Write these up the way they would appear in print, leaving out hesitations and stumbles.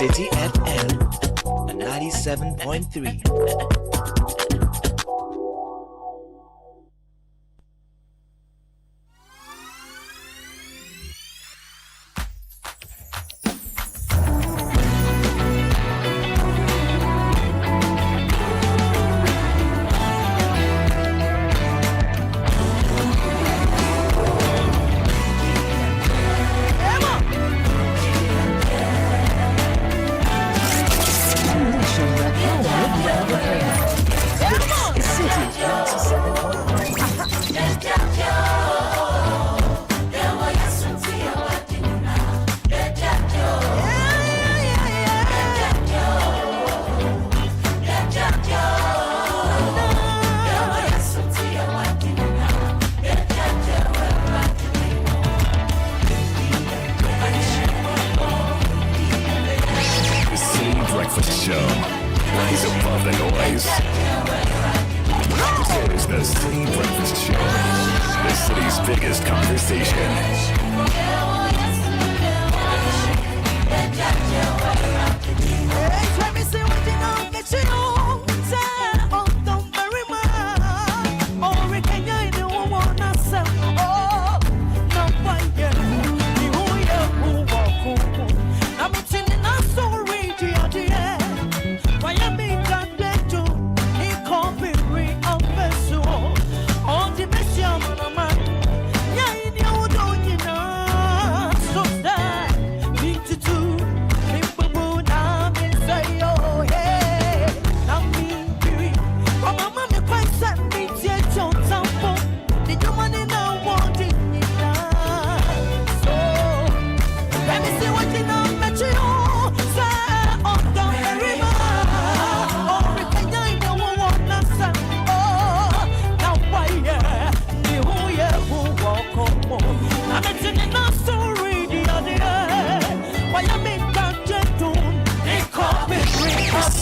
Citi FM 97.3.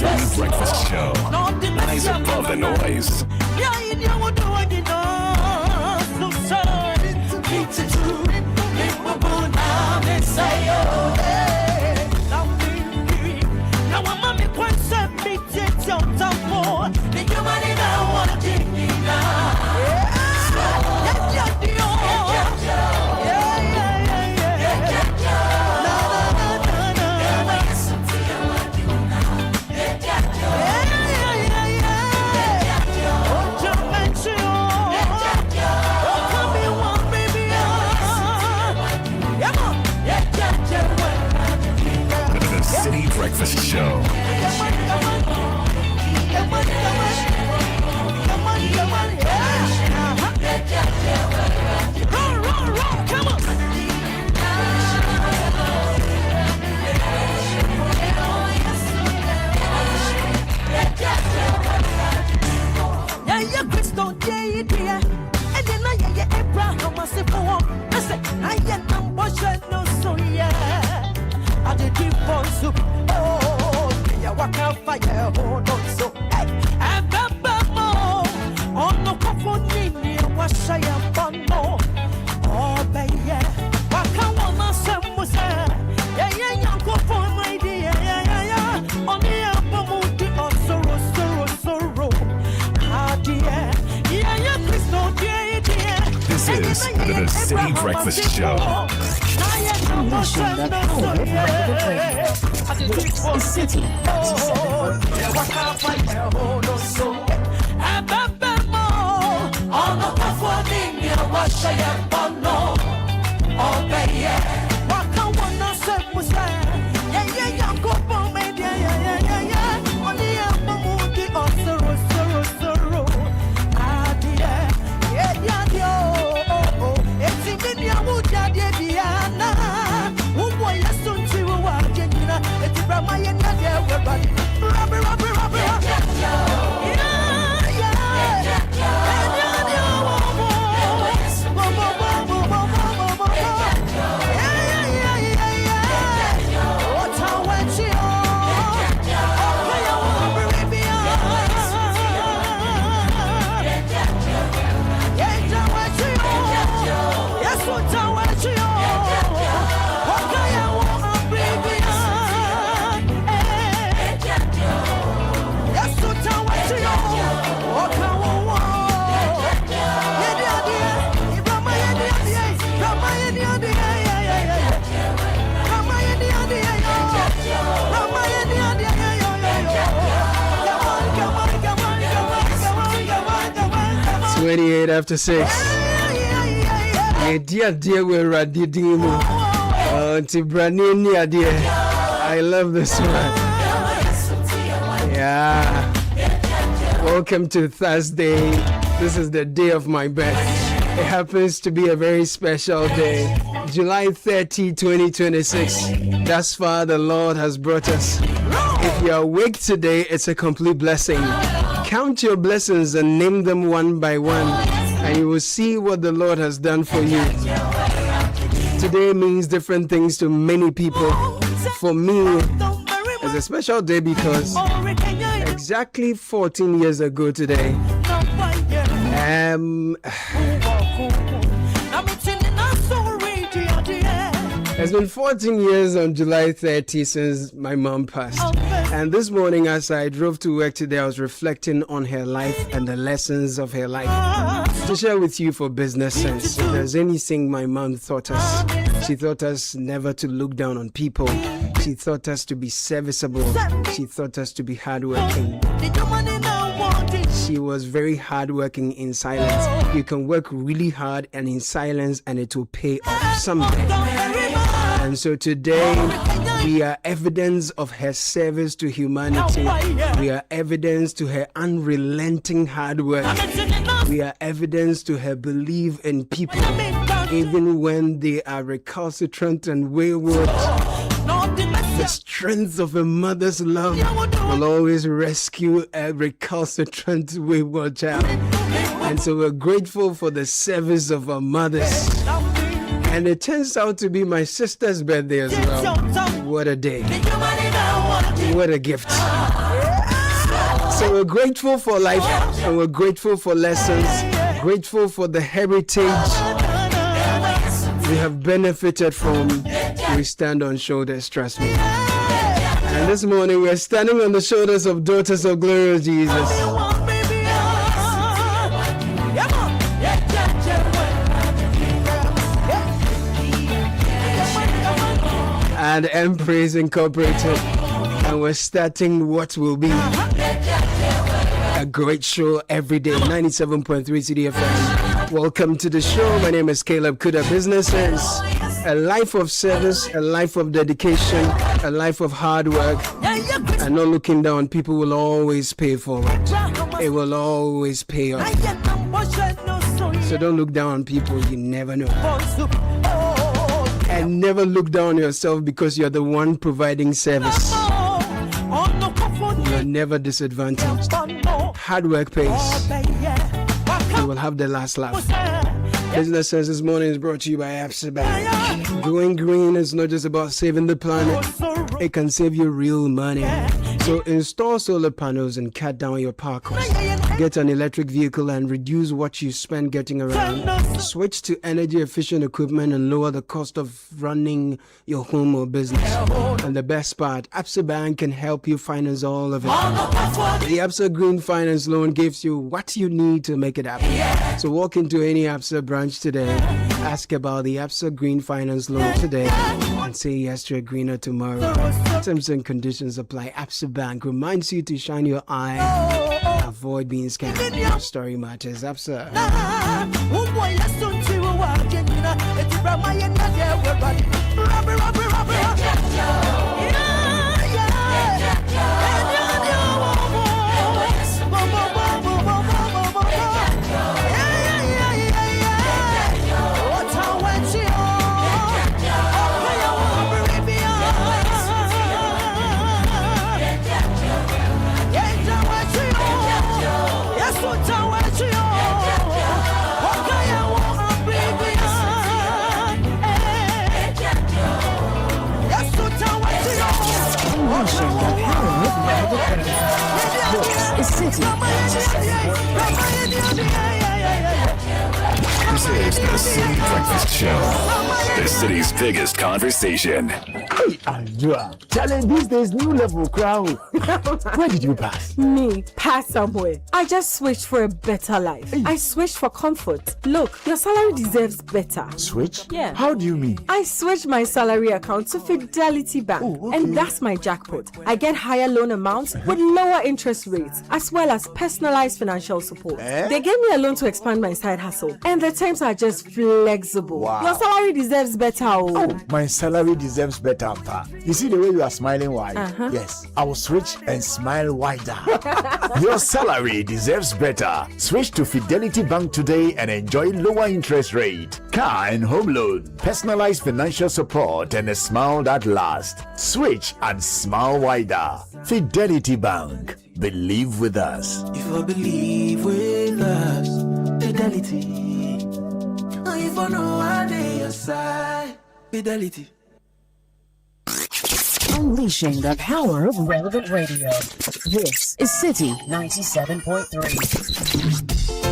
Citi Breakfast Show. Eyes above the noise. Citi Breakfast Show. Come on. Yeah, Crystal, yeah, dear. And then I Abraham, I say, I am no so yeah. I did keep on soup. Oh, yeah, what can fire hold on so. I remember more. On no company, what I am on no. Oh, baby, what can one say was yeah, young for my dear, yeah. Only a moment of sorrow. Ah, dear, yeah, Crystal, dear. This is the Citi Breakfast Show. Citi. 28 after 6. Dear, we're at the demo. I love this one. Yeah. Welcome to Thursday. This is the day of my birth. It happens to be a very special day. July 30, 2026. Thus far, the Lord has brought us. If you're awake today, it's a complete blessing. Count your blessings and name them one by one, and you will see what the Lord has done for you. Today means different things to many people. For me, it's a special day because exactly 14 years ago today, it's been 14 years on July 30 since my mom passed. And this morning as I drove to work today, I was reflecting on her life and the lessons of her life to share with you for business sense. If there's anything my mom taught us, she taught us never to look down on people. She taught us to be serviceable. She taught us to be hardworking. She was very hardworking in silence. You can work really hard and in silence and it will pay off someday. And so today, we are evidence of her service to humanity. We are evidence to her unrelenting hard work. We are evidence to her belief in people, even when they are recalcitrant and wayward. The strength of a mother's love will always rescue a recalcitrant wayward child. And so we're grateful for the service of our mothers. And it turns out to be my sister's birthday as well. What a day. What a gift. So we're grateful for life and we're grateful for lessons, grateful for the heritage we have benefited from. We stand on shoulders, trust me. And this morning we're standing on the shoulders of daughters of glorious Jesus. And Praise Incorporated, and we're starting what will be a great show every day. 97.3 Citi FM. Welcome to the show. My name is Caleb Kudah. Businesses, a life of service, a life of dedication, a life of hard work, and not looking down. People will always pay for it. It will always pay off. So don't look down on people. You never know. And never look down on yourself because you're the one providing service. You're never disadvantaged. Hard work pays. You will have the last laugh. Business Sense this morning is brought to you by Absa Bank. Going green is not just about saving the planet. It can save you real money. So install solar panels and cut down your power costs. Get an electric vehicle and reduce what you spend getting around. Switch to energy efficient equipment and lower the cost of running your home or business. And the best part, Absa Bank can help you finance all of it. The Absa Green Finance Loan gives you what you need to make it happen. So walk into any Absa branch today, ask about the Absa Green Finance Loan today, and say yes to a greener tomorrow. Terms and conditions apply. Absa Bank reminds you to shine your eye. Avoid being scammed. Your story matters. Absa. This is the Citi Breakfast Show, the city's biggest conversation. Hey, Andrea, challenge these days, new level crowd. Where did you pass? Me, pass somewhere. I just switched for a better life. Hey. I switched for comfort. Look, your salary deserves better. Switch? Yeah. How do you mean? I switched my salary account to Fidelity Bank, and that's my jackpot. I get higher loan amounts with lower interest rates, as well as personalized financial support. They gave me a loan to expand my side hustle, and the terms are just flexible. Wow. Your salary deserves better. Oh, my salary deserves better, Pa. You see the way you are smiling wide? Yes, I will switch and smile wider. Your salary deserves better. Switch to Fidelity Bank today and enjoy lower interest rate, car and home loan, personalized financial support, and a smile that lasts. Switch and smile wider. Fidelity Bank. Believe with us. If I believe with us, Fidelity. If I know I day aside, Fidelity. Unleashing the power of relevant radio. This is Citi 97.3.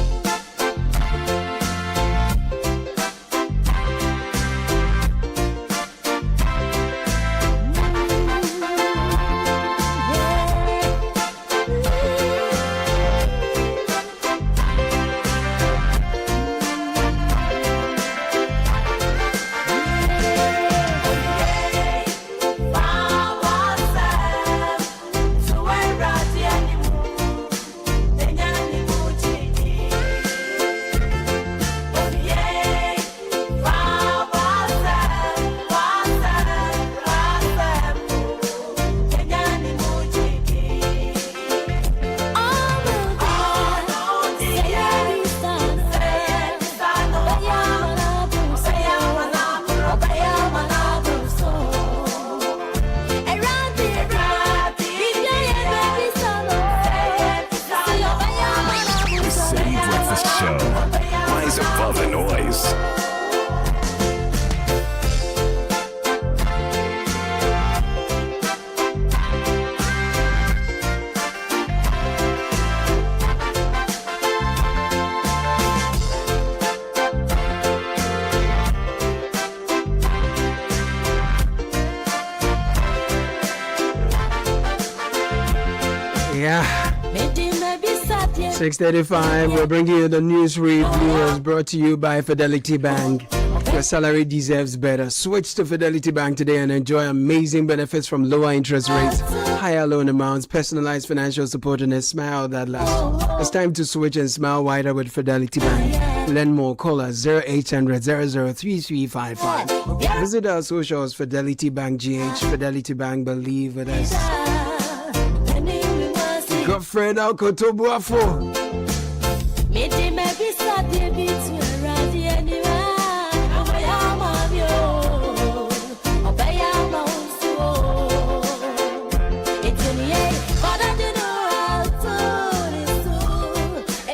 Yeah. 6:35, we're bringing you the news review brought to you by Fidelity Bank. Your salary deserves better. Switch to Fidelity Bank today and enjoy amazing benefits from lower interest rates, higher loan amounts, personalized financial support, and a smile that lasts. It's time to switch and smile wider with Fidelity Bank. Learn more. Call us 0800 003355. Visit our socials, Fidelity Bank GH, Fidelity Bank, believe with us. Godfred Akoto Boafo.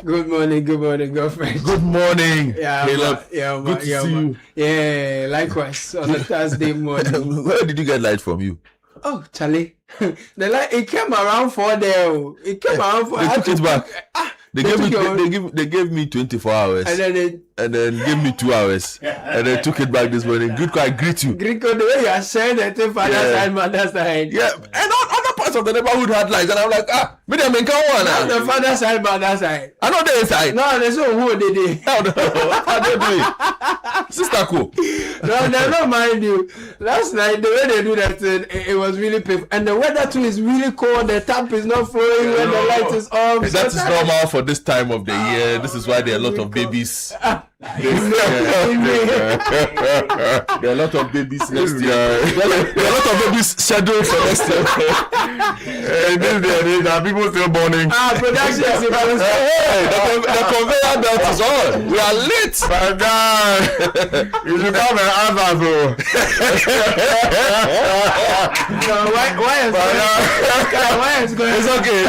Good morning, Godfred. Good morning, Yeah, Caleb. good to see you. Yeah, likewise on a Thursday morning. Where did you get light from you? Oh, Charlie, the light it came around 4 there. It came around 4. They took it back. They gave me 24 hours and then gave me 2 hours and then took it back this morning. Good, I greet you. Greco, the way you are saying that father side, mother side. Yeah, and other parts of the neighborhood had lights, and I'm like, me them in one. The father side, mother side. I know they inside. No, there's no who they did. How they do it? Sister cool. No, they don't mind you. Last night, the way they do that thing, it was really painful. And the weather too is really cold. The tap is not flowing when the light is off. That is normal for this time of the year. This is why there are a lot of babies. There are a lot of babies next year. There are a lot of babies scheduled for next year. There are people still burning. Production is Hey, the conveyor belt is on. We are late. My God. You should come and answer. No, why is going? It's okay.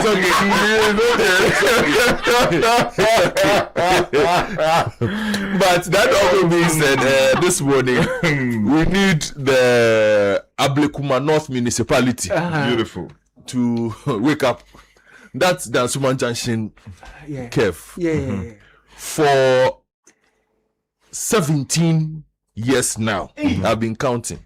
But that also being said, this morning we need the Ablekuma North Municipality, beautiful, to wake up. That's the Suman Junction, Kef, Yeah. for 17 years now. I've been counting.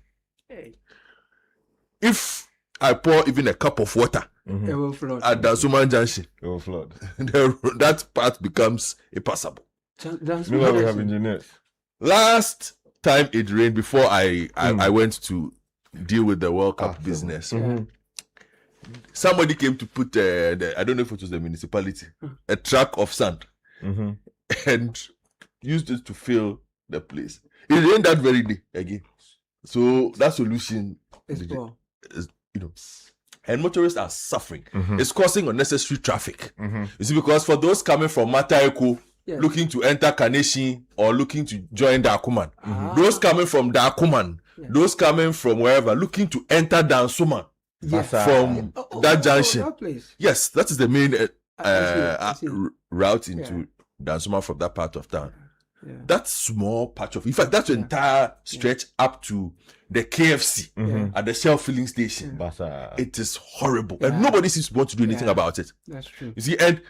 If I pour even a cup of water It will flood. at Dansoman Junction, It will flood. that part becomes impassable. Meanwhile, we have engineers. Last time it rained, before I went to deal with the World Cup business, somebody came to put I don't know if it was the municipality, a truck of sand and used it to fill the place. It rained that very day again. So that solution It's poor. is, and motorists are suffering. It's causing unnecessary traffic. You see, because for those coming from Mataeko, looking to enter Kaneshie or looking to join Dakuman, those coming from Dakuman, those coming from wherever, looking to enter Dansoman from that junction. That place. Yes, that is the main I see. route into Dansoman from that part of town. That small patch of, in fact, that entire stretch up to the KFC at the Shell filling station. It is horrible, and nobody seems to want to do anything about it. That's true. You see, and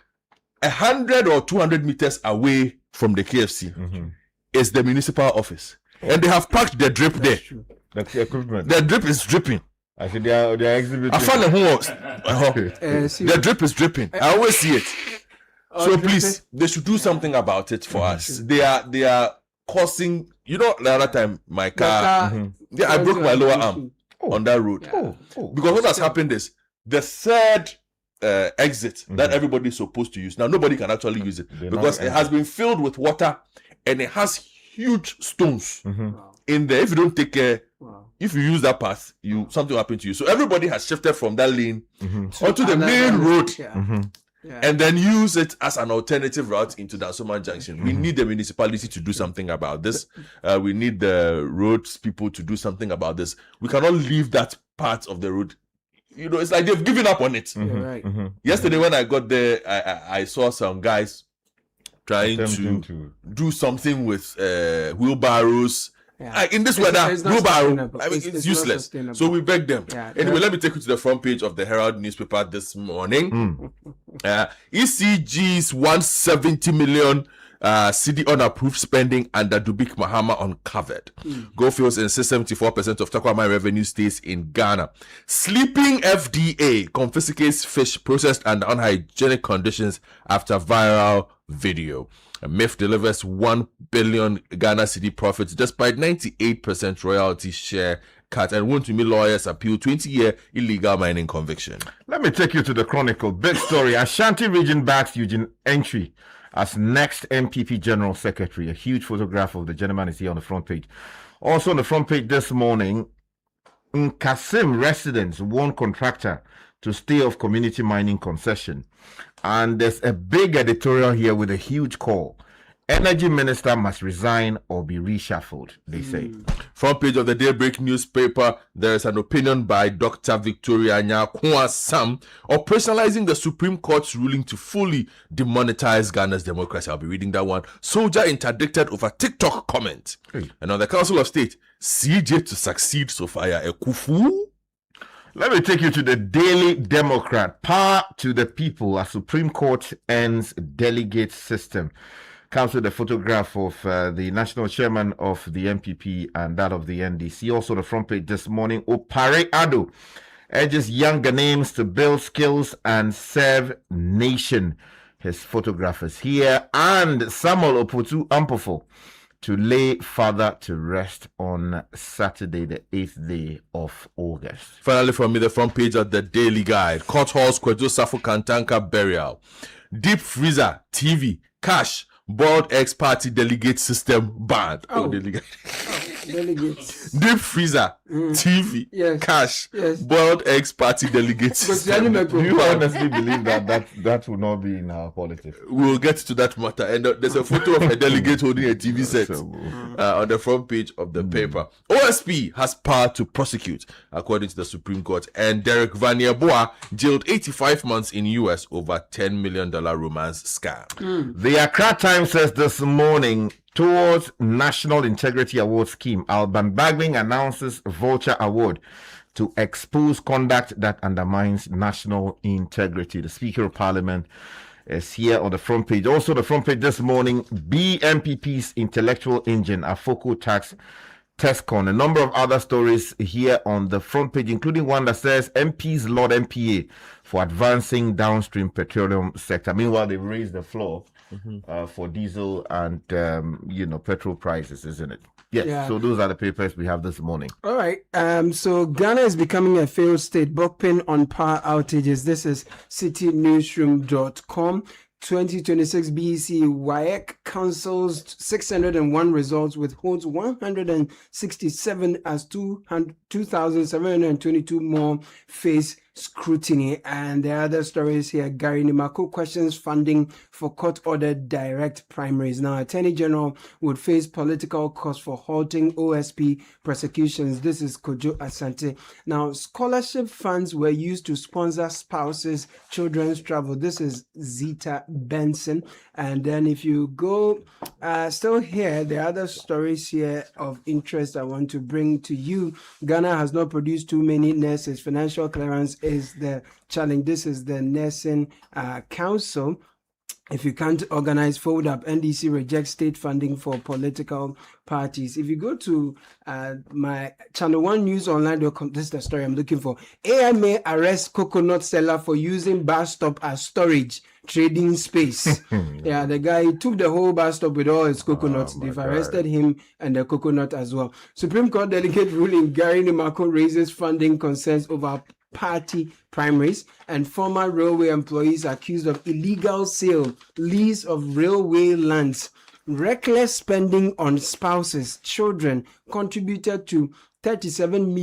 100 or 200 meters away from the KFC is the municipal office, and they have parked the drip there. True. That's the equipment. The drip is dripping. I said they are exhibiting. I found a the drip is dripping. I always see it. So please, they should do something about it for us. They are causing. You know, the other time my car, I broke my lower arm on that road because what has happened is the third exit that everybody is supposed to use. Now nobody can actually use it because it has been filled with water and it has huge stones in there. If you don't take care, if you use that path, something will happen to you. So everybody has shifted from that lane onto the main road. And then use it as an alternative route into Dansoman Junction. We need the municipality to do something about this. We need the roads people to do something about this. We cannot leave that part of the road. It's like they've given up on it. Right. Yesterday when I got there, I saw some guys trying to do something with wheelbarrows. In this weather, wheelbarrow, it's useless. So we beg them. Anyway, let me take you to the front page of the Herald newspaper this morning. ECG's 170 million CD unapproved spending under Dubik Mahama uncovered. Goldfields insists 74% of Takwama revenue stays in Ghana. Sleeping FDA confiscates fish processed under unhygienic conditions after viral video. MIF delivers 1 billion Ghana cedi profits despite 98% royalty share cut, and Wontumi lawyers appeal 20-year illegal mining conviction. Let me take you to the Chronicle. Big story. Ashanti region backs Eugene Entry as next MPP General Secretary. A huge photograph of the gentleman is here on the front page. Also on the front page this morning, Nkasim residents warn contractor to stay off community mining concession. And there's a big editorial here with a huge call. Energy Minister must resign or be reshuffled, they say. Front page of the Daybreak newspaper, there is an opinion by Dr. Victoria Nyakwa Sam operationalizing the Supreme Court's ruling to fully demonetize Ghana's democracy. I'll be reading that one. Soldier interdicted over TikTok comment. And on the Council of State, CJ to succeed Sophia Ekufu. Let me take you to the Daily Democrat. Power to the people as Supreme Court ends delegate system. Comes with a photograph of the national chairman of the MPP and that of the NDC. Also the front page this morning, Opare Ado urges young Ghanaians to build skills and serve nation. His photograph is here. And Samuel Oputu Ampofo to lay father to rest on Saturday, the 8th day of August. Finally, from me, the front page of the Daily Guide. Court halls Kwejo Safo Kantanka burial. Deep freezer, TV, cash, board ex-party delegate system banned. Delegates. Deep freezer, TV, cash, board ex-party delegate system. Do you honestly believe that will not be in our politics? We'll get to that matter. And there's a photo of a delegate holding a TV set on the front page of the paper. OSP has power to prosecute, according to the Supreme Court. And Derek Vanier-Boa jailed 85 months in US over $10 million romance scam. The Accra Times says this morning, towards National Integrity Award Scheme, Alban Bagling announces Vulture Award to expose conduct that undermines national integrity. The Speaker of Parliament is here on the front page. Also, the front page this morning, BMPP's intellectual engine, Afoko tax TESCON. A number of other stories here on the front page, including one that says MPs Lord MPA for advancing downstream petroleum sector. Meanwhile, they've raised the floor for diesel and petrol prices, isn't it? Yes. Yeah. So those are the papers we have this morning. All right. So Ghana is becoming a failed state. Bokpin on power outages. This is citynewsroom.com. 2026 BEC WAEC cancels 601 results, withholds 167 as 2,722 more face scrutiny. And the other stories here, Gary Nimako questions funding for court-ordered direct primaries. Now, Attorney General would face political costs for halting OSP prosecutions. This is Kojo Asante. Now, scholarship funds were used to sponsor spouses' children's travel. This is Zita Benson. And then if you go still here, the other stories here of interest I want to bring to you. Ghana has not produced too many nurses. Financial clearance is the challenge. This is the Nursing Council. If you can't organize, fold up. NDC rejects state funding for political parties. If you go to my channel 1 news online.com, this is the story I'm looking for. AMA arrests coconut seller for using bus stop as storage trading space. Yeah, the guy took the whole bus stop with all his coconuts. They've arrested him and the coconut as well. Supreme Court delegate ruling Gary Nimako raises funding concerns over party primaries, and former railway employees accused of illegal sale, lease of railway lands. Reckless spending on spouses, children contributed to 37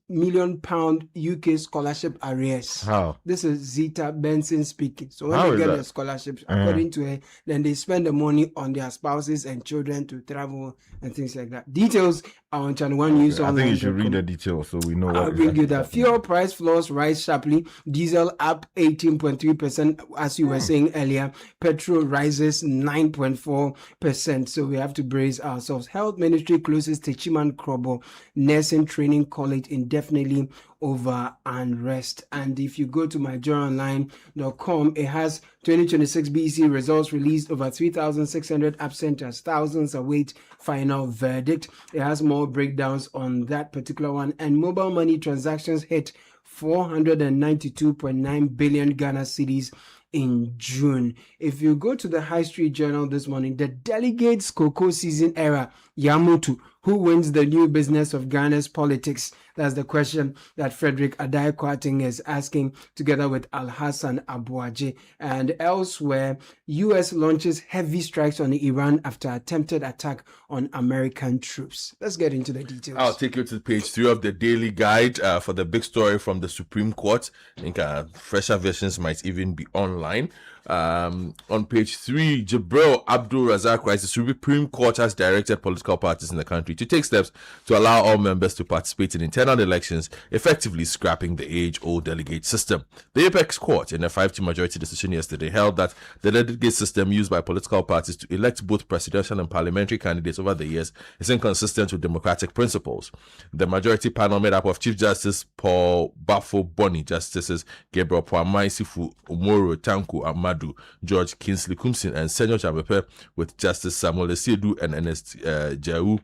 million pound UK scholarship arrears. How? This is Zita Benson speaking. So when they get the scholarships, according to her, then they spend the money on their spouses and children to travel and things like that. Details are on Channel 1 News Online. I think you should read the details so we know what. I'll bring you that. Fuel price floors rise sharply. Diesel up 18.3%, as you were saying earlier. Petrol rises 9.4%. So we have to brace ourselves. Health Ministry closes Techiman Krobo Nursing Training College indefinitely over unrest. And if you go to myjournalonline.com, it has 2026 BEC results released, over 3,600 absenters, thousands await final verdict. It has more breakdowns on that particular one. And mobile money transactions hit 492.9 billion Ghana cedis in June. If you go to the High Street Journal this morning, the delegates cocoa season era, Yamutu, who wins the new business of Ghana's politics? That's the question that Frederick Adai-Kwarteng is asking, together with Al-Hassan Abuaji. And elsewhere, U.S. launches heavy strikes on Iran after attempted attack on American troops. Let's get into the details. I'll take you to page 3 of the Daily Guide for the big story from the Supreme Court. I think fresher versions might even be online. On page 3, Jibril Abdul Razak writes, the Supreme Court has directed political parties in the country to take steps to allow all members to participate in internal elections, effectively scrapping the age-old delegate system. The Apex Court, in a 5-2 majority decision yesterday, held that the delegate system used by political parties to elect both presidential and parliamentary candidates over the years is inconsistent with democratic principles. The majority panel, made up of Chief Justice Paul Bafo Boni, Justices Gabriel Pwamai Sifu, Omoro Tanku Amadu, George Kingsley Kumsin, and Senor Chamepe, with Justice Samuel Attah-Mensah and Ernest Jau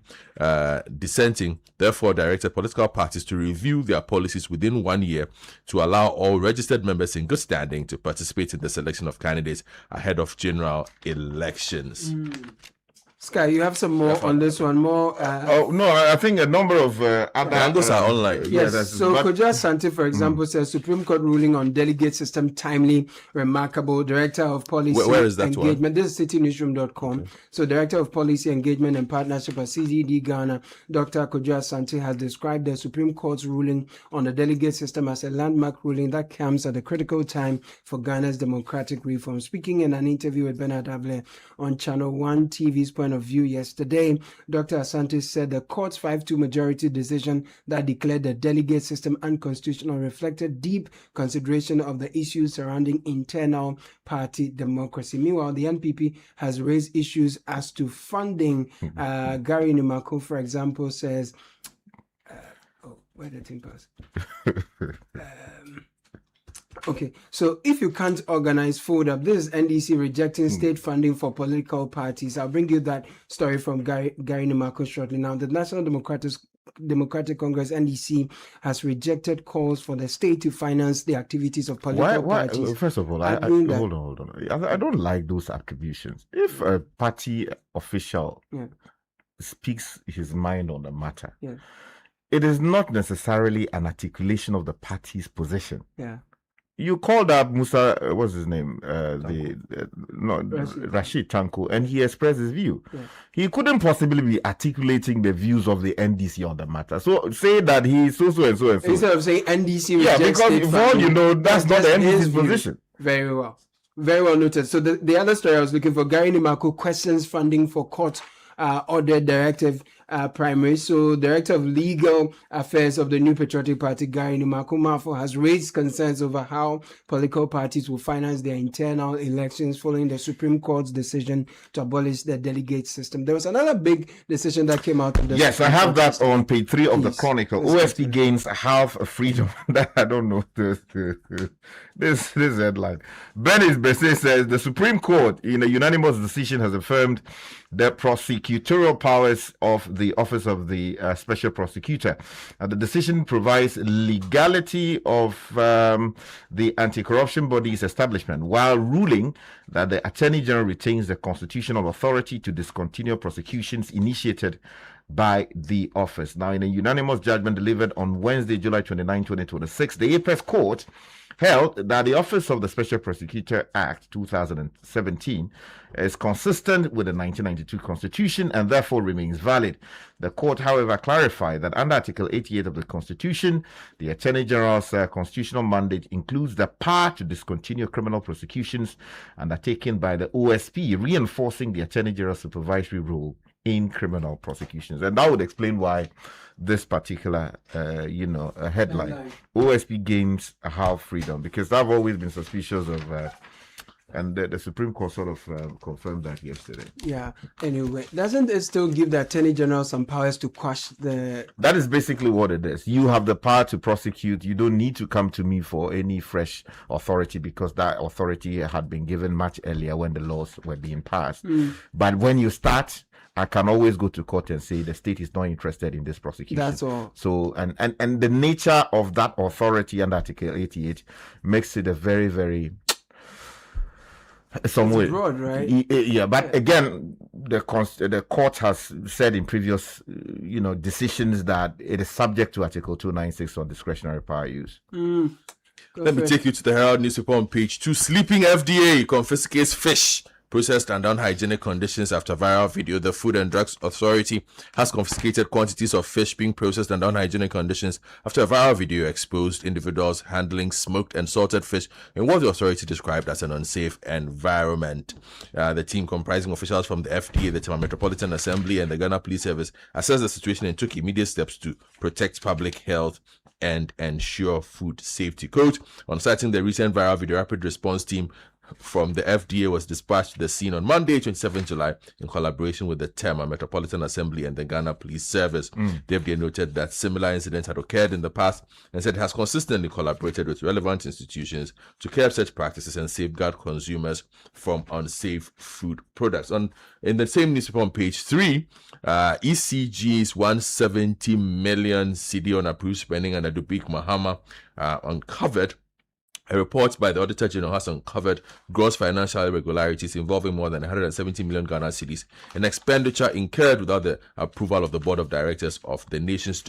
dissenting, therefore directed political parties to review their policies within 1 year to allow all registered members in good standing to participate in the selection of candidates ahead of general elections. Sky, you have some more on this one. More. No, I think a number of other. And those are online. Yes. So Kojo Asante, for example, says Supreme Court ruling on delegate system timely, remarkable. Director of Policy where is that Engagement. one? This is citynewsroom.com. Okay. So Director of Policy Engagement and Partnership at CDD Ghana, Dr. Kojo Asante, has described the Supreme Court's ruling on the delegate system as a landmark ruling that comes at a critical time for Ghana's democratic reform. Speaking in an interview with Bernard Avle on Channel 1 TV's Point of View yesterday, Dr. Asante said the court's 5-2 majority decision that declared the delegate system unconstitutional reflected deep consideration of the issues surrounding internal party democracy. Meanwhile, the NPP has raised issues as to funding. Gary Nimako, for example, says, where did the thing pass? Okay, so if you can't organize, fold up. This is NDC rejecting state funding for political parties. I'll bring you that story from Gary Nimako shortly. Now, the National Democratic Congress, NDC, has rejected calls for the state to finance the activities of political parties. First of all, hold on. I don't like those attributions. If a party official speaks his mind on the matter, it is not necessarily an articulation of the party's position. Yeah. You called up Musa, what's his name? Rashid Tanko, and he expressed his view. Yeah. He couldn't possibly be articulating the views of the NDC on the matter. So say that he's so and so. Instead of saying NDC rejects because for all you know, that's not the NDC's position. Very well. Very well noted. So the other story I was looking for, Gary Nimako questions funding for court ordered directive primary. So Director of Legal Affairs of the New Patriotic Party, Gary Nimako, has raised concerns over how political parties will finance their internal elections following the Supreme Court's decision to abolish the delegate system. There was another big decision that came out of the Yes, Supreme I have Court that on page 3 of the Chronicle. OFP gains half freedom. I don't know this headline. Benis Bese says the Supreme Court, in a unanimous decision, has affirmed the prosecutorial powers of the Office of the Special Prosecutor. The decision provides legality of the anti-corruption body's establishment, while ruling that the Attorney General retains the constitutional authority to discontinue prosecutions initiated by the office. Now, in a unanimous judgment delivered on Wednesday, July 29, 2026, the Apex Court held that the Office of the Special Prosecutor Act 2017 is consistent with the 1992 Constitution and therefore remains valid. The court, however, clarified that under Article 88 of the Constitution, the Attorney General's constitutional mandate includes the power to discontinue criminal prosecutions undertaken by the OSP, reinforcing the Attorney General's supervisory role in criminal prosecutions. And that would explain why this particular headline, OSP gains half freedom, because I've always been suspicious of and the Supreme Court sort of confirmed that yesterday. Yeah. Anyway, doesn't it still give the Attorney General some powers to quash the... That is basically what it is. You have the power to prosecute. You don't need to come to me for any fresh authority, because that authority had been given much earlier when the laws were being passed. But when you start, I can always go to court and say the state is not interested in this prosecution. That's all. So, and the nature of that authority under Article 88 makes it a very, very... some way broad, right? Yeah, but again, the court has said in previous decisions that it is subject to Article 296 on discretionary power use. Let me take you to the Herald newspaper on page 2. Sleeping FDA confiscates fish processed under unhygienic conditions after viral video. The Food and Drugs Authority has confiscated quantities of fish being processed under unhygienic conditions after a viral video exposed individuals handling smoked and salted fish in what the authority described as an unsafe environment. The team, comprising officials from the FDA, the Tema Metropolitan Assembly, and the Ghana Police Service, assessed the situation and took immediate steps to protect public health and ensure food safety. Quote, on citing the recent viral video, rapid response team from the FDA was dispatched to the scene on Monday, 27 July, in collaboration with the Tema Metropolitan Assembly and the Ghana Police Service. The FDA noted that similar incidents had occurred in the past and said it has consistently collaborated with relevant institutions to curb such practices and safeguard consumers from unsafe food products. In the same newspaper on page 3, ECG's 170 million cedi on approved spending under Dubik Mahama uncovered. A report by the Auditor General has uncovered gross financial irregularities involving more than 170 million Ghana cedis in expenditure incurred without the approval of the Board of Directors of the nation's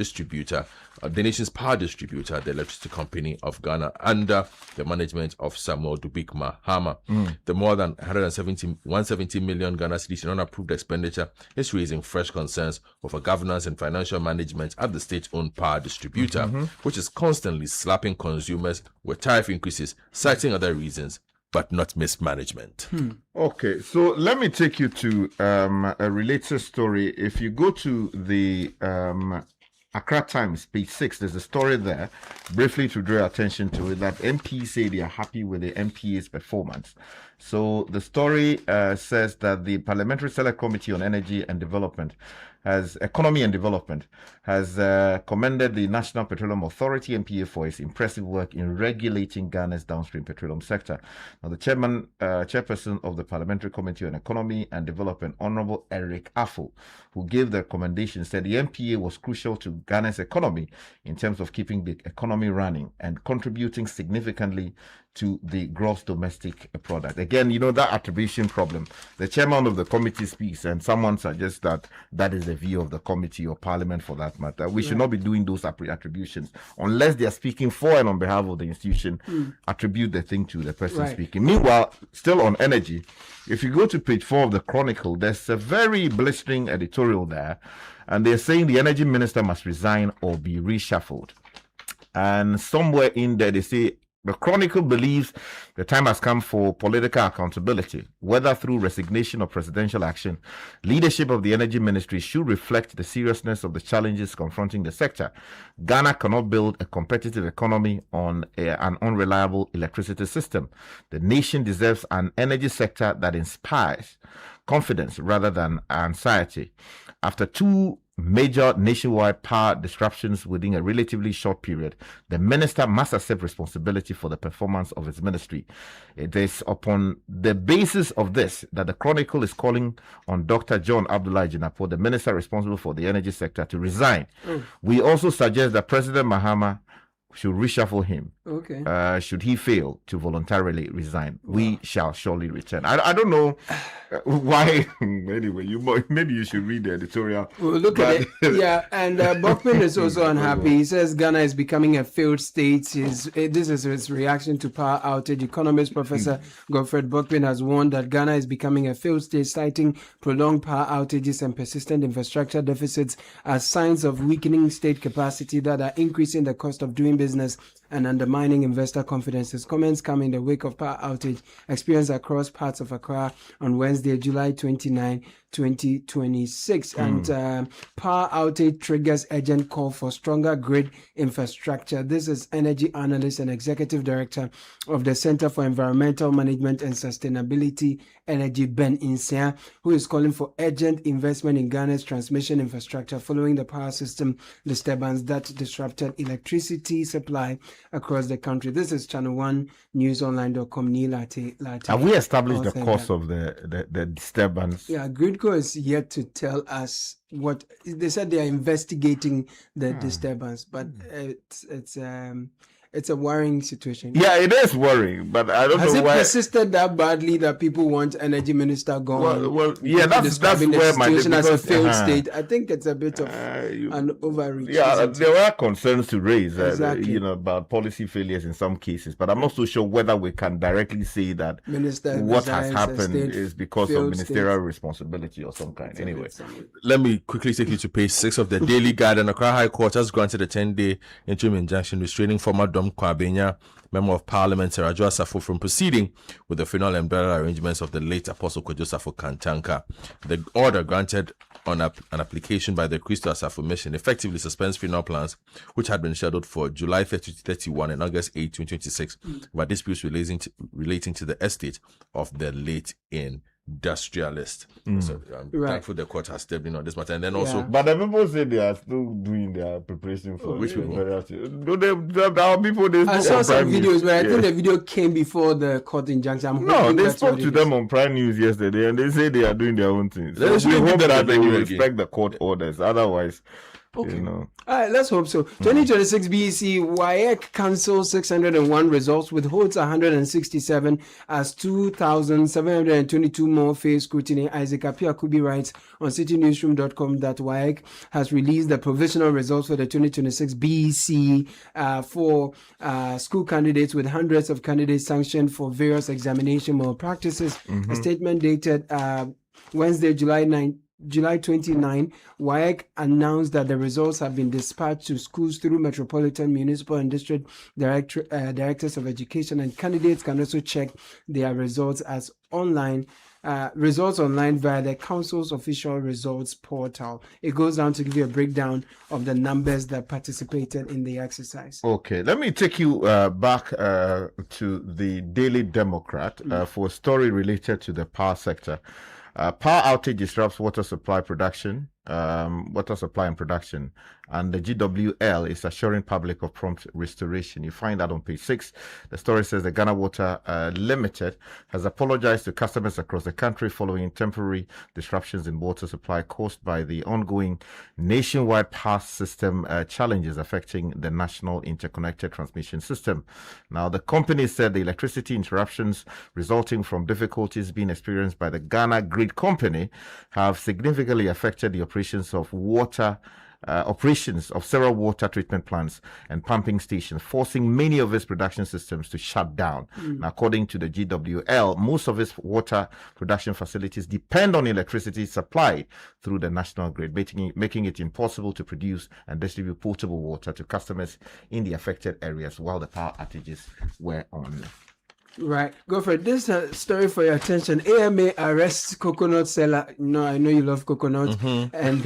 power distributor, the Electricity Company of Ghana, under the management of Samuel Dubik Mahama. The more than 170 million Ghana cedis in unapproved expenditure is raising fresh concerns over governance and financial management at the state-owned power distributor, which is constantly slapping consumers with tariff increases, citing other reasons, but not mismanagement. Okay, so let me take you to a related story. If you go to the Accra Times, page 6, there's a story there, briefly to draw attention to it, that MPs say they are happy with the MPA's performance. So the story says that the Parliamentary Select Committee on Energy and Development Economy and Development, has commended the National Petroleum Authority, NPA, for its impressive work in regulating Ghana's downstream petroleum sector. Now, the chairperson of the Parliamentary Committee on Economy and Development, Honorable Nik Amarteifio, who gave the recommendation, said the NPA was crucial to Ghana's economy in terms of keeping the economy running and contributing significantly to the gross domestic product. Again, that attribution problem. The chairman of the committee speaks and someone suggests that that is the view of the committee or parliament for that matter. We should not be doing those attributions unless they are speaking for and on behalf of the institution. Attribute the thing to the person speaking. Meanwhile, still on energy, if you go to page 4 of the Chronicle, there's a very blistering editorial there, and they're saying the energy minister must resign or be reshuffled. And somewhere in there, they say the Chronicle believes the time has come for political accountability, whether through resignation or presidential action. Leadership of the energy ministry should reflect the seriousness of the challenges confronting the sector. Ghana cannot build a competitive economy on an unreliable electricity system. The nation deserves an energy sector that inspires confidence rather than anxiety. After 2 major nationwide power disruptions within a relatively short period, the minister must accept responsibility for the performance of his ministry. It is upon the basis of this that the Chronicle is calling on Dr. John Abdullah Jinapor, the minister responsible for the energy sector, to resign. We also suggest that President Mahama should reshuffle him. Should he fail to voluntarily resign, we shall surely return. I don't know why. Anyway, maybe you should read the editorial. We'll look at it. Yeah, and Bokman is also unhappy. He says Ghana is becoming a failed state. This is his reaction to power outage. Economist Professor Godfred Bokman has warned that Ghana is becoming a failed state, citing prolonged power outages and persistent infrastructure deficits as signs of weakening state capacity that are increasing the cost of doing business and undermining investor confidence. His comments come in the wake of power outage experienced across parts of Accra on Wednesday, July 29, 2026. And power outage triggers urgent call for stronger grid infrastructure. This is energy analyst and executive director of the Center for Environmental Management and Sustainability, Energy, Ben Insia, who is calling for urgent investment in Ghana's transmission infrastructure following the power system disturbance that disrupted electricity supply across the country. This is Channel 1 newsonline.com. Have we established the cause of the disturbance? Yeah, Gridco is yet to tell us what they said. They are investigating the disturbance, but it's a worrying situation. Yeah, it is worrying, but I don't know why. Has it persisted that badly that people want energy minister gone? Well, yeah, that's where my situation as a failed state. I think it's a bit of an overreach. Yeah, there were concerns to raise, about policy failures in some cases, but I'm not so sure whether we can directly say that what has happened is because of ministerial responsibility or some kind. Anyway, let me quickly take you to page 6 of the Daily Guide. And Accra High Court has granted a 10-day interim injunction restraining former Kwabenya, Member of Parliament Sarah Jo Asafo, from proceeding with the funeral and burial arrangements of the late Apostle Kojo Asafo Kantanka. The order granted on an application by the Christo Asafo Mission effectively suspends funeral plans which had been scheduled for July 30 to 31 and August 8, 2026, by disputes relating to the estate of the late industrialist. So I'm thankful the court has stepped in on this matter. And then also, but the people say they are still doing their preparation for which people? Our people, I saw some videos, but I think the video came before the court injunction. They spoke to them on Prime News yesterday, and they say they are doing their own things. So we hope that they will respect the court orders. Otherwise, okay. All right, let's hope so. 2026 BEC, WAEC cancels 601 results, withholds 167 as 2,722 more face scrutiny. Isaac Apiakubi writes on citynewsroom.com that WAEC has released the provisional results for the 2026 BEC for school candidates, with hundreds of candidates sanctioned for various examination malpractices. A statement dated Wednesday, July 29, WAEC announced that the results have been dispatched to schools through Metropolitan, Municipal and District Directors of Education, and candidates can also check their results as online via the council's official results portal. It goes down to give you a breakdown of the numbers that participated in the exercise. Okay, let me take you back to the Daily Democrat for a story related to the power sector. Power outage disrupts water supply production, water supply and production, and the GWL is assuring public of prompt restoration. You find that on page 6. The story says the Ghana Water Limited has apologized to customers across the country following temporary disruptions in water supply caused by the ongoing nationwide power system challenges affecting the national interconnected transmission system. Now, the company said the electricity interruptions resulting from difficulties being experienced by the Ghana Grid Company have significantly affected the operations of several water treatment plants and pumping stations, forcing many of its production systems to shut down. Now, according to the GWL, most of its water production facilities depend on electricity supplied through the national grid, making it impossible to produce and distribute potable water to customers in the affected areas while the power outages were on. Right, Godfred, this story for your attention. AMA arrests coconut seller. No, I know you love coconut, and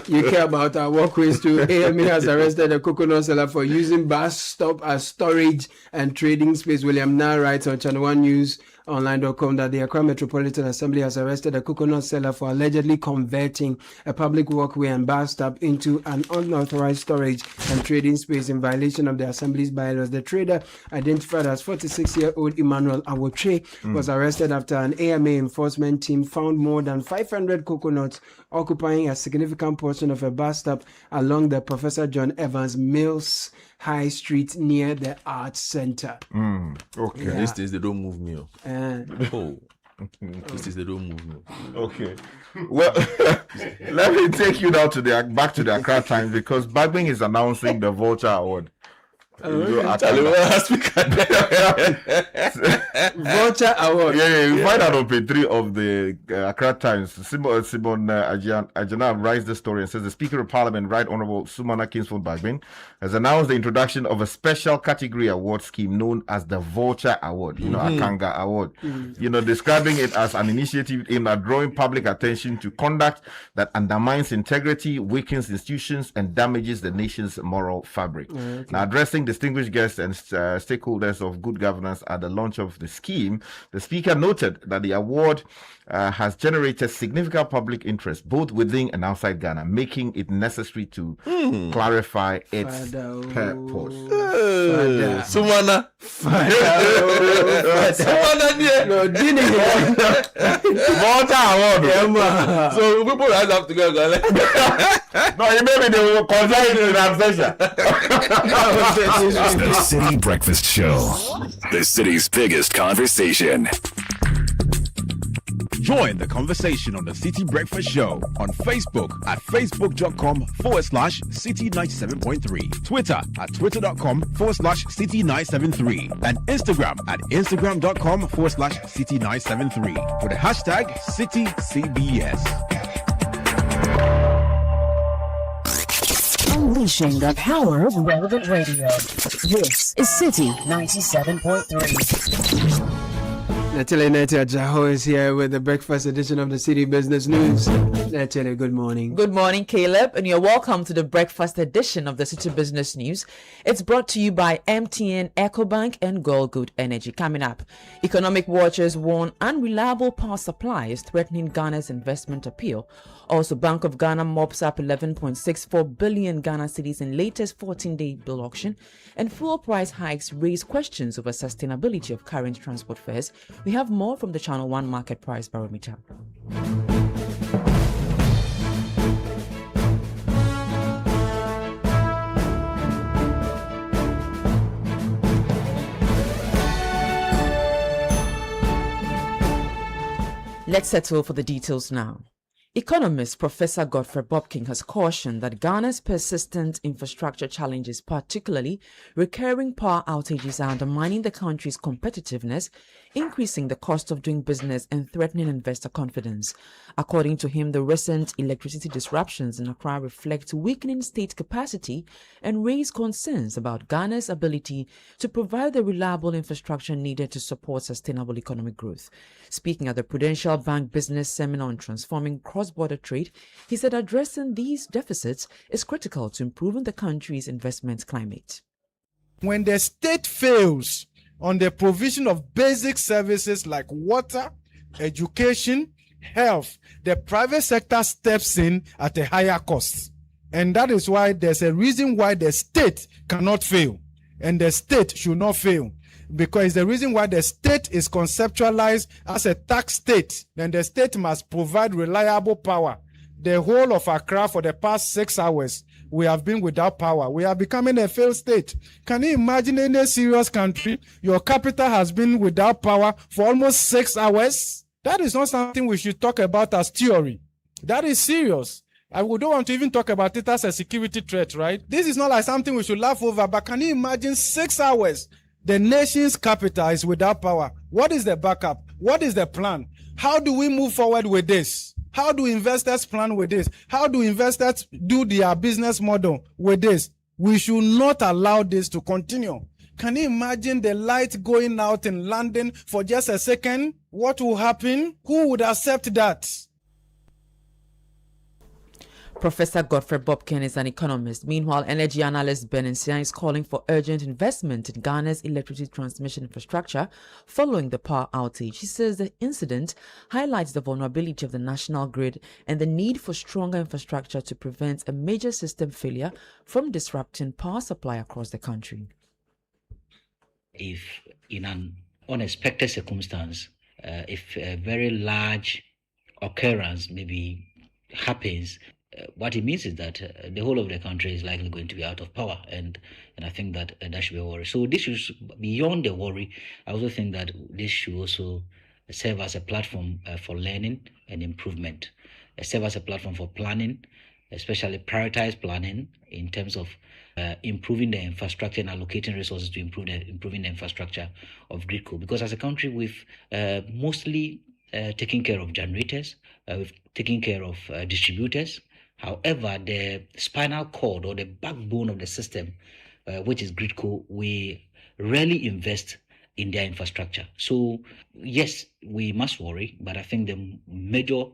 you care about our walkways too. AMA has arrested a coconut seller for using bus stop as storage and trading space. William Nah writes on Channel 1 News Online.com that the Accra Metropolitan Assembly has arrested a coconut seller for allegedly converting a public walkway and bus stop into an unauthorized storage and trading space in violation of the Assembly's bylaws. The trader, identified as 46-year-old Emmanuel Awotre, was arrested after an AMA enforcement team found more than 500 coconuts occupying a significant portion of a bus stop along the Professor John Evans Mills High Street near the Arts Center. Okay. Yeah. These days they don't move me. These days they don't move me. Okay. Well, let me take you now back to the Accra Times, because Bagbing is announcing the Vulture Award. Vulture Award. Yeah, you find out on page 3 of the Accra Times. Simon Ajana writes the story and says the Speaker of Parliament, Right Honourable Sumana Kingsford Bagbin, has announced the introduction of a special category award scheme known as the Vulture Award, Akanga Award, describing it as an initiative aimed at drawing public attention to conduct that undermines integrity, weakens institutions, and damages the nation's moral fabric. Now, addressing distinguished guests and stakeholders of good governance at the launch of the scheme, the Speaker noted that the award has generated significant public interest both within and outside Ghana, making it necessary to clarify its purpose. Sumana. No, didn't Vulture Award. So people have to go. No, maybe they will consider it in absentia. The Citi Breakfast Show. The city's biggest conversation. Join the conversation on the Citi Breakfast Show on Facebook at facebook.com/Citi97.3, Twitter at twitter.com/Citi973, and Instagram at instagram.com/Citi973 with the hashtag CitiCBS. Unleashing the power of relevant radio. This is Citi 97.3. Natalie Jaho is here with the breakfast edition of the Citi Business News. Natalie, good morning. Good morning, Caleb, and you're welcome to the breakfast edition of the Citi Business News. It's brought to you by MTN, EcoBank, and Gold Energy. Coming up, economic watchers warn unreliable power supply is threatening Ghana's investment appeal. Also, Bank of Ghana mops up 11.64 billion Ghana cedis in latest 14-day bill auction, and fuel price hikes raise questions over sustainability of current transport fares. We have more from the Channel 1 Market Price Barometer. Let's settle for the details now. Economist Professor Godfred Akoto has cautioned that Ghana's persistent infrastructure challenges, particularly recurring power outages, are undermining the country's competitiveness, increasing the cost of doing business and threatening investor confidence. According to him, the recent electricity disruptions in Accra reflect weakening state capacity and raise concerns about Ghana's ability to provide the reliable infrastructure needed to support sustainable economic growth. Speaking at the Prudential Bank Business Seminar on transforming cross-border trade, he said addressing these deficits is critical to improving the country's investment climate. When the state fails on the provision of basic services like water, education, health, the private sector steps in at a higher cost. And that is why there's a reason why the state cannot fail. And the state should not fail. Because the reason why the state is conceptualized as a tax state, then the state must provide reliable power. The whole of Accra for the past 6 hours, we have been without power. We are becoming a failed state. Can you imagine in a serious country, your capital has been without power for almost 6 hours? That is not something we should talk about as theory. That is serious. We don't want to even talk about it as a security threat, right? This is not like something we should laugh over, but can you imagine 6 hours? The nation's capital is without power. What is the backup? What is the plan? How do we move forward with this? How do investors plan with this? How do investors do their business model with this? We should not allow this to continue. Can you imagine the light going out in London for just a second? What will happen? Who would accept that? Professor Godfred Boafo is an economist. Meanwhile, energy analyst Bernard Avle is calling for urgent investment in Ghana's electricity transmission infrastructure following the power outage. He says the incident highlights the vulnerability of the national grid and the need for stronger infrastructure to prevent a major system failure from disrupting power supply across the country. If in an unexpected circumstance, if a very large occurrence maybe happens, what it means is that the whole of the country is likely going to be out of power, and I think that that should be a worry. So this is beyond the worry. I also think that this should also serve as a platform for learning and improvement, serve as a platform for planning, especially prioritized planning in terms of improving the infrastructure and allocating resources to improving the infrastructure of GridCo. Because as a country, we've mostly taken care of generators, we've taken care of distributors. However, the spinal cord or the backbone of the system, which is GridCo, we rarely invest in their infrastructure. So yes, we must worry, but I think the major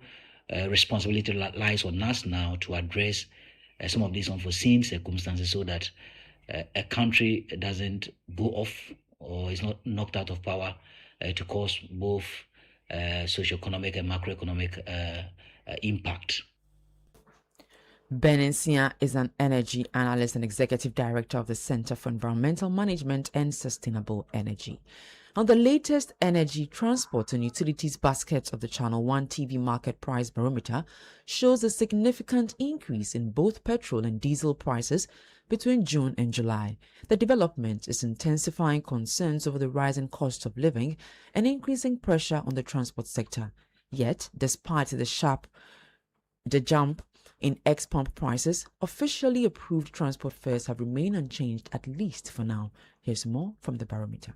responsibility lies on us now to address some of these unforeseen circumstances so that a country doesn't go off or is not knocked out of power to cause both socioeconomic and macroeconomic impact. Bernard Avle is an energy analyst and executive director of the Center for Environmental Management and Sustainable Energy. Now, the latest energy, transport and utilities basket of the Channel 1 TV market price barometer shows a significant increase in both petrol and diesel prices between June and July. The development is intensifying concerns over the rising cost of living and increasing pressure on the transport sector. Yet, despite the jump in ex-pump prices, officially approved transport fares have remained unchanged, at least for now. Here's more from the barometer.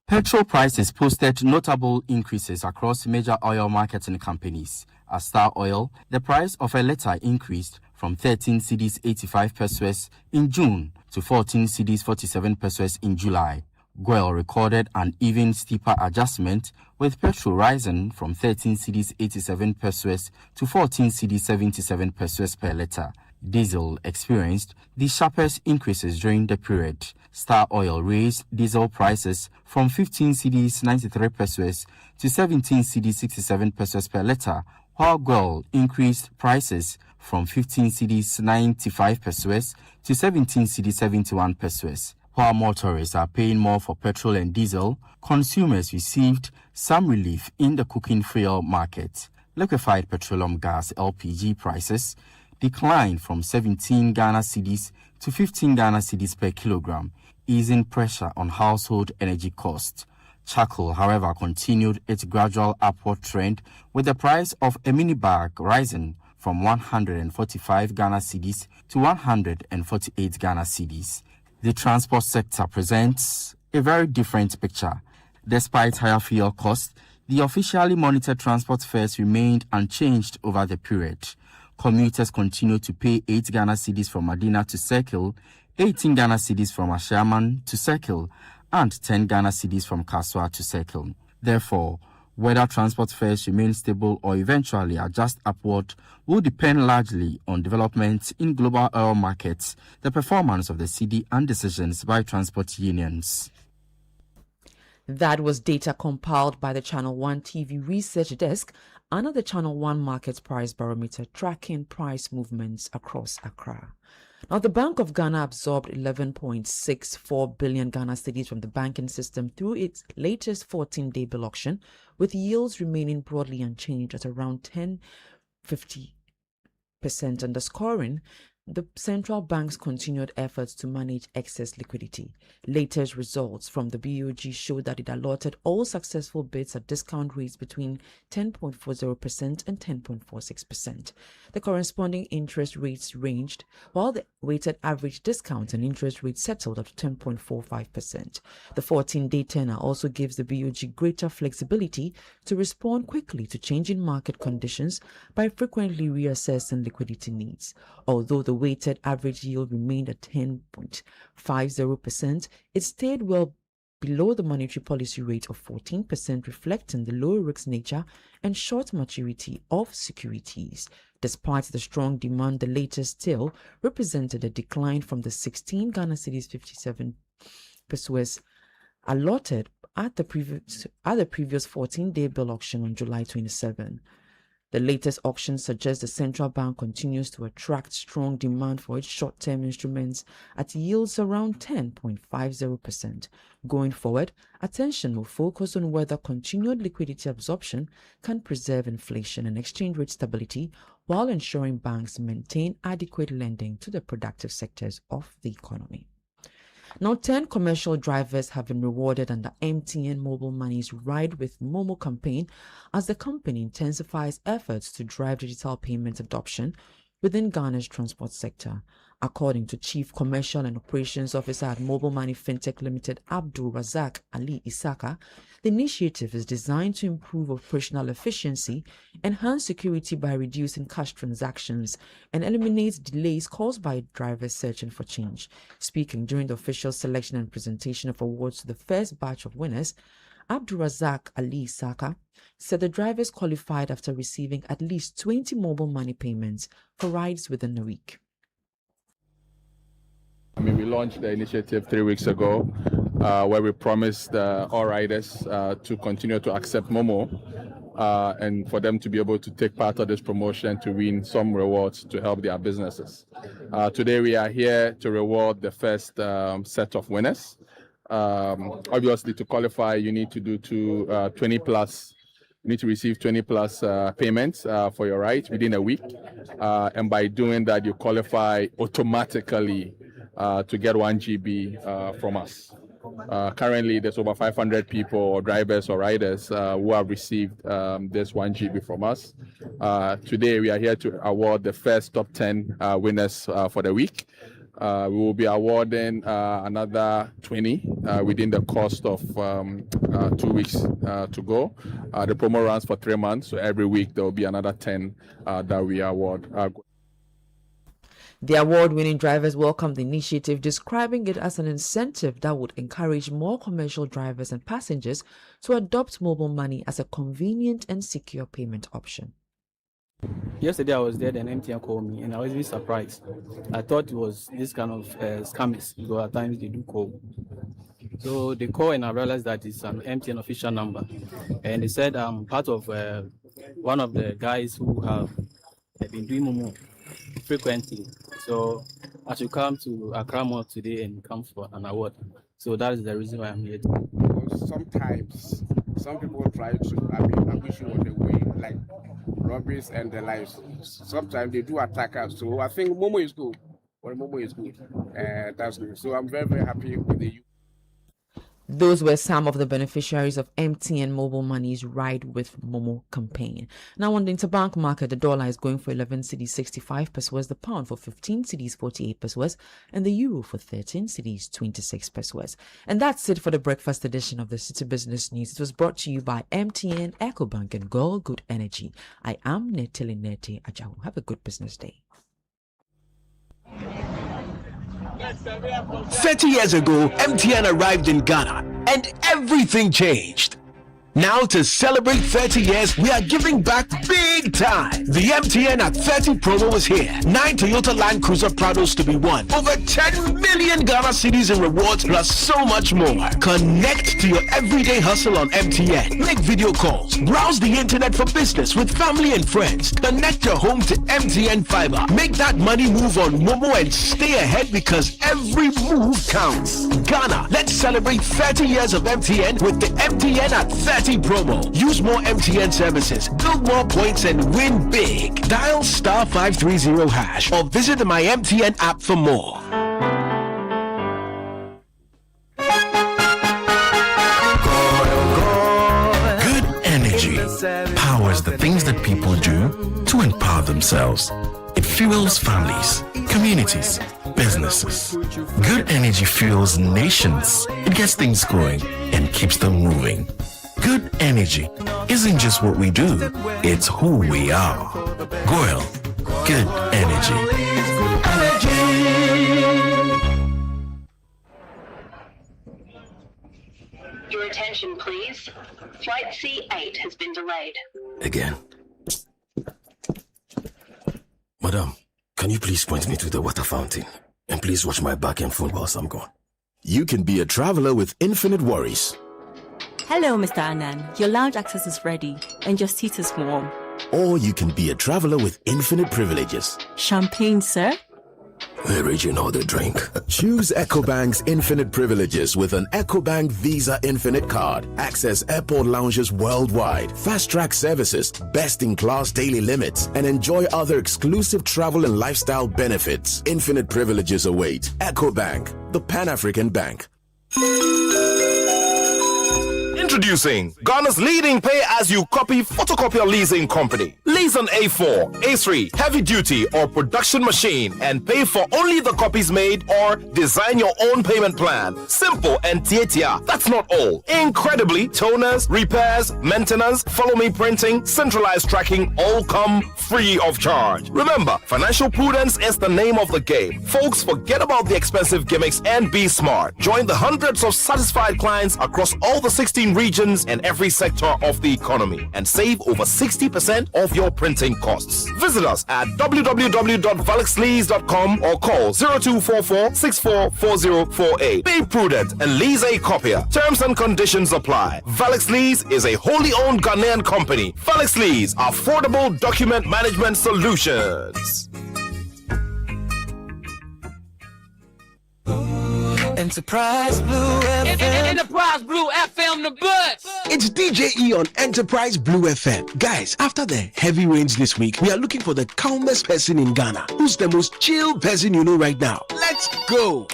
Petrol prices posted notable increases across major oil marketing companies. At Star Oil, the price of a litre increased from 13 cedis 85 pesos in June to 14 cedis 47 pesos in July. Goil recorded an even steeper adjustment, with petrol rising from 13 cedis 87 pesos to 14 cedis 77 pesos per litre. Diesel experienced the sharpest increases during the period. Star Oil raised diesel prices from 15 cedis 93 pesos to 17 cedis 67 pesos per litre, while Goil increased prices from 15 cedis 95 pesos to 17 cedis 71 pesos. While motorists are paying more for petrol and diesel, consumers received some relief in the cooking fuel market. Liquefied petroleum gas LPG prices declined from 17 Ghana cedis to 15 Ghana cedis per kilogram, easing pressure on household energy costs. Charcoal, however, continued its gradual upward trend, with the price of a mini bag rising from 145 Ghana cedis to 148 Ghana cedis. The transport sector presents a very different picture. Despite higher fuel costs, the officially monitored transport fares remained unchanged over the period. Commuters continued to pay 8 Ghana cedis from Medina to Circle, 18 Ghana cedis from Ashaman to Circle, and 10 Ghana cedis from Kaswa to Circle. Therefore, whether transport fares remain stable or eventually adjust upward will depend largely on developments in global oil markets, the performance of the cedi, and decisions by transport unions. That was data compiled by the Channel 1 TV research desk Another Channel 1 market price barometer tracking price movements across Accra. Now, the Bank of Ghana absorbed 11.64 billion Ghana cedis from the banking system through its latest 14-day bill auction, with yields remaining broadly unchanged at around 10.50%, underscoring the central bank's continued efforts to manage excess liquidity. Latest results from the BOG show that it allotted all successful bids at discount rates between 10.40% and 10.46%. The corresponding interest rates ranged, while the weighted average discount and interest rate settled at 10.45%. The 14-day tenor also gives the BOG greater flexibility to respond quickly to changing market conditions by frequently reassessing liquidity needs. Although the weighted average yield remained at 10.50%, it stayed well below the monetary policy rate of 14%, reflecting the low risk nature and short maturity of securities. Despite the strong demand, the latest still represented a decline from the 16 Ghana cedis 57 pesos allotted at the previous 14-day bill auction on July 27. The latest auction suggests the central bank continues to attract strong demand for its short-term instruments at yields around 10.50%. Going forward, attention will focus on whether continued liquidity absorption can preserve inflation and exchange rate stability while ensuring banks maintain adequate lending to the productive sectors of the economy. Now, 10 commercial drivers have been rewarded under MTN Mobile Money's Ride with Momo campaign as the company intensifies efforts to drive digital payment adoption within Ghana's transport sector. According to Chief Commercial and Operations Officer at Mobile Money Fintech Limited, Abdul Razak Ali Isaka, the initiative is designed to improve operational efficiency, enhance security by reducing cash transactions, and eliminate delays caused by drivers searching for change. Speaking during the official selection and presentation of awards to the first batch of winners, Abdul Razak Ali Isaka said the drivers qualified after receiving at least 20 mobile money payments for rides within a week. We launched the initiative 3 weeks ago where we promised all riders to continue to accept Momo and for them to be able to take part of this promotion to win some rewards to help their businesses. Today we are here to reward the first set of winners. Obviously, to qualify, you need to do 20 plus. You need to receive 20 plus payments for your ride within a week. And by doing that, you qualify automatically to get 1 GB from us. Currently, there's over 500 people or drivers or riders who have received this 1 GB from us. Today, we are here to award the first top 10 winners for the week. We will be awarding another 20 within the cost of 2 weeks to go. The promo runs for 3 months, so every week there will be another 10 that we award. The award-winning drivers welcomed the initiative, describing it as an incentive that would encourage more commercial drivers and passengers to adopt mobile money as a convenient and secure payment option. Yesterday I was there, then MTN called me, and I was really surprised. I thought it was this kind of scammers, because at times they do call. So they call, and I realized that it's an MTN official number, and they said I'm part of one of the guys who have been doing Momo frequently. So I should come to Accra Mall today and come for an award. So that is the reason why I'm here. Sometimes some people try to ambush you on the way, like robberies and the lives. Sometimes they do attack us. So I think Momo is good. Well, Momo is good. That's good. So I'm very, very happy with the youth. Those were some of the beneficiaries of MTN Mobile Money's Ride with Momo campaign. Now, on the interbank market, the dollar is going for 11 cedis 65 pesos, the pound for 15 cedis 48 pesos, and the euro for 13 cedis 26 pesos. And that's it for the breakfast edition of the City Business News. It was brought to you by MTN, EcoBank, and Gold Good Energy. I am Netele Nete Ajahu. Have a good business day. 30 years ago, MTN arrived in Ghana and everything changed. Now to celebrate 30 years, we are giving back big time. The MTN at 30 promo is here. 9 Toyota Land Cruiser Prados to be won. Over 10 million Ghana cedis in rewards plus so much more. Connect to your everyday hustle on MTN. Make video calls. Browse the internet for business with family and friends. Connect your home to MTN Fiber. Make that money move on Momo and stay ahead because every move counts. Ghana, let's celebrate 30 years of MTN with the MTN at 30 promo. Use more MTN services, build more points and win big. Dial *530# or visit the My MTN app for more. Good energy powers the things that people do to empower themselves. It fuels families, communities, businesses. Good energy fuels nations. It gets things going and keeps them moving. Good energy isn't just what we do, it's who we are. Goyle, good energy. Your attention, please. Flight C8 has been delayed. Again. Madam, can you please point me to the water fountain? And please watch my back and phone whilst I'm gone. You can be a traveler with infinite worries. Hello, Mr. Anand. Your lounge access is ready and your seat is warm. Or you can be a traveler with infinite privileges. Champagne, sir? The regional the drink. Choose EcoBank's infinite privileges with an EcoBank Visa Infinite card. Access airport lounges worldwide, fast-track services, best-in-class daily limits, and enjoy other exclusive travel and lifestyle benefits. Infinite privileges await. EcoBank, the Pan-African Bank. Introducing Ghana's leading pay-as-you-copy photocopier leasing company. Lease an A4, A3, heavy-duty or production machine and pay for only the copies made or design your own payment plan. Simple and tietia. That's not all. Incredibly, toners, repairs, maintenance, follow-me printing, centralized tracking all come free of charge. Remember, financial prudence is the name of the game. Folks, forget about the expensive gimmicks and be smart. Join the hundreds of satisfied clients across all the 16 regions and every sector of the economy and save over 60% of your printing costs. Visit us at www.valexlease.com or call 0244-644048. Be prudent and lease a copier. Terms and conditions apply. Valex Lease is a wholly owned Ghanaian company. Valex Lease, affordable document management solutions. Enterprise Blue FM. Enterprise Blue FM, the bus. It's DJ E on Enterprise Blue FM. Guys, after the heavy rains this week, we are looking for the calmest person in Ghana. Who's the most chill person you know right now? Let's go.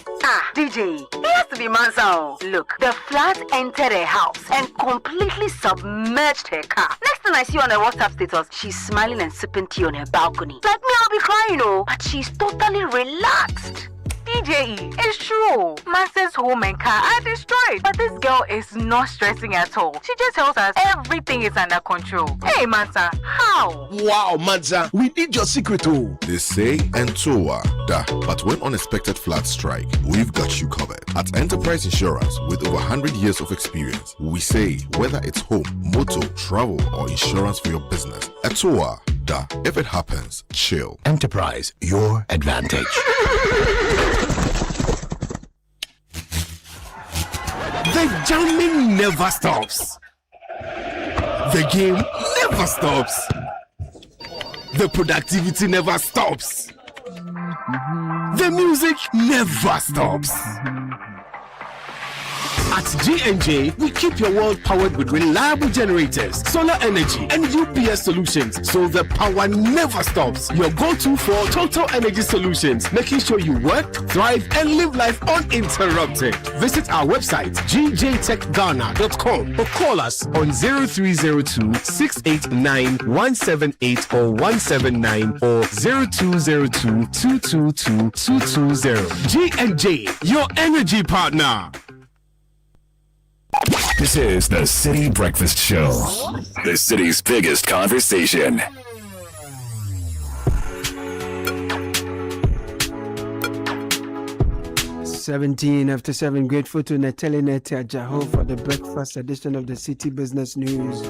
DJ, it has to be Mansa. Look, the flood entered her house and completely submerged her car. Next thing I see on her WhatsApp status, she's smiling and sipping tea on her balcony. Like me, I'll be crying, but she's totally relaxed. DJE, it's true. Mansa's home and car are destroyed, but this girl is not stressing at all. She just tells us everything is under control. Hey, Mansa, how? Wow, Mansa, we need your secret too. They say Entoa, but when unexpected floods strike, we've got you covered. At Enterprise Insurance, with over 100 years of experience, we say whether it's home, motor, travel, or insurance for your business, Entoa, if it happens, chill. Enterprise, your advantage. The jamming never stops. The game never stops. The productivity never stops. The music never stops. At G&J, we keep your world powered with reliable generators, solar energy, and UPS solutions, so the power never stops. Your go-to for total energy solutions, making sure you work, thrive, and live life uninterrupted. Visit our website, gjtechghana.com, or call us on 0302-689-178 or 179 or 0202-222-220. G&J, your energy partner. This is the Citi Breakfast Show, the city's biggest conversation. 17 after 7. Grateful to Netelinet Ajaho for the breakfast edition of the City Business News.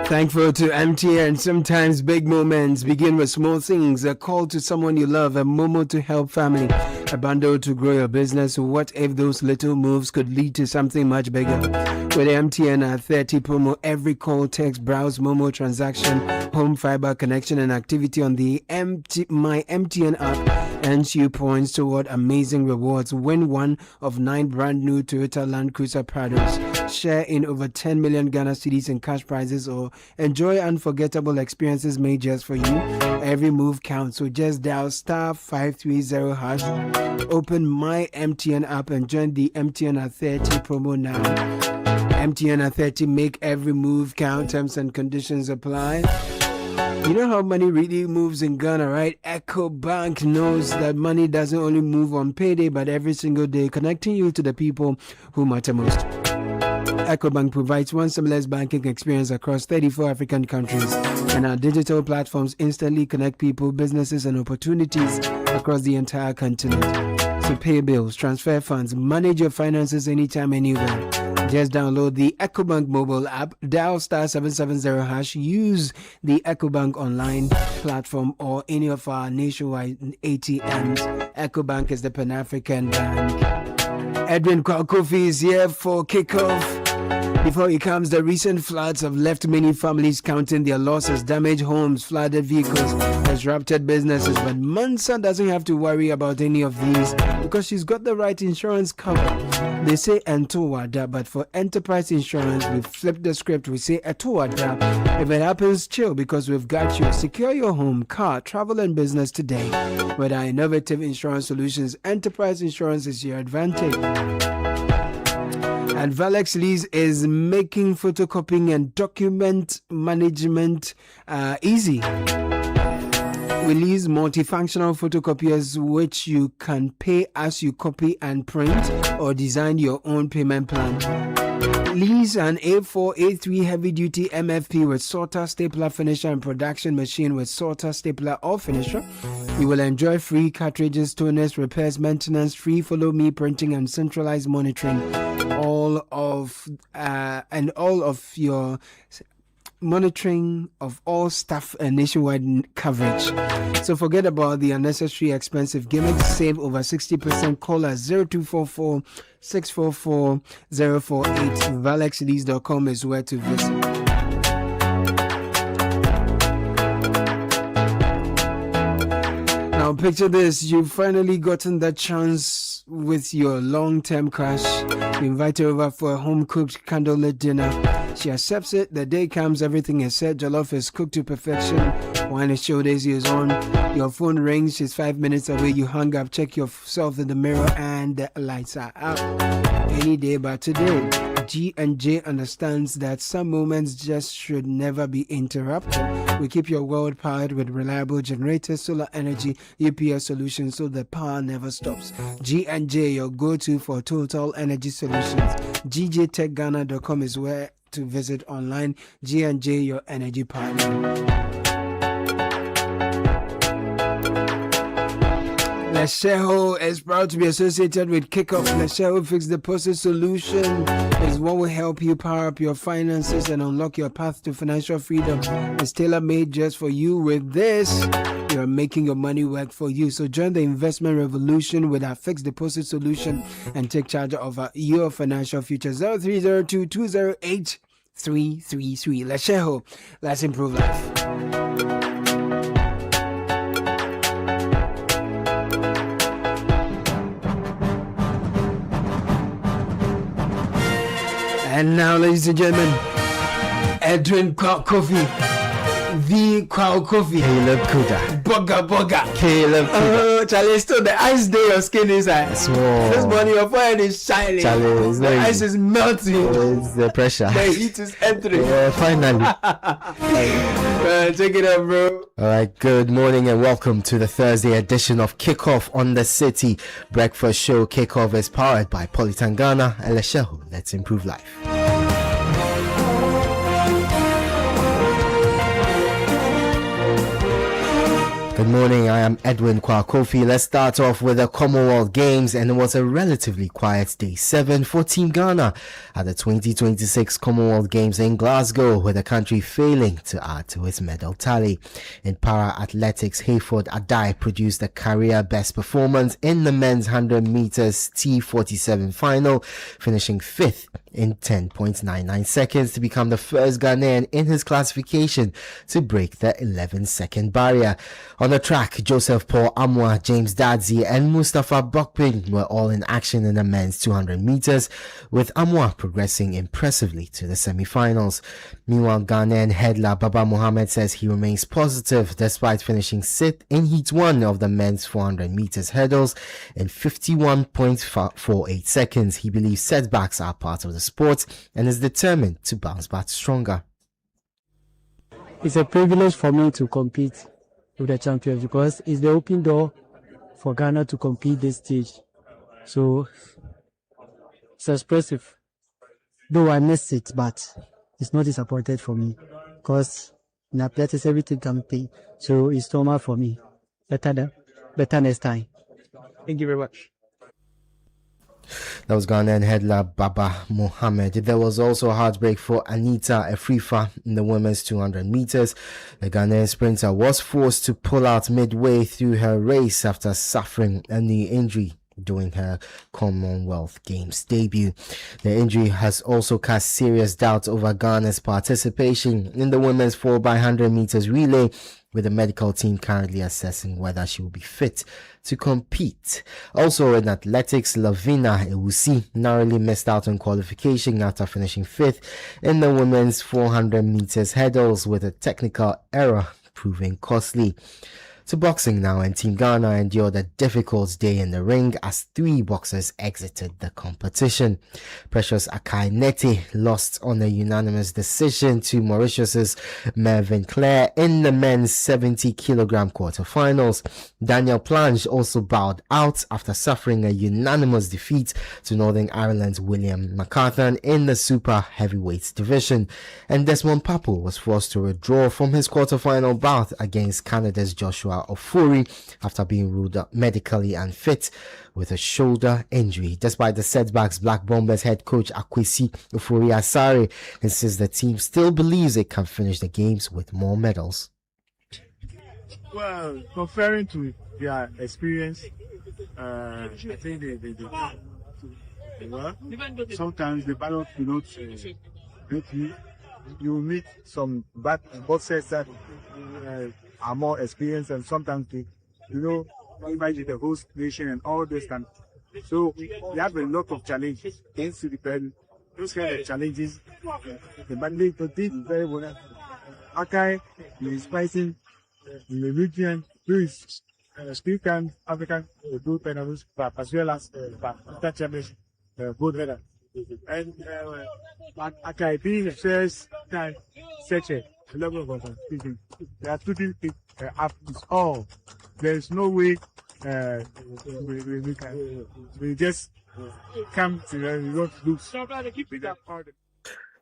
Thankful to MTN. Sometimes big moments begin with small things. A call to someone you love, a Momo to help family, a bundle to grow your business. What if those little moves could lead to something much bigger? With MTN at 30 promo, every call, text, browse, Momo transaction, home fiber connection and activity on the My MTN app earns you points toward amazing rewards. Win one of 9 brand new Toyota Land Cruiser Prados. Share in over 10 million Ghana cedis in cash prizes or enjoy unforgettable experiences made just for you. Every move counts, so just dial star 530 hash, open My MTN app and join the MTN at 30 promo now. MTN at 30, make every move count. Terms and conditions apply. You know how money really moves in Ghana, right? EcoBank knows that money doesn't only move on payday, but every single day, connecting you to the people who matter most. EcoBank provides one seamless banking experience across 34 African countries, and our digital platforms instantly connect people, businesses, and opportunities across the entire continent. So pay bills, transfer funds, manage your finances anytime, anywhere. Just download the EcoBank mobile app, dial star 770 hash, use the EcoBank online platform or any of our nationwide ATMs. EcoBank is the Pan-African bank. Edwin Kofi is here for kickoff. Before he comes, the recent floods have left many families counting their losses, damaged homes, flooded vehicles, disrupted businesses. But Mensah doesn't have to worry about any of these because she's got the right insurance cover. They say Entowada, but for enterprise insurance, we flip the script. We say Entowada. If it happens, chill because we've got you. Secure your home, car, travel, and business today. With our innovative insurance solutions, enterprise insurance is your advantage. And Valex Lease is making photocopying and document management easy. We lease multifunctional photocopiers which you can pay as you copy and print or design your own payment plan. Lease an A4, A3 heavy-duty MFP with sorter, stapler, finisher, and production machine with sorter, stapler, or finisher. You will enjoy free cartridges, toners, repairs, maintenance, free follow me printing, and centralized monitoring. All of your monitoring of all staff and nationwide coverage. So forget about the unnecessary expensive gimmicks. Save over 60%. Call us 0244 644 048. ValexLease.com is where to visit. Now picture this, you've finally gotten that chance with your long-term crush. You invite her over for a home-cooked candlelit dinner. She accepts it. The day comes, everything is set. Jollof is cooked to perfection. Wine is showdays is on. Your phone rings. She's 5 minutes away. You hang up, check yourself in the mirror, and the lights are out. Any day but today. G&J understands that some moments just should never be interrupted. We keep your world powered with reliable generators, solar energy, UPS solutions, so the power never stops. G&J, your go-to for total energy solutions. GJTechGhana.com is where to visit online. G&J, your energy partner. Lesheho is proud to be associated with Kickoff. Lesheho Fixed Deposit Solution is what will help you power up your finances and unlock your path to financial freedom. It's tailor-made just for you. With this, you're making your money work for you. So join the investment revolution with our fixed deposit solution and take charge of your financial future. 0302-208-333. Lesheho, let's improve life. And now, ladies and gentlemen, Edwin Kofi, the Kwao Kofi, Caleb Kudah, Boga, Caleb Kudah, Charlie, still the ice day your skin is small. This morning your forehead is shining. Charlie, the ice is melting. It's the pressure. The heat is entering. Finally. Take it up, bro. All right, good morning and welcome to the Thursday edition of Kickoff on the Citi Breakfast Show. Kickoff is powered by Politangana and Lesheho. Let's improve life. Good morning, I am Edwin Kwakofi. Let's start off with the Commonwealth Games, and it was a relatively quiet day 7 for Team Ghana at the 2026 Commonwealth Games in Glasgow, with the country failing to add to its medal tally. In para-athletics, Hayford Adai produced a career best performance in the men's 100 meters T47 final, finishing 5th in 10.99 seconds to become the first Ghanaian in his classification to break the 11-second barrier. On the track, Joseph Paul Amwa, James Dadzi and Mustafa Bokpin were all in action in the men's 200 meters, with Amwa progressing impressively to the semi-finals. Meanwhile, Ghanaian headler Baba Mohammed says he remains positive despite finishing 6th in Heat 1 of the men's 400 meters hurdles in 51.48 seconds. He believes setbacks are part of the sport and is determined to bounce back stronger. It's a privilege for me to compete with the champions because it's the open door for Ghana to compete this stage. So it's expressive. Though I missed it, but it's not disappointed for me because in athletics everything can pay. So it's normal for me. Better next time. Thank you very much. That was Ghanaian headler Baba Mohammed. There was also a heartbreak for Anita Afrifa in the women's 200 meters. The Ghanaian sprinter was forced to pull out midway through her race after suffering a knee injury during her Commonwealth Games debut. The injury has also cast serious doubt over Ghana's participation in the women's 4x100 meters relay, with the medical team currently assessing whether she will be fit to compete. Also in athletics, Lavina Ewusi narrowly missed out on qualification after finishing 5th in the women's 400 meters hurdles, with a technical error proving costly. To boxing now, and Team Ghana endured a difficult day in the ring as 3 boxers exited the competition. Precious Akai-Nete lost on a unanimous decision to Mauritius's Mervyn Clare in the men's 70-kilogram quarterfinals. Daniel Plange also bowed out after suffering a unanimous defeat to Northern Ireland's William McCarthan in the super heavyweight division. And Desmond Papo was forced to withdraw from his quarterfinal bout against Canada's Joshua Ofori after being ruled out medically unfit with a shoulder injury. Despite the setbacks, Black Bombers head coach Akwesi Ofori-Asare insists the team still believes it can finish the games with more medals. Well, referring to their experience, I think they well, sometimes the battle will not you meet some bad boxers that are more experienced, and sometimes they, invite the host nation and all this time. So we have a lot of challenges against the pen. Those kind of challenges, the battle did very well. Akai is fighting in the region, who is still can African blue penalties, as well as champions, both header. And Akai being the first time such a level of competition, they are putting it up is all. There is no way we just come to we don't lose.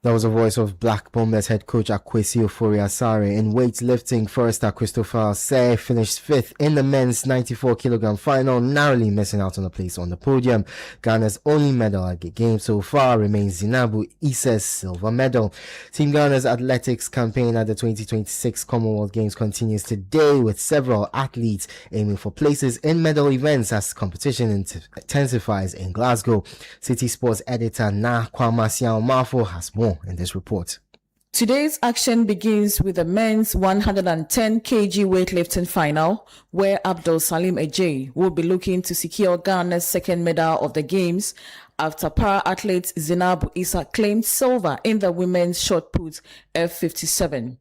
That was the voice of Black Bombers head coach Akwesi Ofori-Asare. In weightlifting, Forester Christopher Say finished 5th in the men's 94-kilogram final, narrowly missing out on a place on the podium. Ghana's only medal at the game so far remains Zinabu Issa's silver medal. Team Ghana's athletics campaign at the 2026 Commonwealth Games continues today, with several athletes aiming for places in medal events as competition intensifies in Glasgow. Citi Sports editor Na Kwamasiao Mafo has more in this report. Today's action begins with the men's 110 kg weightlifting final, where Abdul Salim Ejay will be looking to secure Ghana's second medal of the games after para-athlete Zinabu Issa claimed silver in the women's shot put F57.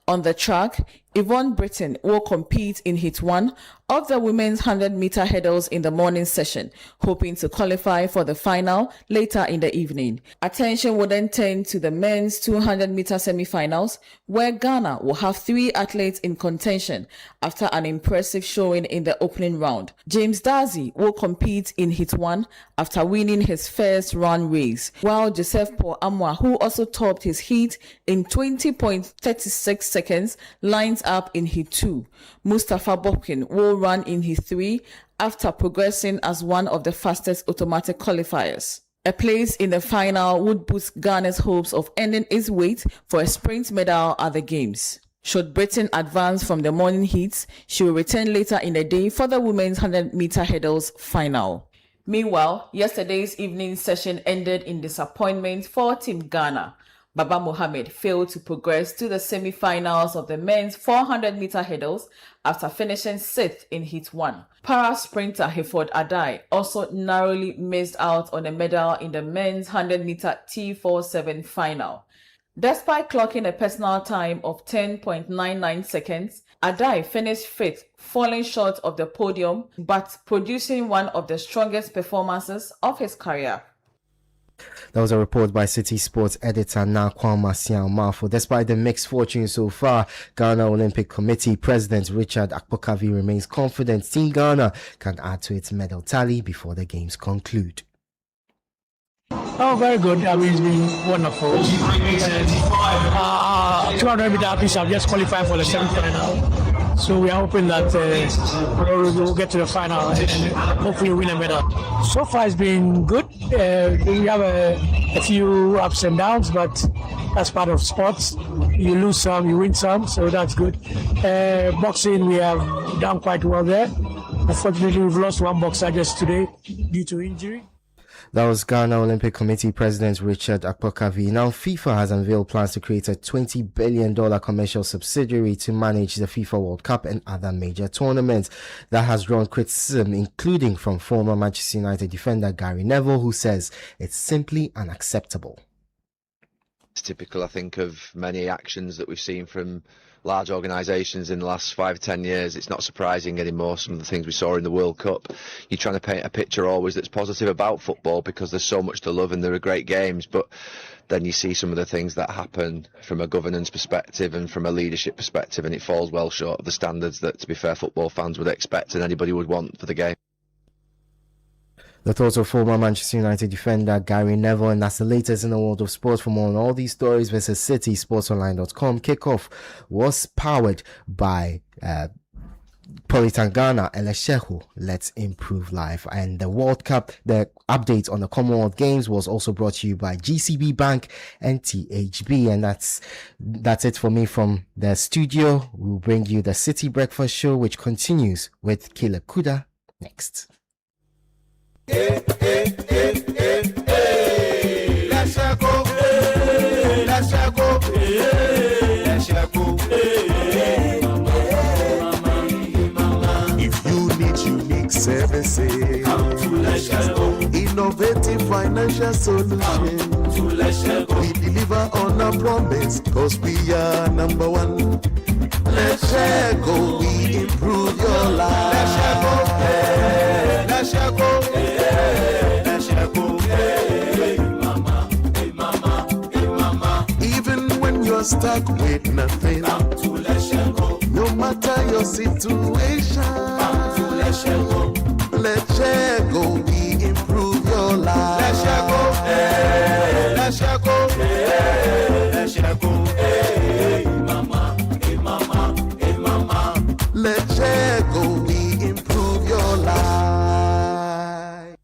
On the track, Yvonne Britton will compete in Heat 1 of the women's 100-meter hurdles in the morning session, hoping to qualify for the final later in the evening. Attention will then turn to the men's 200-meter semi-finals, where Ghana will have 3 athletes in contention after an impressive showing in the opening round. James Darcy will compete in Heat 1 after winning his first run race, while Joseph Paul Amwa, who also topped his heat in 20.36 seconds, lines up in Heat 2. Mustafa Bobkin will run in Heat 3 after progressing as one of the fastest automatic qualifiers. A place in the final would boost Ghana's hopes of earning its weight for a sprint medal at the Games. Should Britain advance from the morning heats, she will return later in the day for the women's 100-meter hurdles final. Meanwhile, yesterday's evening session ended in disappointment for Team Ghana. Baba Mohammed failed to progress to the semi-finals of the men's 400-meter hurdles after finishing 6th in Heat 1. Para-sprinter Hiford Adai also narrowly missed out on a medal in the men's 100-meter T47 final. Despite clocking a personal time of 10.99 seconds, Adai finished 5th, falling short of the podium, but producing one of the strongest performances of his career. That was a report by Citi Sports editor Nakwama Siamafo. Despite the mixed fortune so far, Ghana Olympic Committee President Richard Akpokavi remains confident Team Ghana can add to its medal tally before the games conclude. Oh, very good. I mean, it's been wonderful. 200 meter athletes have just qualified for the semi-final. So we are hoping that we'll get to the final and hopefully win a medal. So far it's been good. We have a few ups and downs, but that's part of sports. You lose some, you win some, so that's good. Boxing, we have done quite well there. Unfortunately, we've lost one boxer just today due to injury. That was Ghana Olympic Committee President Richard Akpokavi. Now, FIFA has unveiled plans to create a $20 billion commercial subsidiary to manage the FIFA World Cup and other major tournaments. That has drawn criticism, including from former Manchester United defender Gary Neville, who says it's simply unacceptable. It's typical, I think, of many actions that we've seen from large organisations in the last 5 or 10 years. It's not surprising anymore, some of the things we saw in the World Cup. You're trying to paint a picture always that's positive about football because there's so much to love and there are great games, but then you see some of the things that happen from a governance perspective and from a leadership perspective, and it falls well short of the standards that, to be fair, football fans would expect and anybody would want for the game. The thoughts of former Manchester United defender Gary Neville, and that's the latest in the world of sports. For more on all these stories, visit citisportsonline.com. Kickoff was powered by Politan Ghana, Eleshehu, Let's Improve Life. And the World Cup, the update on the Commonwealth Games was also brought to you by GCB Bank and THB. And that's it for me from the studio. We'll bring you the Citi Breakfast Show, which continues with Killer Kudah next. Hey, hey, hey, hey, hey. Let's go. Hey, let's go. Hey, let's go. Hey, mama. If you need unique services, come to Let's Go. Innovative financial solutions, to Let's Go. We deliver on our promise, cause we are number one. Let's Go. We improve your life. Let's go. Hey, let's go. Even when you're stuck with nothing, come to Let's Go. No matter your situation, come to Let's Go. Let's Go. We improve your life. Let's go. Hey, let's go. Hey, let's go. Hey, mama. Hey, mama. Hey, mama. Let's go. We improve your life.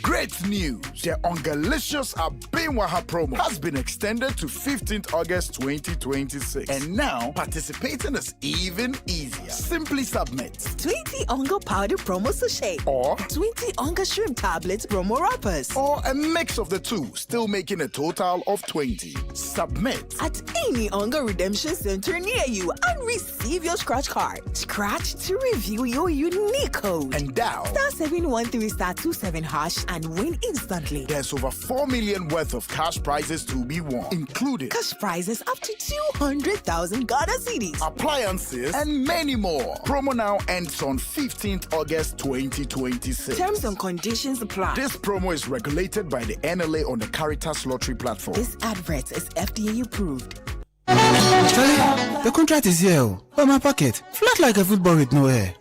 Great news! The Ungalicious Abinwaha promo has been extended to 15th August 2026. And now, participating is even easier. Simply submit 20 Onga powder promo sachet or 20 Onga shrimp tablets promo wrappers or a mix of the two, still making a total of 20. Submit at any Onga redemption center near you and receive your scratch card. Scratch to review your unique code. And dial *713*27# and win instantly. There's over 4 million worth of cash prizes to be won, including cash prizes up to 200,000 Ghana cedis, appliances, and many more. Promo now ends on 15th August 2026. Terms and conditions apply. This promo is regulated by the NLA on the Caritas Lottery platform. This advert is FDA approved. Charlie, the contract is here. Oh, my pocket. Flat like a football with no hair.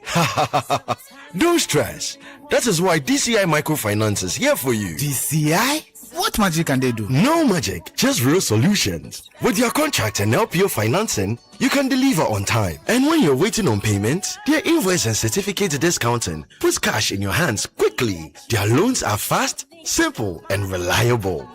Don't stress. That is why DCI Microfinance is here for you. DCI? What magic can they do? No magic, just real solutions. With your contract and LPO financing, you can deliver on time. And when you're waiting on payment, their invoice and certificate discounting puts cash in your hands quickly. Their loans are fast, simple, and reliable.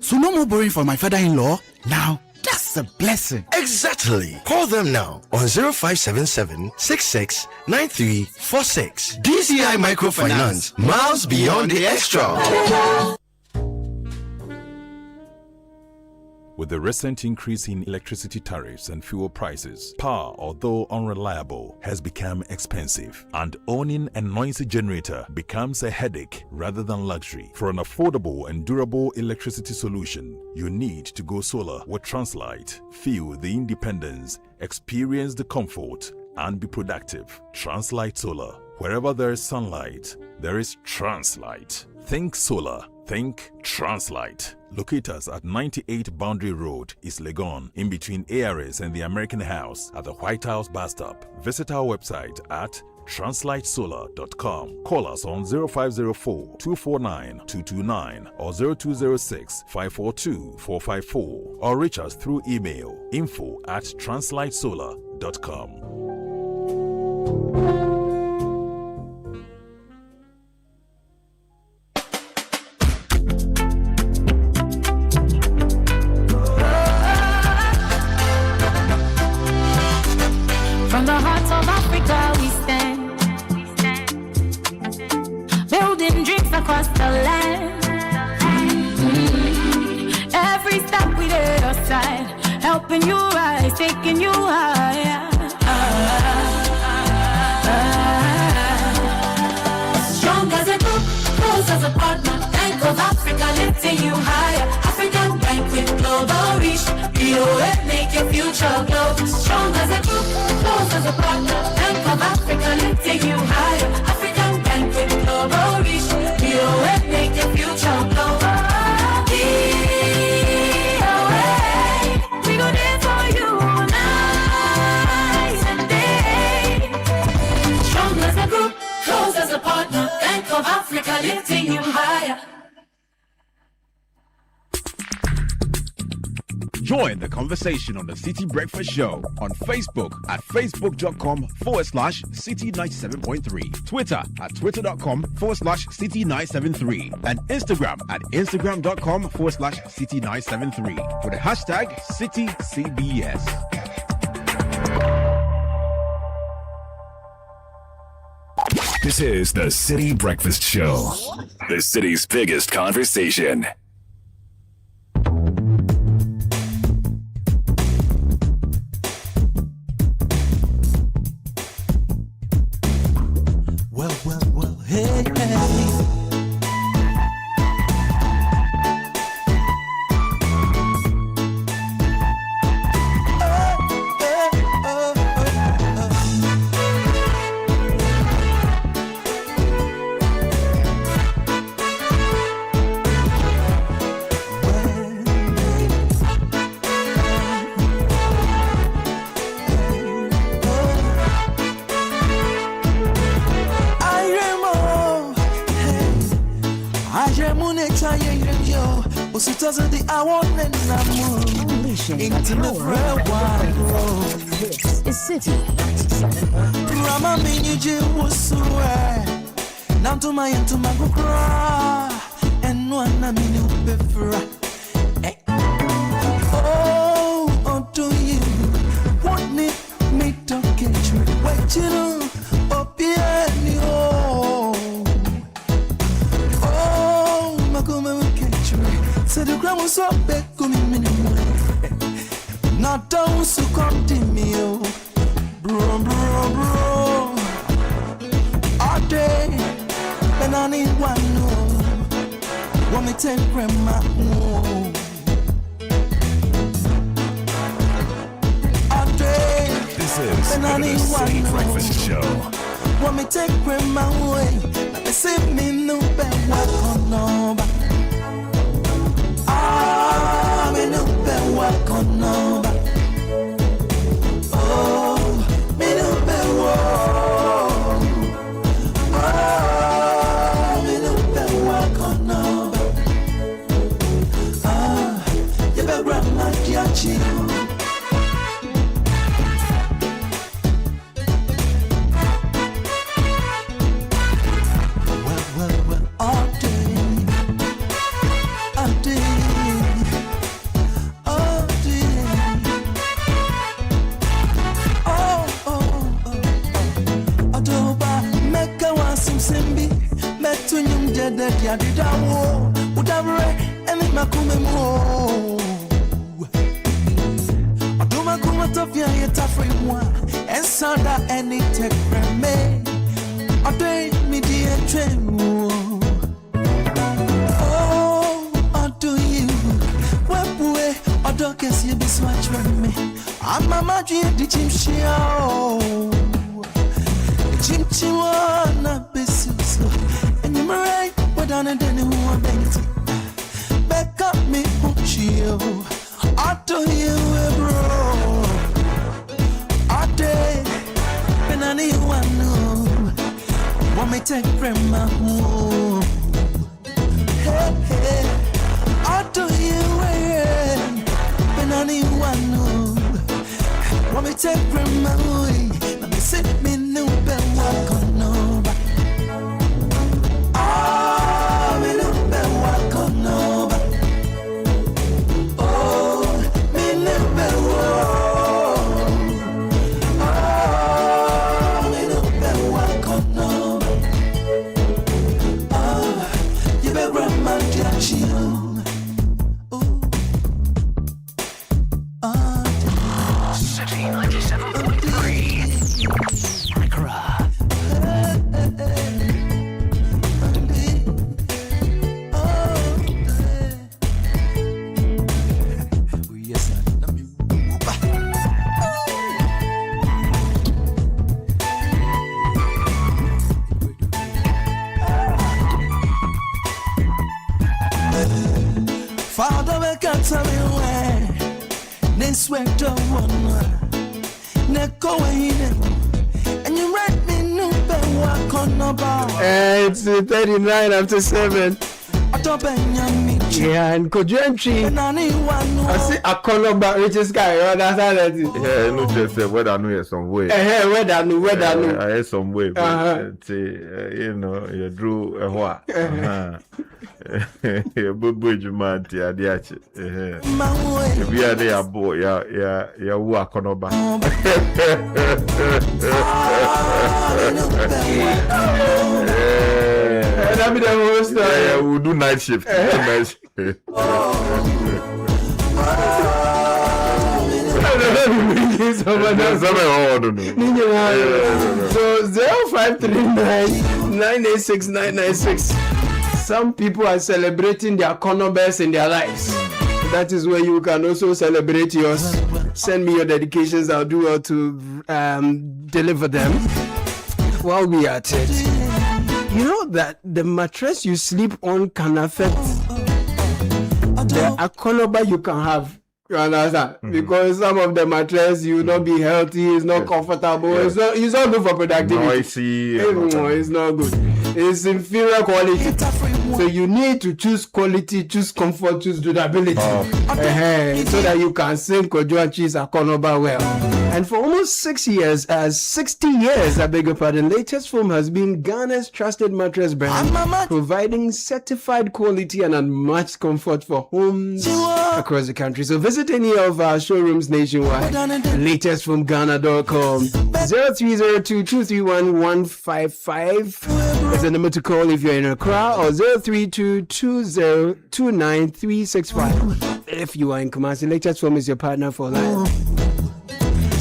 So no more borrowing for my father-in-law? Now, that's a blessing. Exactly. Call them now on 0577 669346. DCI Microfinance. Miles beyond the extra. With the recent increase in electricity tariffs and fuel prices, power, although unreliable, has become expensive, and owning a noisy generator becomes a headache rather than luxury. For an affordable and durable electricity solution, you need to go solar with Translight. Feel the independence, experience the comfort, and be productive. Translight Solar. Wherever there is sunlight, there is Translight. Think solar. Think Translight. Locate us at 98 Boundary Road, East Legon, in between ARS and the American House at the White House bus stop. Visit our website at translightsolar.com. Call us on 0504 249 229 or 0206 542 454 or reach us through email info@translightsolar.com. From the heart of Africa we stand, building dreams across the land. Every step we take aside, helping you rise, taking you higher. Strong as a group, close as a partner. Bank of Africa lifting you higher. African Bank with global reach. BOA make your future glow. Strong as a group, close as a partner. Bank of Africa lifting you higher. African Bank with global reach. BOA make your future glow. BOA, we go there for you night and day. Strong as a group, close as a partner. Bank of Africa lifting you higher. Join the conversation on the Citi Breakfast Show on Facebook at facebook.com/Citi97.3, Twitter at twitter.com/Citi973, and Instagram at instagram.com/Citi973 with the hashtag CitiCBS. This is the Citi Breakfast Show, the city's biggest conversation. Well, hey. Doesn't the I want and into the real wide world. This is Citi. Rama miniji wusue. Now to my cry. And one na minu befra. Oh, do you want me to get you? Wait, you know, piano. Oh, my come catch me. Said the ground was so big, coming minimum. Not those who come to me, bro. All day, and I need one, no. Want me take grandma home. This is the Citi Breakfast Show. Want me take grandma away? Let me see me no bad work on no. Ah, me no bad work on no. Oh, me no bad work. Ah, me no bad work on no. Ah, you better grab my kiachi. Any tech from me, I do me dear train. Oh, I do you. What way? I don't guess you be swatch from me. I'm a magic, the chim show. The chim chiwana be so. And you're right, what on it anyone thinks. Back up me, chill. I do you, bro. I did. Anyone know? Want me take grandma home? Hey, hey, I'll do you when anyone know? Want me take grandma home? Let me sit me no bed walk on no. Ah, me no bed walk on no. Oh, me no bed walk. Citi 97.3 Kakra. Father, we can't tell me where. This way to one. Neko and you write me no bad walk on no bar. It's 39 after 7. Yeah, and Kojuentry. I see a corner about richest guy. That's how that is. Yeah, no, just whether I know some way. Whether I know. I had some way, but you know, you drew a what. Bridge man, the Adiachi. If you are there, boy, ya walk on over. That'll be the host. Yeah, we'll do night shift. So 0539-986-996. Some people are celebrating their cornerbacks in their lives. That is where you can also celebrate yours. Send me your dedications. I'll do well to deliver them while we are at it. You know that the mattress you sleep on can affect the cornerback you can have. You understand? Mm-hmm. Because some of the mattress you will not be healthy, it's not comfortable, it's not good for productivity. Noisy. It's not good. It's inferior quality. So you need to choose quality, choose comfort, choose durability. So that you can sing Kojuentry's cornerback well. And for almost 60 years, I beg your pardon, Latest Foam has been Ghana's trusted mattress brand, providing certified quality and unmatched comfort for homes across the country. So visit any of our showrooms nationwide. LatestFoamGhana.com. 0302-231-155 is the number to call if you're in Accra, or 0322029365 if you are in Kumasi. Latest Foam is your partner for life.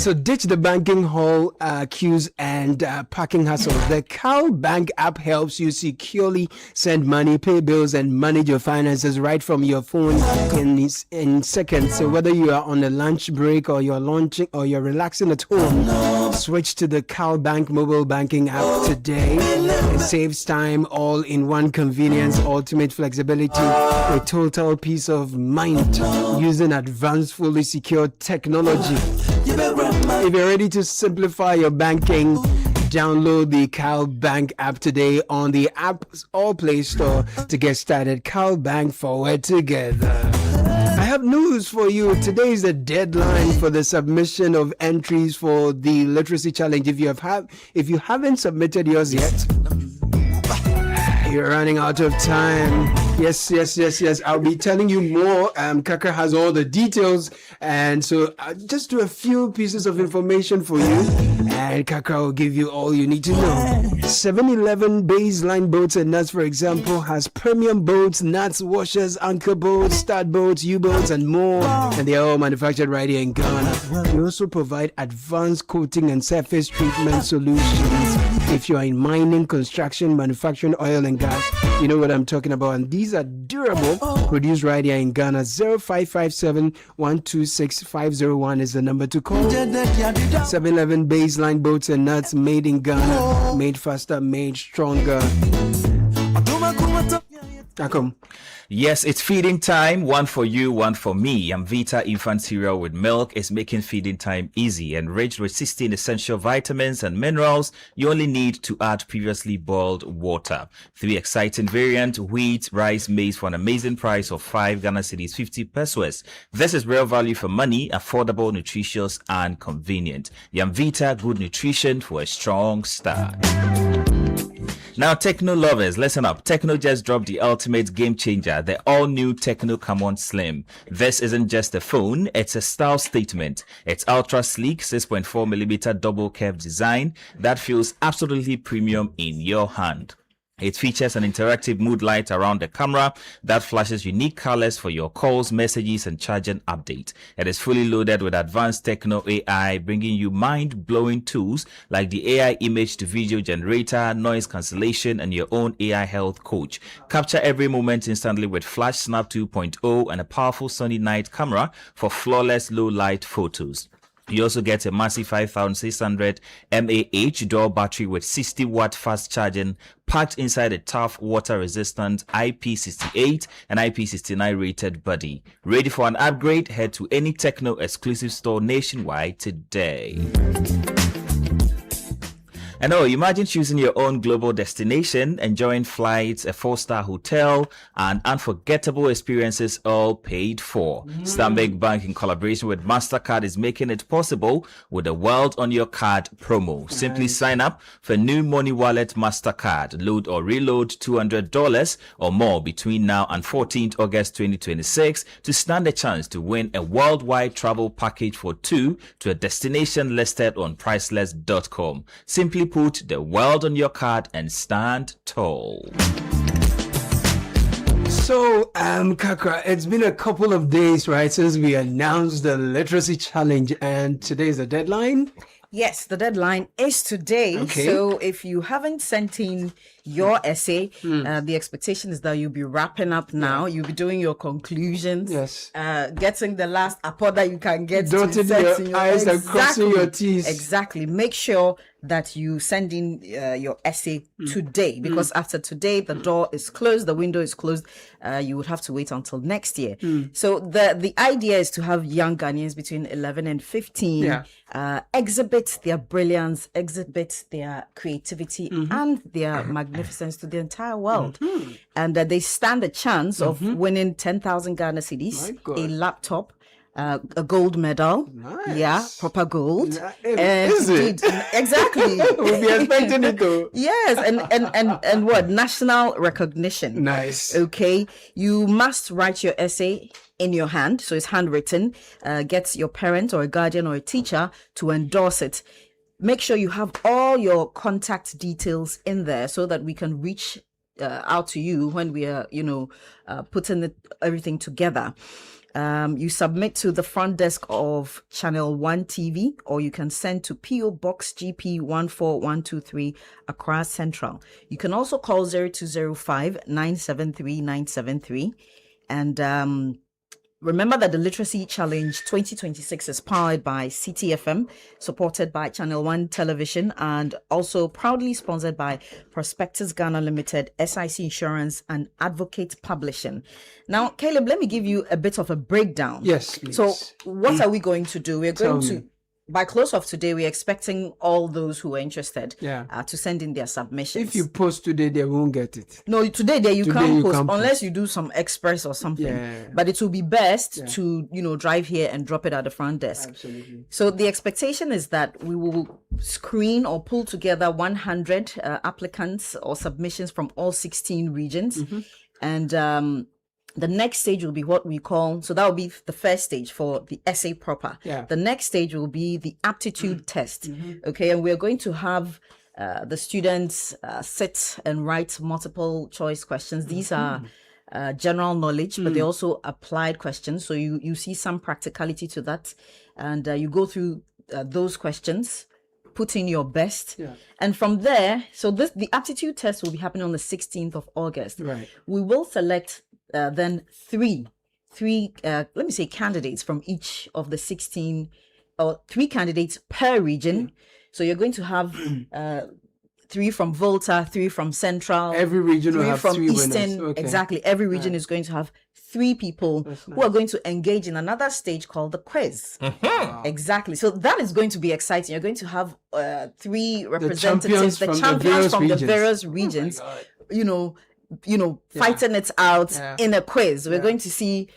So ditch the banking hall queues and parking hassles. The Cal Bank app helps you securely send money, pay bills, and manage your finances right from your phone in seconds. So whether you are on a lunch break or you're launching or you're relaxing at home, switch to the Cal Bank mobile banking app today. It saves time, all in one convenience, ultimate flexibility, a total peace of mind using advanced, fully secure technology. If you're ready to simplify your banking, download the Cal Bank app today on the app's or Play Store to get started. Cal Bank, forward together. I have news for you. Today is the deadline for the submission of entries for the literacy challenge. If you haven't submitted yours yet, you're running out of time. Yes. I'll be telling you more. Kakra has all the details. And so I'll just do a few pieces of information for you. And Kakra will give you all you need to know. 7-Eleven baseline boats and nuts, for example, has premium boats, nuts, washers, anchor boats, start boats, U-boats, and more. And they are all manufactured right here in Ghana. We also provide advanced coating and surface treatment solutions. If you are in mining, construction, manufacturing, oil and gas, you know what I'm talking about. And these are durable, produced right here in Ghana. 0557 126 501 is the number to call. 7-Eleven baseline boats and nuts, made in Ghana, made faster, made stronger. Welcome. Yes, it's feeding time. One for you, one for me. Vita infant cereal with milk is making feeding time easy. Enriched with 16 essential vitamins and minerals, you only need to add previously boiled water. 3 exciting variants: wheat, rice, maize, for an amazing price of 5 Ghana cedis 50 pesos. This is real value for money, affordable, nutritious, and convenient. Vita, good nutrition for a strong start. Now, Techno lovers, listen up. Techno just dropped the ultimate game changer, the all-new Techno Camon Slim. This isn't just a phone, it's a style statement. It's ultra sleek, 6.4mm double curved design that feels absolutely premium in your hand. It features an interactive mood light around the camera that flashes unique colors for your calls, messages, and charging update. It is fully loaded with advanced Techno AI, bringing you mind-blowing tools like the AI image to video generator, noise cancellation, and your own AI health coach. Capture every moment instantly with Flash Snap 2.0 and a powerful sunny night camera for flawless low-light photos. You also get a massive 5600 mAh dual battery with 60-watt fast charging packed inside a tough, water-resistant IP68 and IP69 rated body. Ready for an upgrade? Head to any Techno exclusive store nationwide today. And imagine choosing your own global destination, enjoying flights, a 4-star hotel, and unforgettable experiences all paid for. Stanbic Bank, in collaboration with MasterCard, is making it possible with the World on Your Card promo. Simply sign up for new Money Wallet MasterCard. Load or reload $200 or more between now and 14th August 2026 to stand a chance to win a worldwide travel package for 2 to a destination listed on priceless.com. Simply put the world on your card and stand tall. So, Kakra, it's been a couple of days, right, since we announced the literacy challenge, and today is the deadline. Yes, the deadline is today. Okay. So if you haven't sent in your essay, the expectation is that you'll be wrapping up now. You'll be doing your conclusions. Yes. Getting the last apport that you can get. Dotting your I's and crossing your T's. Exactly. Make sure that you send in your essay today, because after today, the door is closed, the window is closed. You would have to wait until next year. So the idea is to have young Ghanaians between 11 and 15 exhibit their brilliance, exhibit their creativity and their magnificence to the entire world. And that they stand a chance of winning 10,000 Ghana cedis, a laptop, a gold medal. Nice. Proper gold. Is it? Exactly. We'll be expecting it though. Yes, and what? National recognition. Nice. Okay. You must write your essay in your hand, so it's handwritten. Get your parent or a guardian or a teacher to endorse it. Make sure you have all your contact details in there so that we can reach out to you when we are, putting everything together. You submit to the front desk of Channel 1 TV, or you can send to PO Box GP 14123 Accra Central. You can also call 0205 973 973. And remember that the Literacy Challenge 2026 is powered by Citi FM, supported by Channel 1 Television, and also proudly sponsored by Prospectus Ghana Limited, SIC Insurance, and Advocate Publishing. Now, Caleb, let me give you a bit of a breakdown. Yes, please. So what are we going to do? We're going to, by close of today, we're expecting all those who are interested to send in their submissions. If you post today, they won't get it. No, today you can't post unless you do some express or something. Yeah. But it will be best to, drive here and drop it at the front desk. Absolutely. So the expectation is that we will screen or pull together 100 applicants or submissions from all 16 regions. Mm-hmm. And the next stage will be what we call, so that will be the first stage for the essay proper. Yeah. The next stage will be the aptitude test. Mm-hmm. Okay. And we're going to have the students sit and write multiple choice questions. These are general knowledge, but they're also applied questions. So you see some practicality to that. And you go through those questions, put in your best. Yeah. And from there, so the aptitude test will be happening on the 16th of August. Right. We will select then three candidates from each of the 16, or 3 candidates per region. So you're going to have 3 from Volta, 3 from Central. Every region will have from 3 Eastern. winners. Okay. Exactly. Every region is going to have 3 people who are going to engage in another stage called the quiz. Wow. Exactly. So that is going to be exciting. You're going to have 3 representatives, the champions from the various regions, fighting it out in a quiz. We're going to see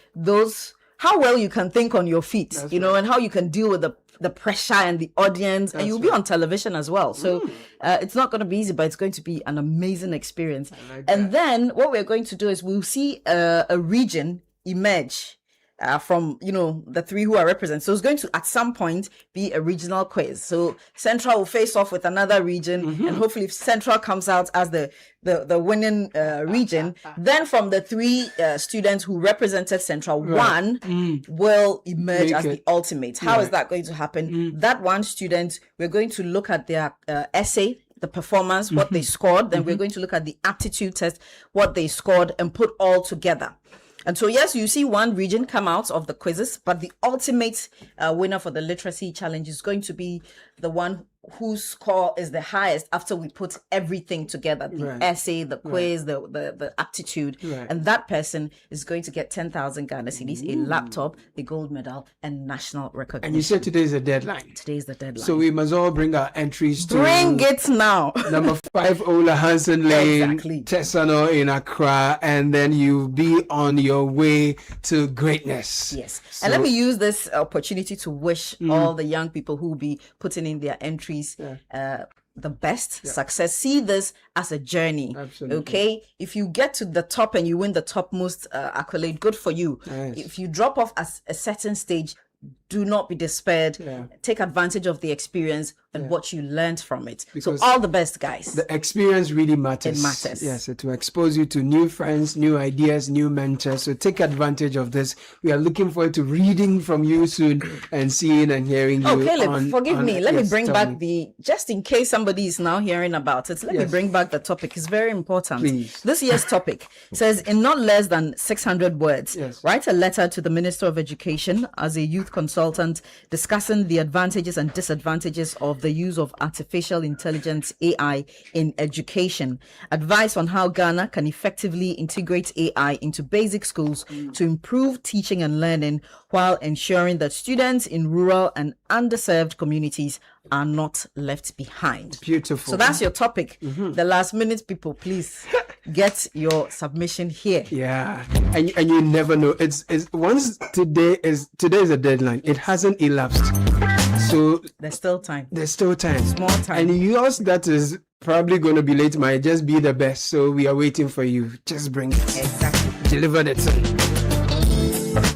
how well you can think on your feet, and how you can deal with the pressure and the audience. And you'll be on television as well. So it's not going to be easy, but it's going to be an amazing experience. And then what we're going to do is we'll see a region emerge from the 3 who are represented. So it's going to at some point be a regional quiz. So Central will face off with another region, and hopefully if Central comes out as the winning region, then from the 3 students who represented Central, 1 will emerge as the ultimate. How is that going to happen? That 1 student, we're going to look at their essay, the performance, what they scored. Then we're going to look at the aptitude test, what they scored, and put all together. And so, yes, you see 1 region come out of the quizzes, but the ultimate winner for the literacy challenge is going to be the one whose score is the highest after we put everything together, the essay, the quiz, the aptitude. And that person is going to get 10,000 Ghana cedis, a laptop, a gold medal, and national recognition. And you said today is the deadline. Today is the deadline. So we must all bring our entries to... Bring it now. Number 5, Ola Hansen Lane, Tesano in Accra, and then you'll be on your way to greatness. Yes. So, and let me use this opportunity to wish all the young people who will be putting in their entries the best success. See this as a journey. Absolutely. Okay, if you get to the top and you win the topmost accolade, good for you. Nice. If you drop off at a certain stage, do not be despaired. Take advantage of the experience and what you learned from it. Because so all the best, guys. The experience really matters. It matters. Yes, it will expose you to new friends, new ideas, new mentors. So take advantage of this. We are looking forward to reading from you soon and seeing and hearing you. Oh, Caleb, forgive me. Let me bring back just in case somebody is now hearing about it, let me bring back the topic. It's very important. Please. This year's topic says, in not less than 600 words, write a letter to the Minister of Education as a youth consultant discussing the advantages and disadvantages of the use of artificial intelligence, AI, in education. Advice on how Ghana can effectively integrate AI into basic schools to improve teaching and learning while ensuring that students in rural and underserved communities are not left behind. Beautiful. So that's your topic. The last minute people, please get your submission here. Yeah, and you never know. It's once today is a deadline. It hasn't elapsed, so there's still time. Small time. And yours that is probably going to be late might just be the best. So we are waiting for you. Just bring it. Exactly. Deliver it.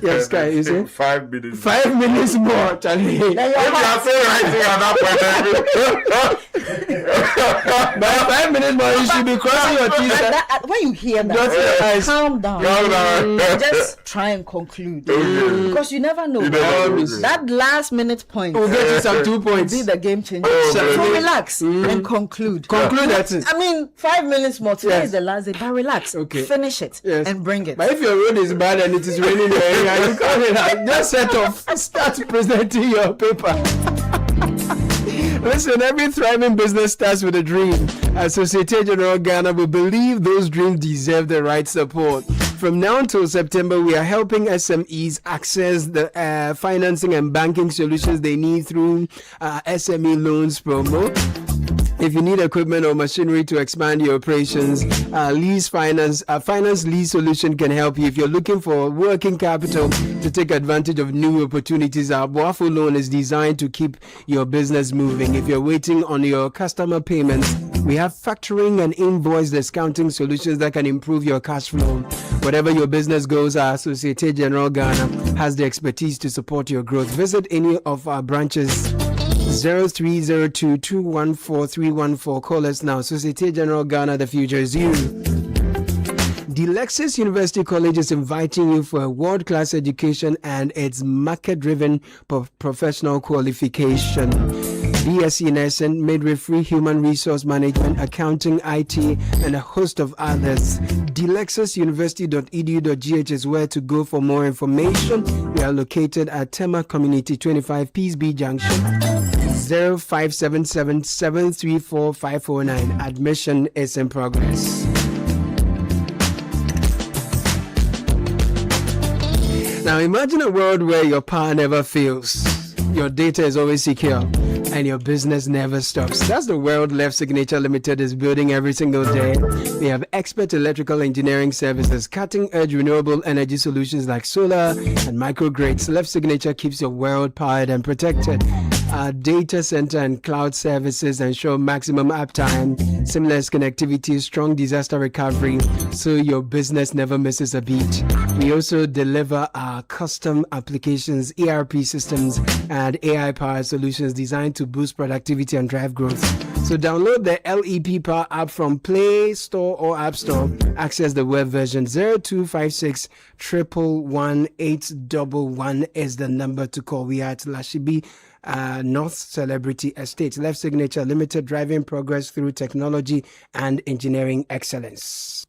Yes, Sky, you see? 5 minutes. 5 minutes more, Charlie. If you are saying writing at that point, by 5 minutes more, you should be crossing your teeth. When you hear that, Just calm down. Just try and conclude. Because you never know. That last minute point will get you some 2 points. Be the game changer. So relax and conclude. Conclude that. I mean, 5 minutes more. Today is the last day, but relax. Okay. Finish it and bring it. But if your road is bad and it is raining in your area, you call it out. Just set off. Start presenting your paper. Listen, every thriving business starts with a dream. At Societe Generale Ghana, we believe those dreams deserve the right support. From now until September, we are helping SMEs access the financing and banking solutions they need through SME Loans promo. If you need equipment or machinery to expand your operations, lease finance lease solution can help you. If you're looking for working capital to take advantage of new opportunities, our Boafo loan is designed to keep your business moving. If you're waiting on your customer payments, we have factoring and invoice discounting solutions that can improve your cash flow. Whatever your business goes, our Societe Generale Ghana has the expertise to support your growth. Visit any of our branches. 0302-214-314. Call us now. Societe Generale Ghana, the future is you. The Lexus University College is inviting you for a world-class education and its market-driven professional qualification. BSc Nursing, Midwifery, Human Resource Management, Accounting, IT, and a host of others. DeLexusUniversity.edu.gh is where to go for more information. We are located at Tema Community 25 Peace B Junction. 0577-734-509. Admission is in progress. Now imagine a world where your power never fails, your data is always secure, and your business never stops. That's the world Left Signature Limited is building every single day. We have expert electrical engineering services, cutting-edge renewable energy solutions like solar and microgrids. Left Signature keeps your world powered and protected. Our data center and cloud services ensure maximum uptime, seamless connectivity, strong disaster recovery, so your business never misses a beat. We also deliver our custom applications, ERP systems, and AI-powered solutions designed to boost productivity and drive growth. So download the LEP Power app from Play Store or App Store. Access the web version. 0256 111 811 is the number to call. We are at Lashibi North Celebrity Estate. Left Signature Limited, driving progress through technology and engineering excellence.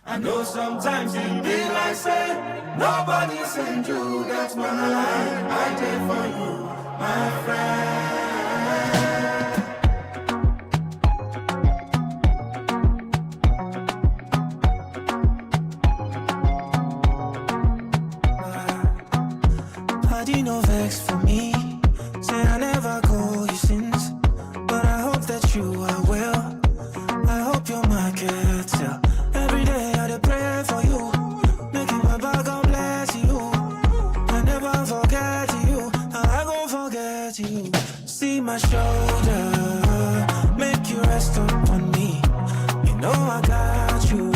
I know sometimes it be like say nobody send you. That's when I did for you, my friend. Party no vex for me. Say I never call you since, but I hope that you are well. I hope your market sell. Every day I dey pray for you, making my bag God bless you. I never forget you, I gon' forget you. See my shoulder, make you rest upon me. You know I got you,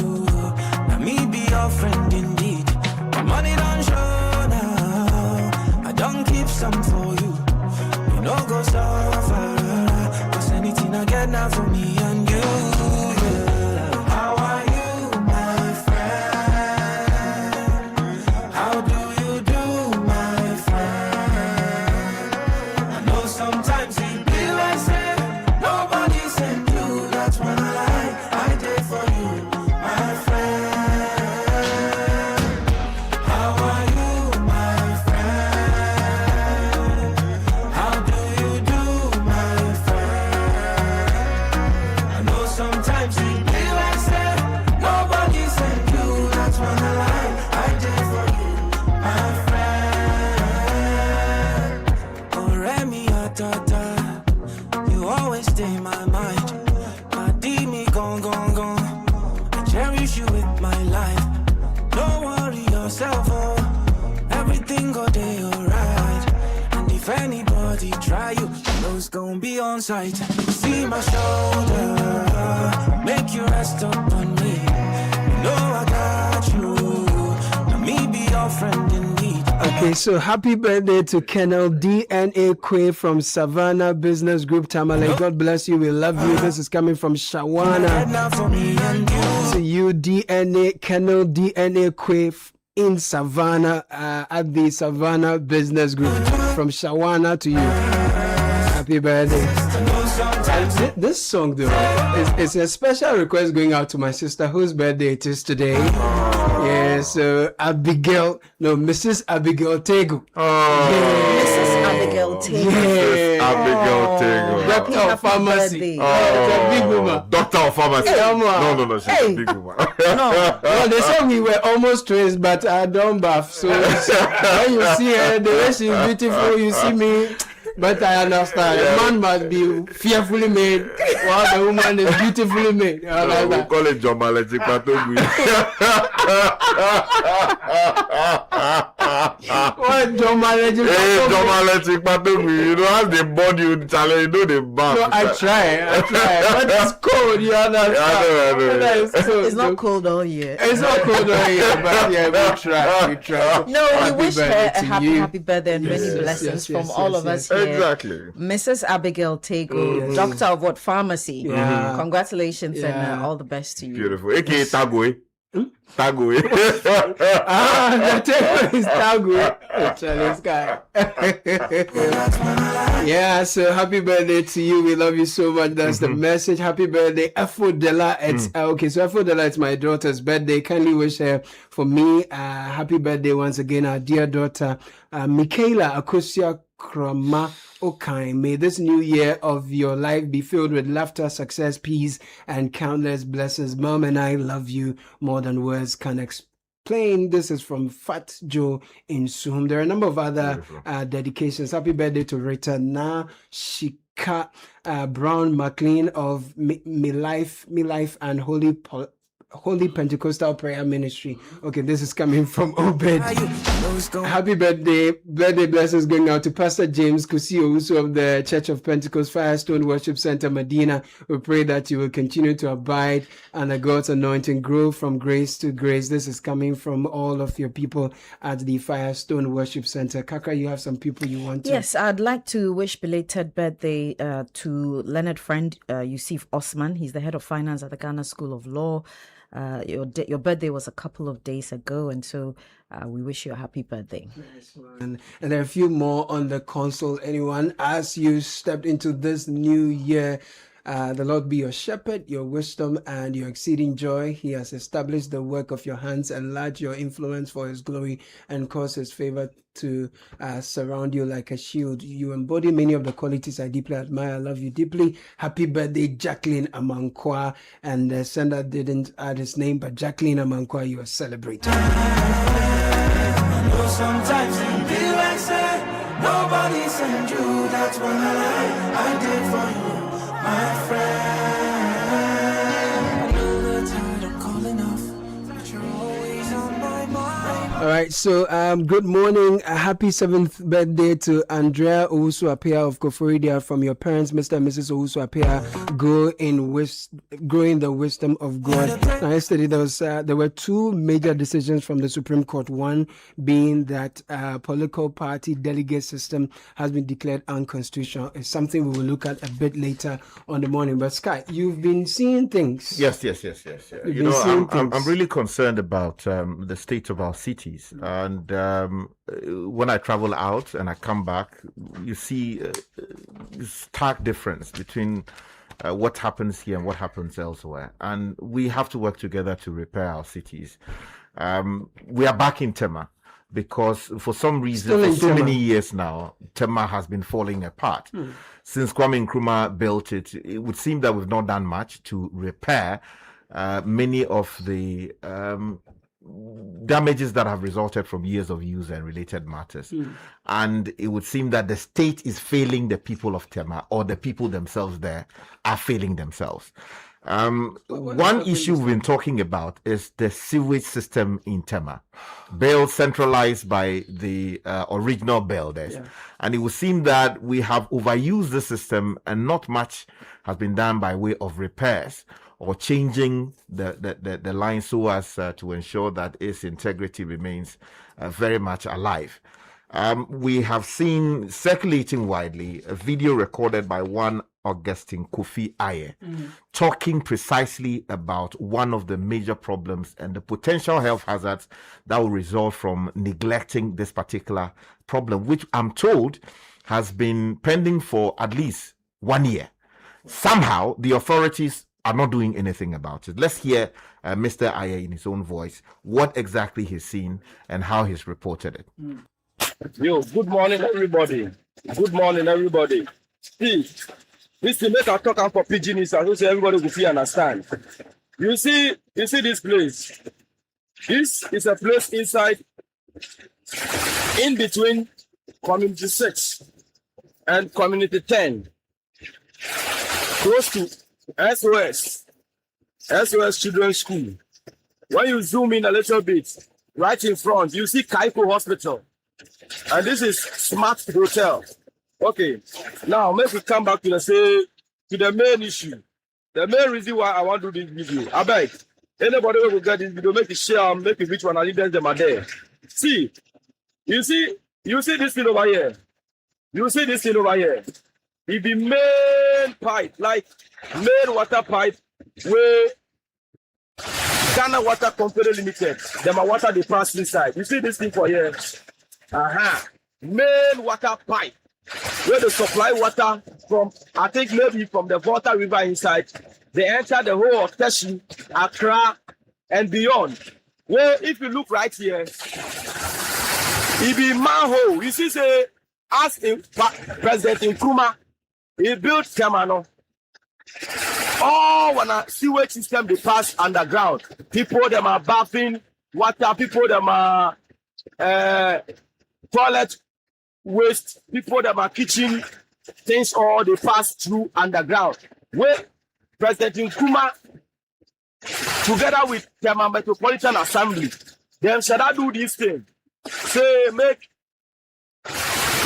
now me be your friend indeed. My money don't show now, I don't keep some for you. You know go so far, 'cause anything I get now for me and you. How are you, my friend? How do you do, my friend? I know sometimes it be like say nobody sent you. That's when I did for you, my friend. How are you, my friend? How do you do, my friend? I know sometimes it be like say nobody sent you. That's when I did for you, my friend. Oh, Remy, Atata, you always stay in my mind. My me gone. I cherish you with my life. Don't worry yourself, oh. Everything go day alright. And if anybody try you, know it's gonna be on sight. See my shoulder, make you rest upon me. You know I got you, now me be your friend in need. Okay, so happy birthday to Colonel DNA Kwe from Savannah Business Group Tamale. God bless you. We love you. This is coming from Shawana. To you, DNA, Colonel DNA Kwe in Savannah, at the Savannah Business Group. From Shawana to you. Happy birthday. And this song, though, is a special request going out to my sister whose birthday it is today. Yeah, so Mrs. Abigail Tego. Mrs. Abigail Tego. Yeah. Abigail Tego. Doctor of Pharmacy. Big woman. Doctor of Pharmacy. No, she's a big woman. No, they said we were almost twins, but I don't bath. So when you see her, the way she's beautiful, you see me. But I understand. A man must be fearfully made, while the woman is beautifully made. We call it Jomaletic Patogui. What Jomaletic Patogui? Hey, Jomaletic Patogui. You know, as they born you, Charlie, you know they bath. No, I try. But it's cold, you understand? I know. It's not cold all year. It's not cold all year, but yeah, we try. No, we wish her a happy birthday and many blessings from all of us here. Exactly. Mrs. Abigail Tego, Doctor of what? Pharmacy. Yeah. Congratulations and all the best to you. Beautiful. AKA Tagwe. Tagwe. The table is Tagwe. This guy. Yeah, so happy birthday to you. We love you so much. That's the message. Happy birthday, Efo Dela. It's okay. So Efo Dela, it's my daughter's birthday. Kindly wish her for me. Happy birthday once again, our dear daughter, Michaela Akosia Krama Okai. May this new year of your life be filled with laughter, success, peace, and countless blessings. Mom and I love you more than words can explain. This is from Fat Joe in Suhum. There are a number of other dedications. Happy birthday to Rita Na Shika Brown McLean of Me Life and Holy Pentecostal Prayer Ministry. Okay, this is coming from Obed. Happy birthday blessings going out to Pastor James Kusi Owusu of the Church of Pentecost Firestone Worship Center, Medina. We pray that you will continue to abide under God's anointing, grow from grace to grace. This is coming from all of your people at the Firestone Worship Center. Kakra, you have some people you want to... Yes, I'd like to wish belated birthday to Leonard Friend Yusuf Osman. He's the head of finance at the Ghana School of Law. Your birthday was a couple of days ago, and so we wish you a happy birthday. Nice. And there are a few more on the console. Anyone, as you stepped into this new year, the Lord be your shepherd, your wisdom, and your exceeding joy. He has established the work of your hands, enlarged your influence for his glory, and caused his favor to surround you like a shield. You embody many of the qualities I deeply admire. I love you deeply. Happy birthday, Jacqueline Amankwa. And the sender didn't add his name, but Jacqueline Amankwa, you are celebrating. Sometimes it be like say nobody sent you. That's what I did for you, my friend. I know the time don't call enough, but you're always on my mind. All right, so good morning. A happy 7th birthday to Andrea Owusu Apia of Koforidia from your parents, Mr. and Mrs. Owusu Apia. Grow in the wisdom of God. Now, yesterday there were two major decisions from the Supreme Court. One being that political party delegate system has been declared unconstitutional. It's something we will look at a bit later on the morning. But Sky, you've been seeing things. Yes. You know, I'm really concerned about the state of our cities. And when I travel out and I come back, you see a stark difference between what happens here and what happens elsewhere. And we have to work together to repair our cities. We are back in Tema because for some reason, for so many years now, Tema has been falling apart. Since Kwame Nkrumah built it, it would seem that we've not done much to repair many of the damages that have resulted from years of use and related matters. And it would seem that the state is failing the people of Tema, or the people themselves there are failing themselves. One issue we've been talking about is the sewage system in Tema, built centralized by the original builders. And it would seem that we have overused the system and not much has been done by way of repairs or changing the line so as to ensure that its integrity remains very much alive. We have seen circulating widely a video recorded by one Augustine Kofi Aye talking precisely about one of the major problems and the potential health hazards that will result from neglecting this particular problem, which I'm told has been pending for at least 1 year. Somehow the authorities are not doing anything about it. Let's hear Mr. Aye in his own voice what exactly he's seen and how he's reported it. Yo, good morning, everybody. Good morning, everybody. See, this is make a talk for pidgin is so everybody will feel understand. You see this place. This is a place inside, in between Community 6 and Community 10, close to SOS Children's School. When you zoom in a little bit, right in front, you see Kaiko Hospital. And this is Smart Hotel. Okay, now let's come back to the main issue. The main reason why I want to do this video. I beg, anybody who will get this video, make it share, make it which one, and leave them are there. See, you see this thing over here. You see this thing over here. It be main pipe, like main water pipe, where Ghana Water Company Limited, them are water they pass inside. You see this thing for here. Main water pipe where they supply water from, I think maybe from the Volta River inside. They enter the whole of Teshi, Accra, and beyond. Well, if you look right here, it be manhole. You see, say, as in President Nkrumah, he built Kemano. All when a sewage system they pass underground. People them are bathing water. People them are toilet waste, people that are kitchen things, all they pass through underground. Where President Nkrumah, together with the Metropolitan Assembly, them should do this thing. Say make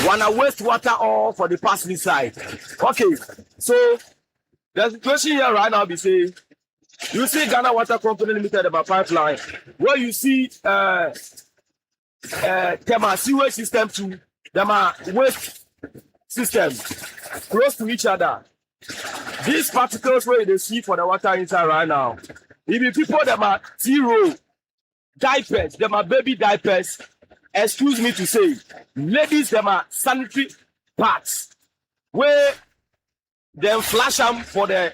one a waste water all for the passing side. Okay, so the situation here right now be say, you see Ghana Water Company Limited about pipeline, where you see them sewage system to them waste system close to each other. These particles where they see for the water inside right now, if the people them are zero diapers, them are baby diapers, excuse me to say, ladies them are sanitary pads where them flash them for them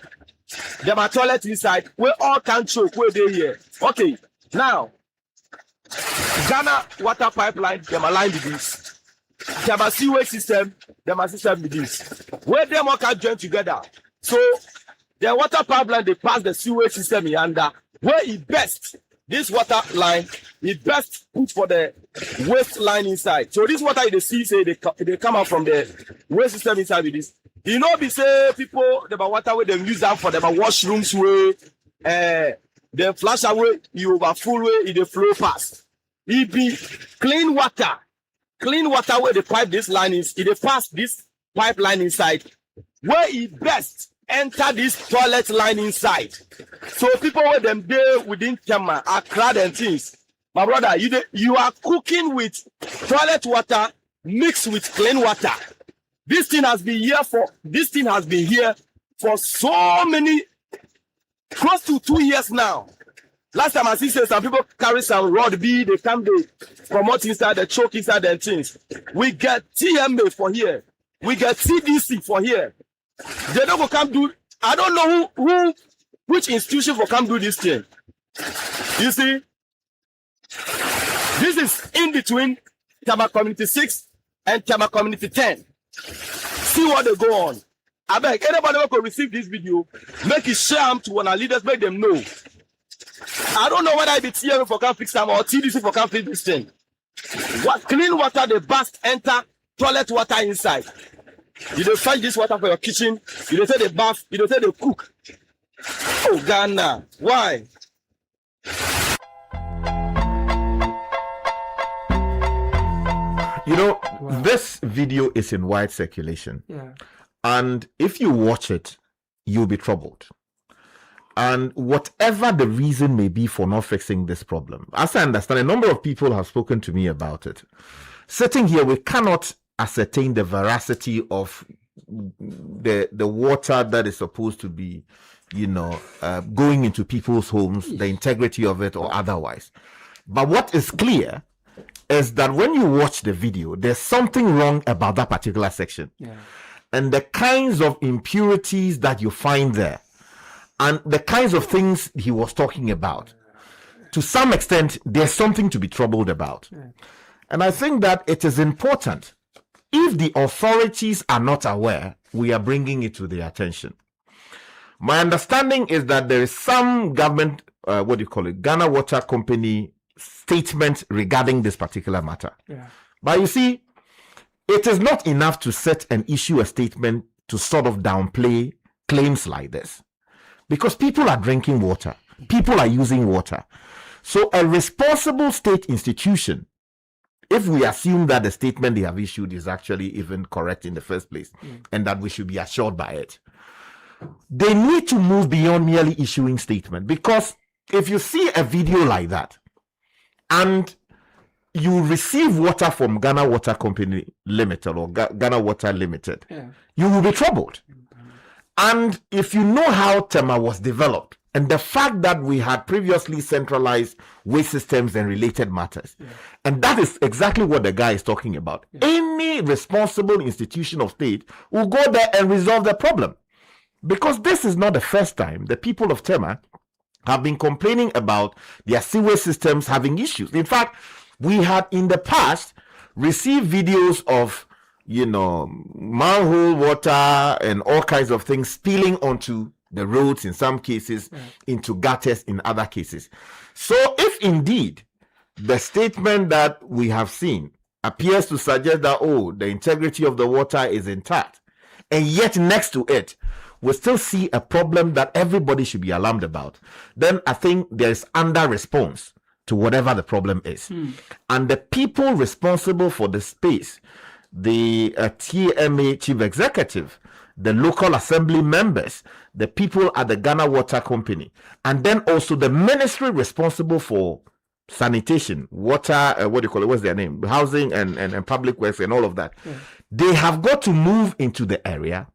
are toilet inside where all can choke where they here. Okay, now Ghana water pipeline, them aligned with this. Them a sewage system, them a system with this. Where them all can join together. So the water pipeline, they pass the sewage system in under. Where it best, this water line, it best put for the waste line inside. So this water they see, say they come out from the waste system inside with this. You know, be say people, the water where them use that for the washrooms where they flash away, you overfull way, it flow past. It be clean water where the pipe this line is, it pass this pipeline inside, where it best enter this toilet line inside. So people where them there within Kema are crowd and things. My brother, you are cooking with toilet water mixed with clean water. This thing has been here for so many, close to 2 years now. Last time I see some people carry some rod B, they come, they promote inside, they choke inside their things. We get TMA for here. We get CDC for here. They don't go come do, I don't know which institution will come do this thing. You see, this is in between Tama Community 6 and Tama Community 10. See what they go on. I beg anybody who can receive this video, make it share to one of our leaders, make them know. I don't know whether it be TMA for can fix them or TDC for can fix this thing. What clean water they burst enter toilet water inside. You don't find this water for your kitchen. You don't say they bath. You don't say they cook. Oh Ghana, why? You know, this video is in wide circulation. Yeah. And if you watch it, you'll be troubled. And whatever the reason may be for not fixing this problem, as I understand, a number of people have spoken to me about it. sitting here, we cannot ascertain the veracity of the water that is supposed to be, going into people's homes, the integrity of it or otherwise. But what is clear is that when you watch the video, there's something wrong about that particular section. Yeah. And the kinds of impurities that you find there, and the kinds of things he was talking about, to some extent, there's something to be troubled about. Yeah. And I think that it is important, if the authorities are not aware, we are bringing it to their attention. My understanding is that there is some government, Ghana Water Company statement regarding this particular matter. Yeah. But you see, it is not enough to set and issue a statement to sort of downplay claims like this. Because people are drinking water. People are using water. So a responsible state institution, if we assume that the statement they have issued is actually even correct in the first place, and that we should be assured by it, they need to move beyond merely issuing statement. Because if you see a video like that, and you receive water from Ghana Water Company Limited or Ghana Water Limited, you will be troubled. And if you know how Tema was developed, and the fact that we had previously centralized waste systems and related matters, and that is exactly what the guy is talking about. Any responsible institution of state will go there and resolve the problem. Because this is not the first time the people of Tema have been complaining about their sewage systems having issues. In fact, we had in the past received videos of, manhole water and all kinds of things spilling onto the roads in some cases, into gutters in other cases. So if indeed the statement that we have seen appears to suggest that, the integrity of the water is intact, and yet next to it, we still see a problem that everybody should be alarmed about, then I think there is under response to whatever the problem is. And the people responsible for the space, the TMA chief executive, the local assembly members, the people at the Ghana Water Company, and then also the ministry responsible for sanitation, water, what's their name? Housing and public works and all of that. They have got to move into the area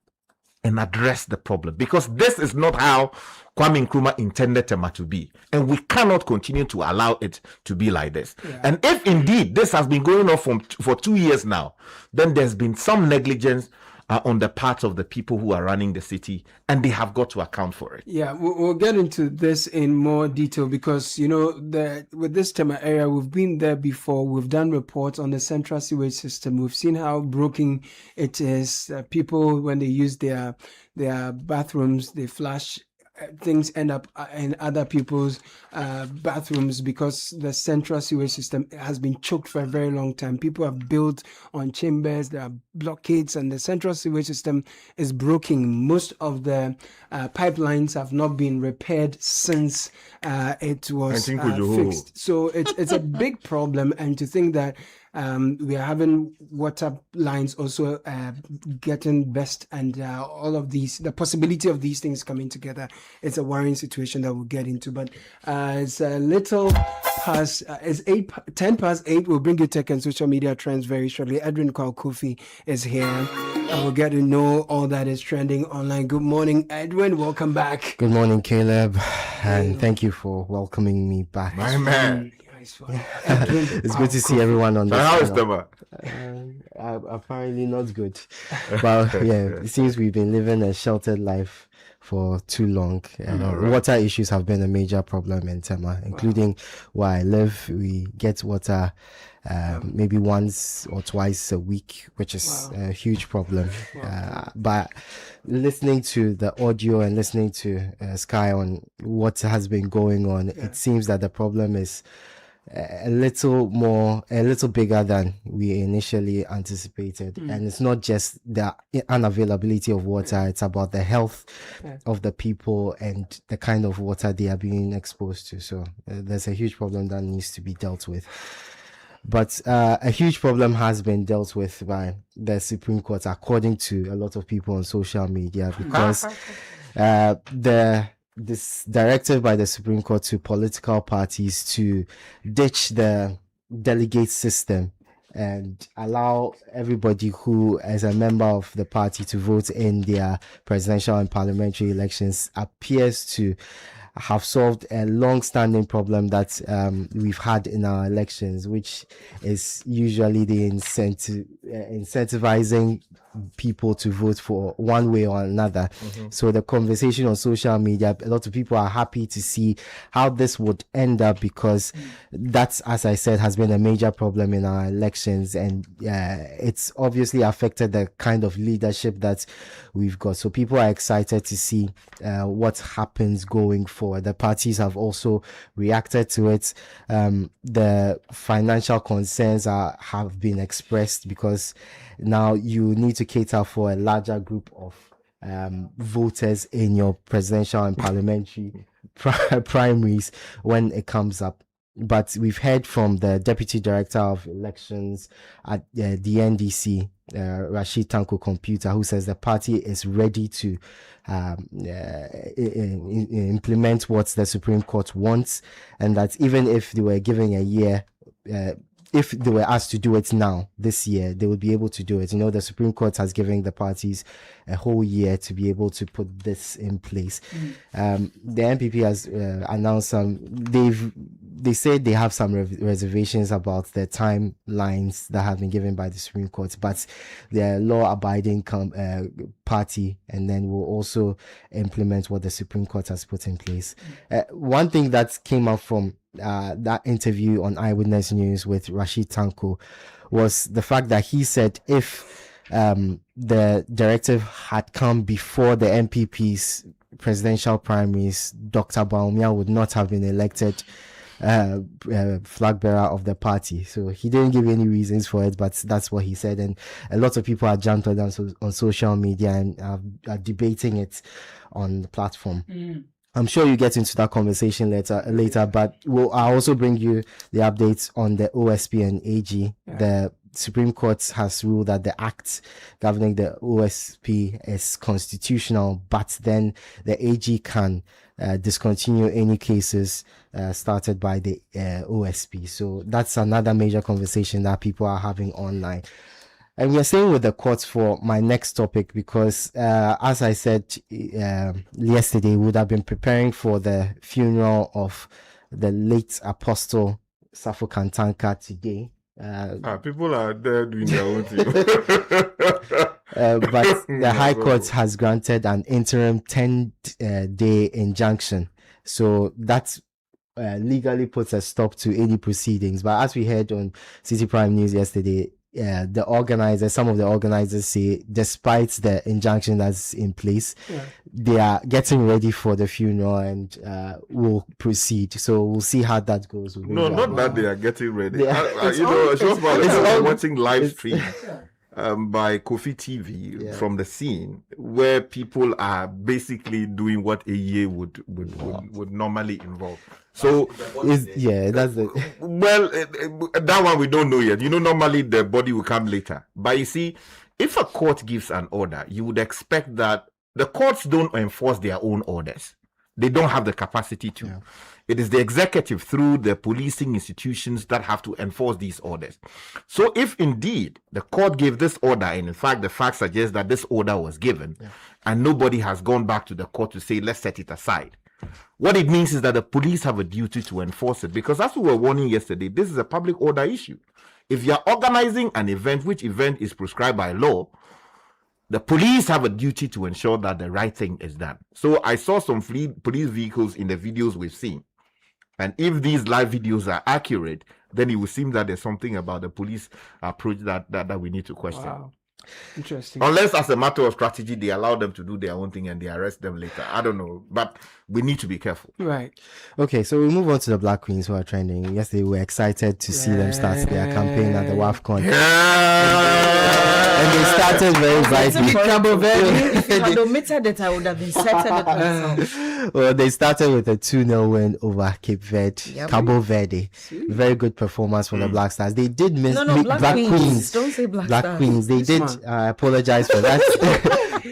and address the problem, because this is not how Kwame Nkrumah intended Tema to be, and we cannot continue to allow it to be like this. And if indeed this has been going on for 2 years now, then there's been some negligence on the part of the people who are running the city, and they have got to account for it. Yeah, we'll get into this in more detail, because with this Tema area, we've been there before. We've done reports on the central sewage system. We've seen how broken it is. People, when they use their bathrooms, they flush. Things end up in other people's bathrooms because the central sewage system has been choked for a very long time. People have built on chambers, there are blockades, and the central sewage system is broken. Most of the pipelines have not been repaired since it was fixed. So it's a big problem, and to think that we are having water lines also getting burst, and all of these, the possibility of these things coming together, it's a worrying situation that we'll get into. But it's a little past, it's 10 past 8. We'll bring you tech and social media trends very shortly. Edwin Kofi is here, and we'll get to know all that is trending online. Good morning, Edwin. Welcome back. Good morning, Caleb, and thank you for welcoming me back. My man. It's good to see everyone on this. How is Tema? Apparently not good. But it seems we've been living a sheltered life for too long. Water issues have been a major problem in Tema, including where I live. We get water maybe once or twice a week, which is a huge problem. But listening to the audio and listening to Sky on what has been going on, it seems that the problem is a little bigger than we initially anticipated. And it's not just the unavailability of water, it's about the health of the people and the kind of water they are being exposed to. So there's a huge problem that needs to be dealt with. But a huge problem has been dealt with by the Supreme Court, according to a lot of people on social media, because this directive by the Supreme Court to political parties to ditch the delegate system and allow everybody who is a member of the party to vote in their presidential and parliamentary elections appears to have solved a long-standing problem that we've had in our elections, which is usually the incentivizing people to vote for one way or another. So the conversation on social media, a lot of people are happy to see how this would end up, because that's, as I said, has been a major problem in our elections, and it's obviously affected the kind of leadership that we've got. So people are excited to see what happens going forward. The parties have also reacted to it. The financial concerns have been expressed, because now you need to cater for a larger group of voters in your presidential and parliamentary primaries when it comes up. But we've heard from the Deputy Director of Elections at the NDC, Rashid Tanko Computer, who says the party is ready to implement what the Supreme Court wants, and that even if they were given a year, if they were asked to do it now, this year, they would be able to do it. The Supreme Court has given the parties a whole year to be able to put this in place. The NPP has announced they said they have some reservations about the timelines that have been given by the Supreme Court, but they're a law-abiding party, and then will also implement what the Supreme Court has put in place. One thing that came up from that interview on Eyewitness News with Rashid Tanko was the fact that he said if the directive had come before the NPP's presidential primaries, Dr. Bawumia would not have been elected flag bearer of the party. So he didn't give any reasons for it, but that's what he said, and a lot of people are jumped on social media and are debating it on the platform. I'm sure you get into that conversation later, but I'll also bring you the updates on the OSP and AG. The Supreme Court has ruled that the act governing the OSP is constitutional, but then the AG can discontinue any cases started by the OSP. So that's another major conversation that people are having online. And we are staying with the courts for my next topic, because as I said yesterday, we would have been preparing for the funeral of the late Apostle Safo Kantanka today. People are there doing their own thing. But the High Court has granted an interim 10-day injunction. So that's legally puts a stop to any proceedings. But as we heard on Citi Prime News yesterday, some of the organizers say, despite the injunction that's in place, they are getting ready for the funeral and will proceed. So we'll see how that goes. No, not that they are getting ready. I'm watching live stream by Kofi TV from the scene, where people are basically doing what a year would normally involve. So that's it. Well, that one we don't know yet. Normally the body will come later. But you see, if a court gives an order, you would expect that the courts don't enforce their own orders. They don't have the capacity to. Yeah. It is the executive through the policing institutions that have to enforce these orders. So if indeed the court gave this order, and in fact the facts suggest that this order was given, and nobody has gone back to the court to say, let's set it aside, what it means is that the police have a duty to enforce it, because as we were warning yesterday, this is a public order issue. If you are organizing an event, which event is prescribed by law, the police have a duty to ensure that the right thing is done. So I saw some police vehicles in the videos we've seen. And if these live videos are accurate, then it would seem that there's something about the police approach that we need to question. Wow. Interesting. Unless as a matter of strategy, they allow them to do their own thing and they arrest them later. I don't know. But we need to be careful. Right. Okay, so we move on to the Black Queens who are trending. Yesterday, we were excited to see them start their campaign at the WAFCON. And they started very brightly. If you had omitted it, I would have inserted it myself. Well, they started with a 2-0 win over Cape Verde, Cabo Verde. Very good performance from the Black Stars. They did miss Black Queens. Don't say Black Stars. Queens. They did. I apologize for that.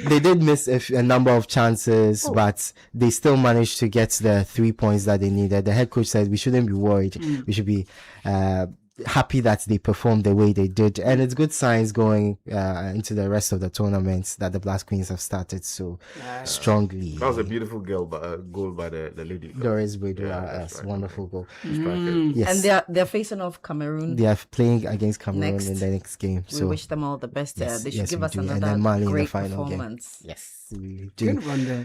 They did miss a number of chances, but they still managed to get the 3 points that they needed. The head coach said we shouldn't be worried. We should be happy that they performed the way they did, and it's good signs going into the rest of the tournaments that the Black Queens have started so strongly. That was a beautiful goal by the lady. Doris Bredua, wonderful goal. Yes. And they're facing off Cameroon. They are playing against Cameroon in the next game. We So wish them all the best. They should give us and another then Mali great in the final performance. Game. Yes. We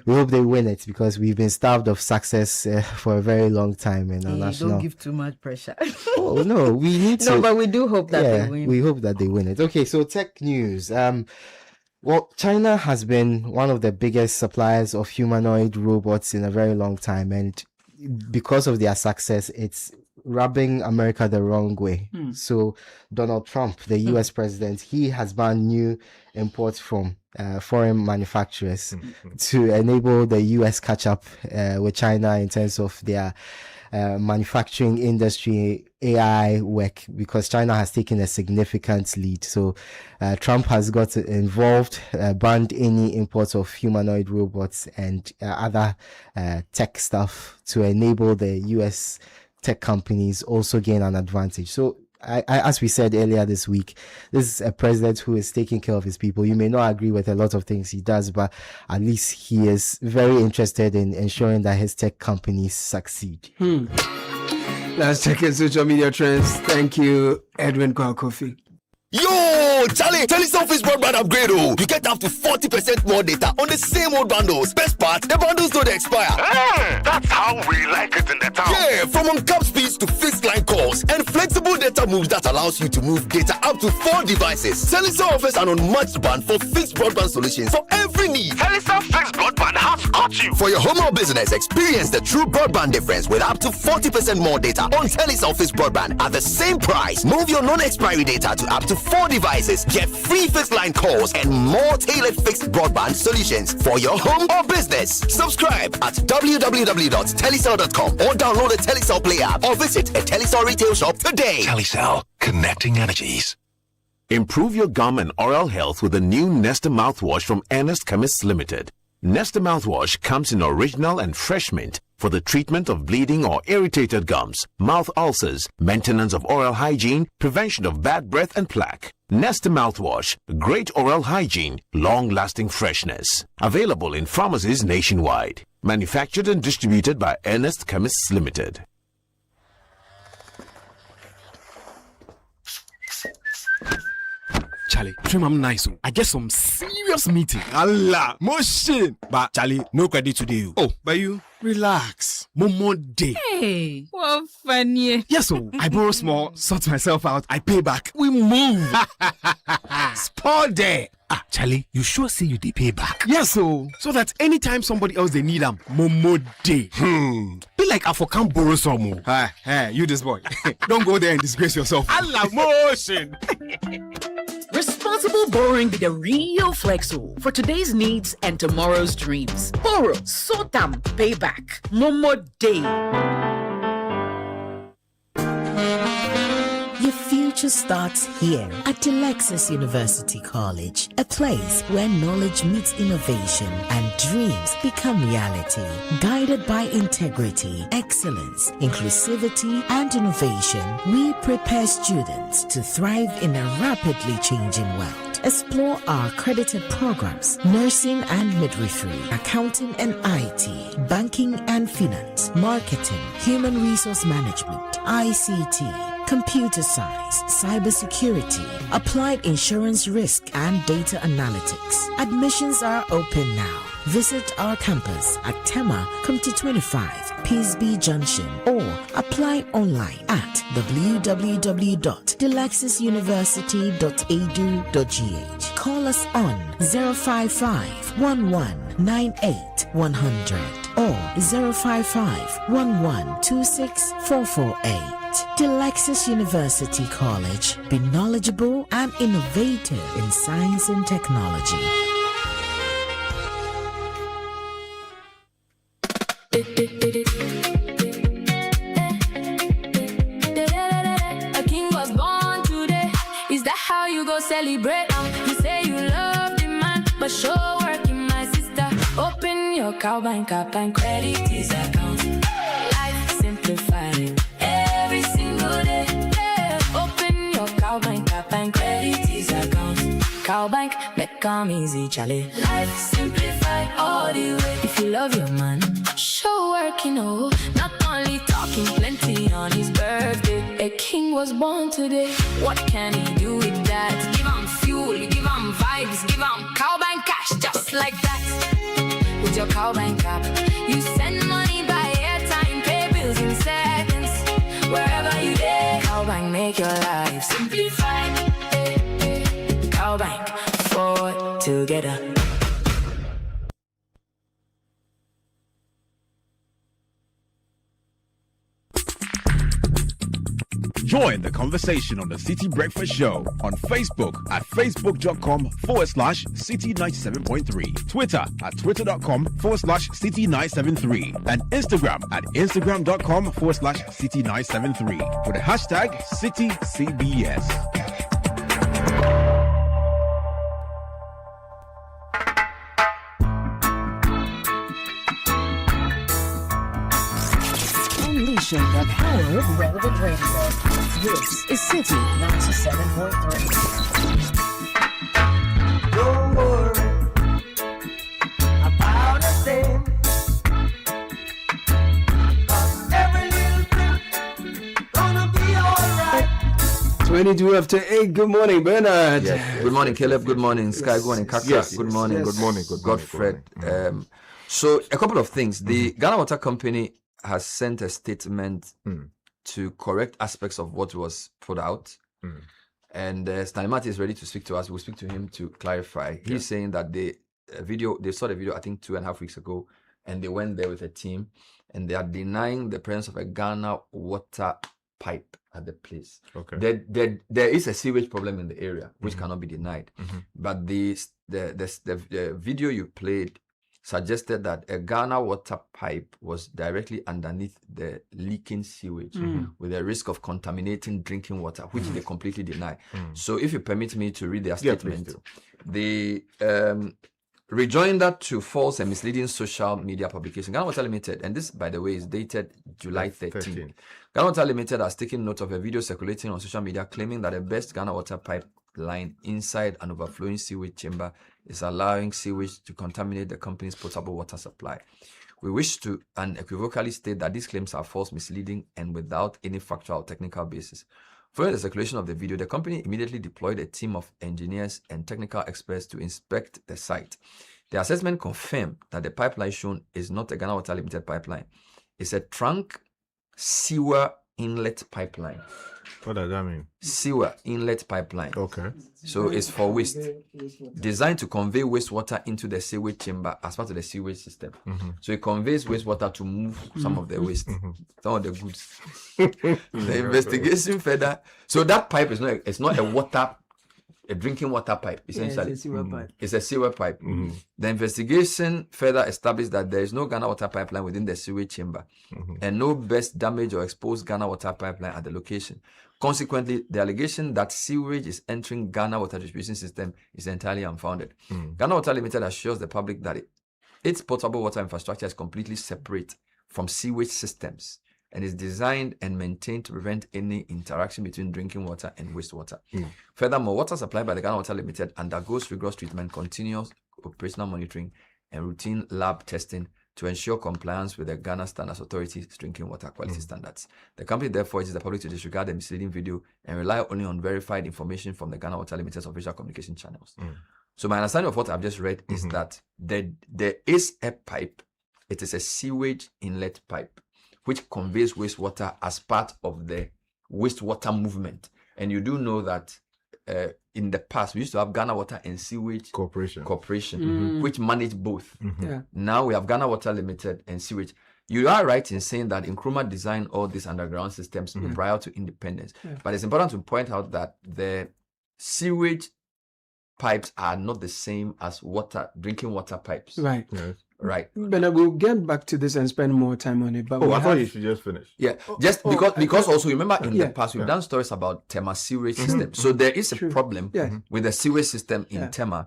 hope they win it because we've been starved of success for a very long time in our national. Don't give too much pressure. Oh no, we need to. No, but we do hope that they win. We hope that they win it. Okay, so tech news. Well, China has been one of the biggest suppliers of humanoid robots in a very long time, and because of their success, it's rubbing America the wrong way. So Donald Trump, the US president, he has banned new imports from foreign manufacturers to enable the US catch up with China in terms of their manufacturing industry, AI work, because China has taken a significant lead. So Trump has got involved, banned any imports of humanoid robots and other tech stuff to enable the US tech companies also gain an advantage. So as we said earlier this week, this is a president who is taking care of his people. You may not agree with a lot of things he does, but at least he is very interested in ensuring that his tech companies succeed. Let's check in social media trends. Thank you, Edwin Kwakofi. Yo, Charlie, Telesurface broadband upgrade. You get up to 40% more data on the same old bundles. Best part, the bundles don't expire. That's how we like it in the town. Yeah, from on-cap speeds to fixed line calls and flexible data moves that allows you to move data up to 4 devices. Telecel offers an unmatched band for fixed broadband solutions for every need. Telecel fixed broadband has got you. For your home or business, experience the true broadband difference with up to 40% more data on Telesurface broadband at the same price. Move your non-expiry data to up to 4 devices. Get free fixed line calls and more tailored fixed broadband solutions for your home or business. Subscribe at www.telecel.com or download the Telecel Play app or visit a Telecel retail shop today. Telecel, connecting energies. Improve your gum and oral health with the new Nesta mouthwash from Ernest Chemists Limited. Nesta mouthwash comes in original and fresh mint for the treatment of bleeding or irritated gums, mouth ulcers, maintenance of oral hygiene, prevention of bad breath and plaque. Nesta mouthwash, great oral hygiene, long-lasting freshness. Available in pharmacies nationwide. Manufactured and distributed by Ernest Chemists Limited. Charlie, trim I'm nice. I get some serious meeting. Allah, motion. But Charlie, no credit today. Oh, but you relax. More day. Hey, what funny. Yes, so I borrow small, sort myself out, I pay back. We move. Spoil day. Ah, Charlie, you sure say you pay back? Yes, so that anytime somebody else they need them, Momo day. Be like I for can't borrow some more. Hey, you this boy. Don't go there and disgrace yourself. Allah motion. Responsible borrowing be the real flexo for today's needs and tomorrow's dreams. Borrow, sort them, pay back. Momo day. Your future starts here at Delexis University College, a place where knowledge meets innovation and dreams become reality. Guided by integrity, excellence, inclusivity, and innovation, we prepare students to thrive in a rapidly changing world. Explore our accredited programs: nursing and midwifery, accounting and IT, banking and finance, marketing, human resource management, ICT, computer science, cybersecurity, applied insurance risk, and data analytics. Admissions are open now. Visit our campus at Tema, Comte 25, Peasby Junction, or apply online at www.delexisuniversity.edu.gh. Call us on 055 1198 100 or 055 1126 448. Delexis University College. Be knowledgeable and innovative in science and technology. A king was born today. Is that how you go celebrate? You say you love the man, but show working, my sister. Open your cow bank up and credit his account. Life simplified every single day. Yeah. Cowbank, make come easy, Charlie. Life simplify all the way. If you love your man, show work, not only talking plenty on his birthday. A king was born today. What can he do with that? Give him fuel, give him vibes, give him Cowbank cash, just like that. With your Cowbank app, you send money by airtime, pay bills in seconds. Wherever you there, Cowbank make your life simplify. Cowbank, forward together. Join the conversation on the Citi Breakfast Show on Facebook at facebook.com/Citi97.3, Twitter at twitter.com/Citi973, and Instagram at instagram.com/Citi973 with the hashtag CitiCBS. Unleashing the power of relevant radio. This is Citi 97.3. Don't worry about a thing. Every little thing gonna be alright. 22 after 8. Good morning, Bernard. Yes. Good morning, Caleb. Good morning, Sky. Good morning, Kakra. Yes. Good morning. Yes. Good morning. Good morning. Godfred. So a couple of things. The Ghana Water Company has sent a statement to correct aspects of what was put out. And Stanimati is ready to speak to us. We'll speak to him to clarify. He's saying that they saw the video, I think 2.5 weeks ago, and they went there with a team, and they are denying the presence of a Ghana water pipe at the place. Okay. There is a sewage problem in the area, which cannot be denied. But the video you played suggested that a Ghana water pipe was directly underneath the leaking sewage with a risk of contaminating drinking water, which they completely deny. So if you permit me to read their statement, the rejoinder to false and misleading social media publication, Ghana Water Limited, and this, by the way, is dated July 13. Ghana Water Limited has taken note of a video circulating on social media claiming that a best Ghana water pipeline inside an overflowing sewage chamber is allowing sewage to contaminate the company's potable water supply. We wish to unequivocally state that these claims are false, misleading, and without any factual or technical basis. Following the circulation of the video, the company immediately deployed a team of engineers and technical experts to inspect the site. The assessment confirmed that the pipeline shown is not a Ghana Water Limited pipeline. It's a trunk sewer inlet pipeline. What does that mean? Sewer inlet pipeline. Okay. So it's for waste. Designed to convey wastewater into the sewage chamber as part of the sewage system. So it conveys wastewater to move some of the waste, some of the goods. The investigation further. So that pipe is not a drinking water pipe, essentially. It's a sewer pipe. It's a sewer pipe. The investigation further established that there is no Ghana water pipeline within the sewage chamber and no best damaged or exposed Ghana water pipeline at the location. Consequently, the allegation that sewage is entering Ghana water distribution system is entirely unfounded. Ghana Water Limited assures the public that its potable water infrastructure is completely separate from sewage systems and is designed and maintained to prevent any interaction between drinking water and wastewater. Furthermore, water supplied by the Ghana Water Limited undergoes rigorous treatment, continuous operational monitoring, and routine lab testing to ensure compliance with the Ghana Standards Authority's drinking water quality standards. The company therefore urges the public to disregard the misleading video and rely only on verified information from the Ghana Water Limited's official communication channels. So my understanding of what I've just read is that there is a pipe. It is a sewage inlet pipe which conveys wastewater as part of the wastewater movement. And you do know that in the past, we used to have Ghana Water and Sewage Corporation, which managed both. Now we have Ghana Water Limited and Sewage. You are right in saying that Nkrumah designed all these underground systems prior to independence. But it's important to point out that the sewage pipes are not the same as drinking water pipes. Right. Yes. Right. But we'll get back to this and spend more time on it. But I thought you should just finish. Yeah, because also remember in the past we've done stories about Tema sewage system. So there is a problem with the sewage system in Tema.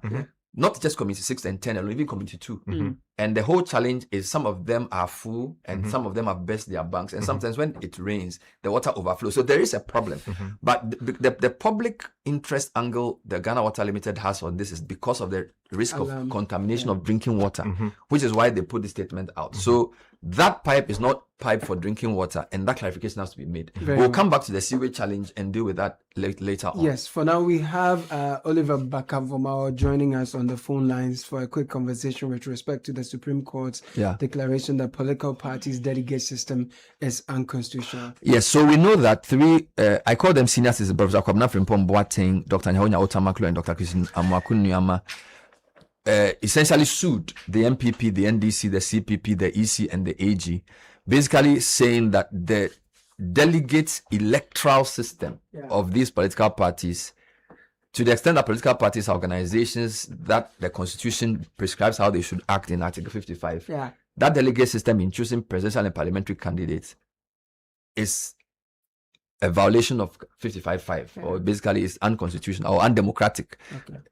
not just community 6 and 10, or even community 2. And the whole challenge is some of them are full and some of them have burst their banks. And sometimes when it rains, the water overflows. So there is a problem. But the public interest angle the Ghana Water Limited has on this is because of the risk of contamination of drinking water, which is why they put the statement out. So that pipe is not pipe for drinking water, and that clarification has to be made. We'll come back to the sewage challenge and deal with that later on. Yes, for now we have Oliver Bakavomao joining us on the phone lines for a quick conversation with respect to the Supreme Court's declaration that political parties' delegate system is unconstitutional. Yes, so we know that three, I call them senior citizens, Professor Kwabena Frimpong Boateng, Dr. Nyahonya Otamaklo, and Dr. Christine Amwakunyama, essentially sued the MPP, the NDC, the CPP, the EC, and the AG, basically saying that the delegate electoral system of these political parties, to the extent that political parties are organizations that the Constitution prescribes how they should act in Article 55, that delegate system in choosing presidential and parliamentary candidates is a violation of 55.5, or basically is unconstitutional or undemocratic.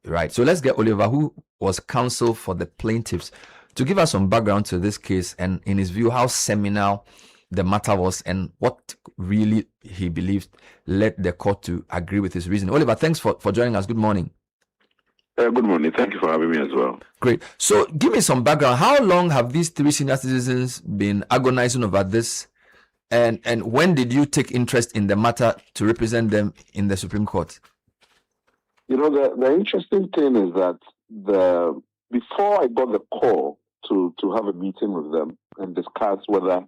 Right. So let's get Oliver, who was counsel for the plaintiffs, to give us some background to this case and, in his view, how seminal the matter was and what really he believed led the court to agree with his reasoning. Oliver, thanks for joining us. Good morning. Good morning. Thank you for having me as well. Great. So give me some background. How long have these three senior citizens been agonizing over this? And when did you take interest in the matter to represent them in the Supreme Court? You know, the interesting thing is that before I got the call to have a meeting with them and discuss whether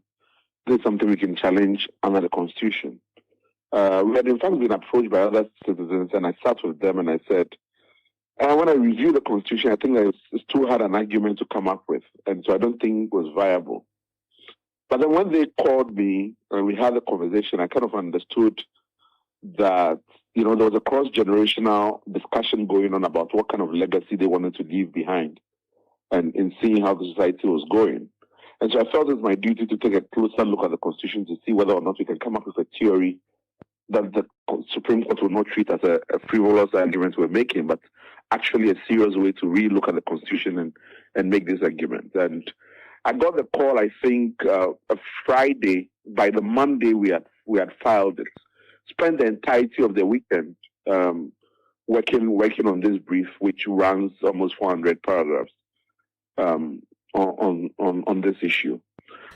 there's something we can challenge under the Constitution, we had in fact been approached by other citizens, and I sat with them and I said, when I reviewed the Constitution, I think that it's too hard an argument to come up with, and so I don't think it was viable. But then when they called me and we had a conversation, I kind of understood that, you know, there was a cross-generational discussion going on about what kind of legacy they wanted to leave behind and in seeing how the society was going. And so I felt it's my duty to take a closer look at the Constitution to see whether or not we can come up with a theory that the Supreme Court will not treat as a frivolous argument we're making, but actually a serious way to really look at the Constitution and make this argument. And I got the call, I think, a Friday. By the Monday, we had filed it. Spent the entirety of the weekend working on this brief, which runs almost 400 paragraphs on this issue.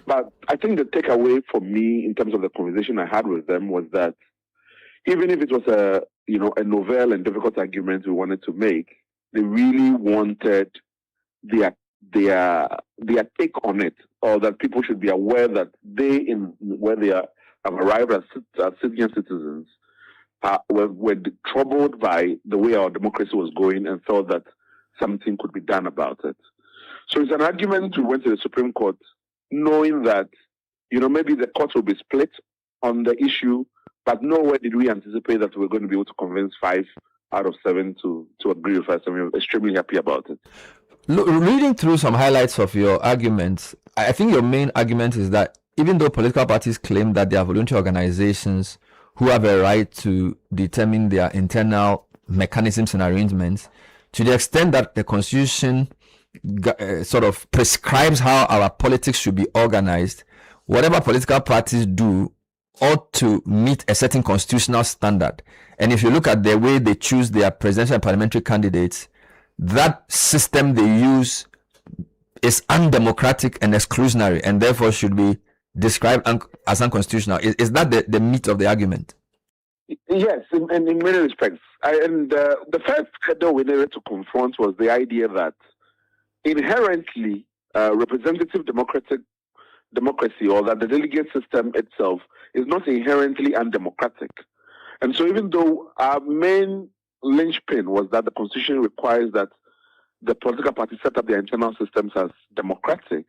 But I think the takeaway for me, in terms of the conversation I had with them, was that even if it was a novel and difficult argument we wanted to make, they really wanted their take on it, or that people should be aware that where they have arrived as senior citizens, were troubled by the way our democracy was going and thought that something could be done about it. So it's an argument we went to the Supreme Court knowing that, you know, maybe the court will be split on the issue, but nowhere did we anticipate that we were going to be able to convince 5 out of 7 to agree with us, and we were extremely happy about it. Reading through some highlights of your arguments, I think your main argument is that even though political parties claim that they are voluntary organizations who have a right to determine their internal mechanisms and arrangements, to the extent that the Constitution sort of prescribes how our politics should be organized, whatever political parties do ought to meet a certain constitutional standard. And if you look at the way they choose their presidential and parliamentary candidates, that system they use is undemocratic and exclusionary, and therefore should be described as unconstitutional. Is that the meat of the argument? Yes, in many respects. The first hurdle we needed to confront was the idea that inherently representative democracy, or that the delegate system itself, is not inherently undemocratic. And so even though our main linchpin was that the Constitution requires that the political parties set up their internal systems as democratic,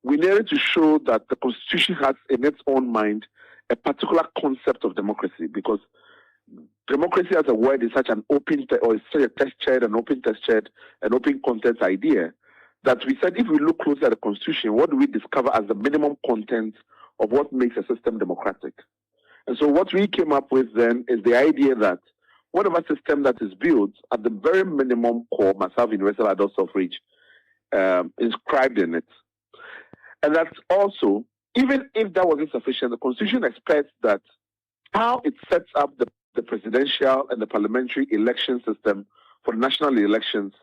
we needed to show that the Constitution has in its own mind a particular concept of democracy, because democracy as a word is such an open, or is such a test-shared, an open test-shared, an open content idea, that we said if we look closely at the Constitution, what do we discover as the minimum content of what makes a system democratic? And so what we came up with then is the idea that whatever system that is built, at the very minimum core, must have universal adult suffrage inscribed in it. And that's also, even if that wasn't sufficient, the Constitution expects that how it sets up the presidential and the parliamentary election system for national elections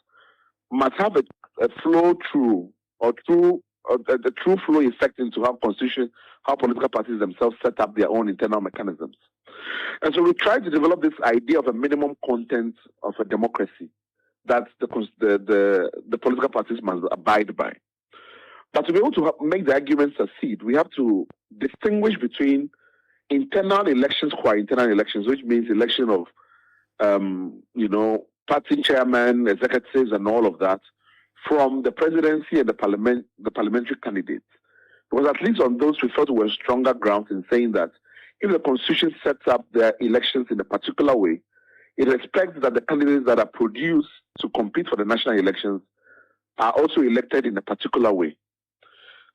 must have a flow through or through the true flow effect into how political parties themselves set up their own internal mechanisms. And so we try to develop this idea of a minimum content of a democracy that the political parties must abide by. But to be able to make the argument succeed, we have to distinguish between internal elections, internal elections, which means election of, party chairman, executives, and all of that, from the presidency and the parliamentary candidates. Because at least on those, we felt we were stronger grounds in saying that if the Constitution sets up their elections in a particular way, it expects that the candidates that are produced to compete for the national elections are also elected in a particular way.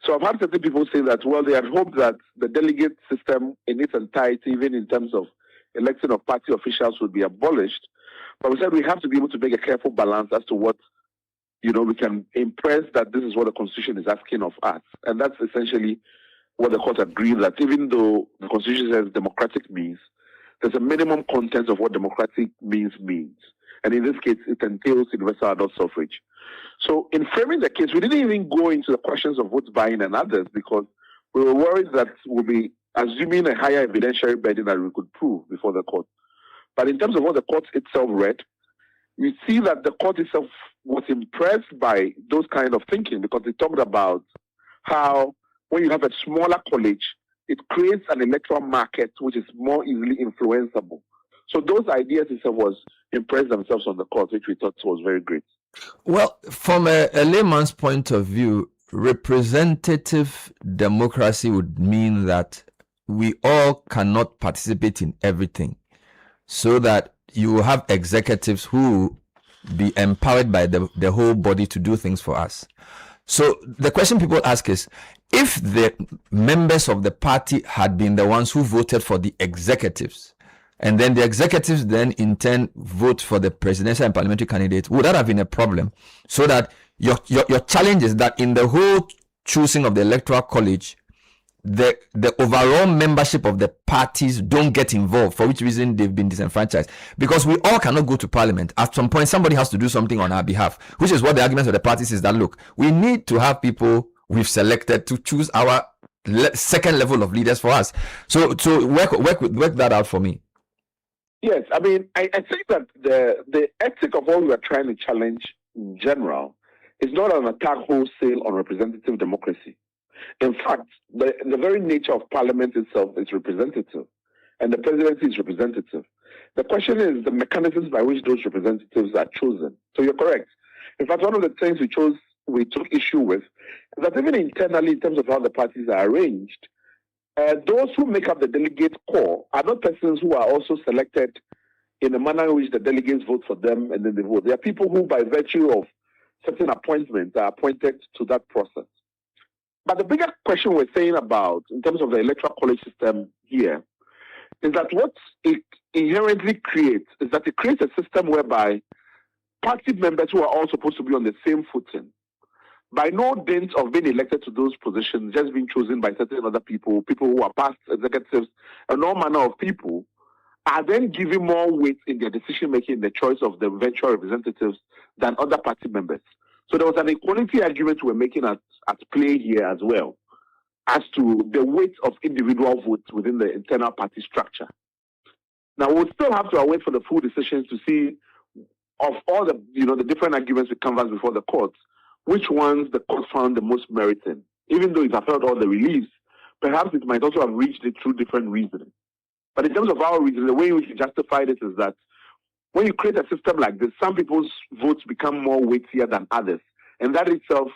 So I've had certain people say that, well, they had hoped that the delegate system in its entirety, even in terms of election of party officials, would be abolished. But we said we have to be able to make a careful balance as to what, we can impress that this is what the Constitution is asking of us. And that's essentially what the court agreed, that even though the Constitution says democratic means, there's a minimum content of what democratic means. And in this case, it entails universal adult suffrage. So in framing the case, we didn't even go into the questions of vote buying and others because we were worried that we'll be assuming a higher evidentiary burden that we could prove before the court. But in terms of what the court itself read, we see that the court itself was impressed by those kind of thinking because it talked about how when you have a smaller college, it creates an electoral market which is more easily influenceable. So those ideas itself was impressed themselves on the court, which we thought was very great. Well, from a layman's point of view, representative democracy would mean that we all cannot participate in everything, so that you will have executives who be empowered by the whole body to do things for us. So the question people ask is, if the members of the party had been the ones who voted for the executives, and then the executives then in turn vote for the presidential and parliamentary candidates, would that have been a problem? So that your challenge is that in the whole choosing of the electoral college, the overall membership of the parties don't get involved, for which reason they've been disenfranchised. Because we all cannot go to parliament. At some point, somebody has to do something on our behalf, which is what the arguments of the parties is that, look, we need to have people we've selected to choose our second level of leaders for us. So work that out for me. Yes, I mean, I think that the ethic of what we are trying to challenge in general is not an attack wholesale on representative democracy. In fact, the very nature of parliament itself is representative, and the presidency is representative. The question is the mechanisms by which those representatives are chosen. So you're correct. In fact, one of the things we took issue with is that even internally, in terms of how the parties are arranged, those who make up the delegate core are not persons who are also selected in a manner in which the delegates vote for them and then they vote. They are people who, by virtue of certain appointments, are appointed to that process. But the bigger question we're saying about, in terms of the electoral college system here, is that what it inherently creates is that it creates a system whereby party members who are all supposed to be on the same footing, by no dint of being elected to those positions, just being chosen by certain other people who are past executives, and all manner of people, are then given more weight in their decision-making, the choice of the eventual representatives than other party members. So there was an equality argument we're making at play here as well, as to the weight of individual votes within the internal party structure. Now, we'll still have to wait for the full decisions to see, of all the the different arguments we canvass before the courts, which ones the court found the most meriting. Even though it upheld all the reliefs, perhaps it might also have reached it through different reasoning. But in terms of our reason, the way we should justify this is that when you create a system like this, some people's votes become more weightier than others. And that itself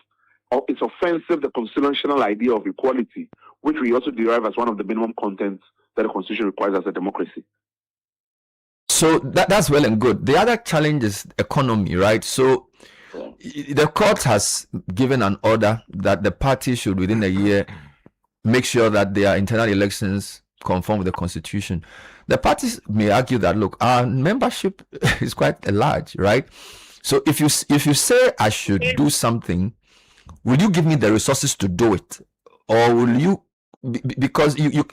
is offensive, the constitutional idea of equality, which we also derive as one of the minimum contents that the Constitution requires as a democracy. So that's well and good. The other challenge is economy, right? So the court has given an order that the party should, within a year, make sure that their internal elections conform with the Constitution. The parties may argue that, look, our membership is quite large, right? So if you say I should do something, will you give me the resources to do it, or will you? Because you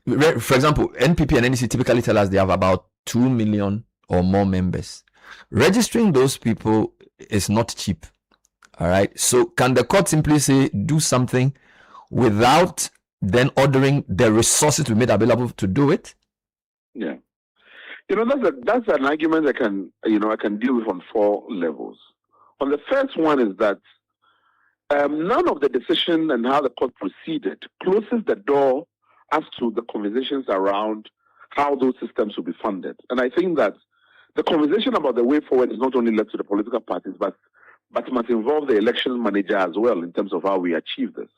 for example, NPP and NEC typically tell us they have about 2 million or more members. Registering those people is not cheap. All right. So can the court simply say do something without then ordering the resources to be made available to do it? Yeah. That's an argument I can deal with on 4 levels. On the first one is that none of the decision and how the court proceeded closes the door as to the conversations around how those systems will be funded. And I think that the conversation about the way forward is not only left to the political parties, but must involve the election manager as well in terms of how we achieve this.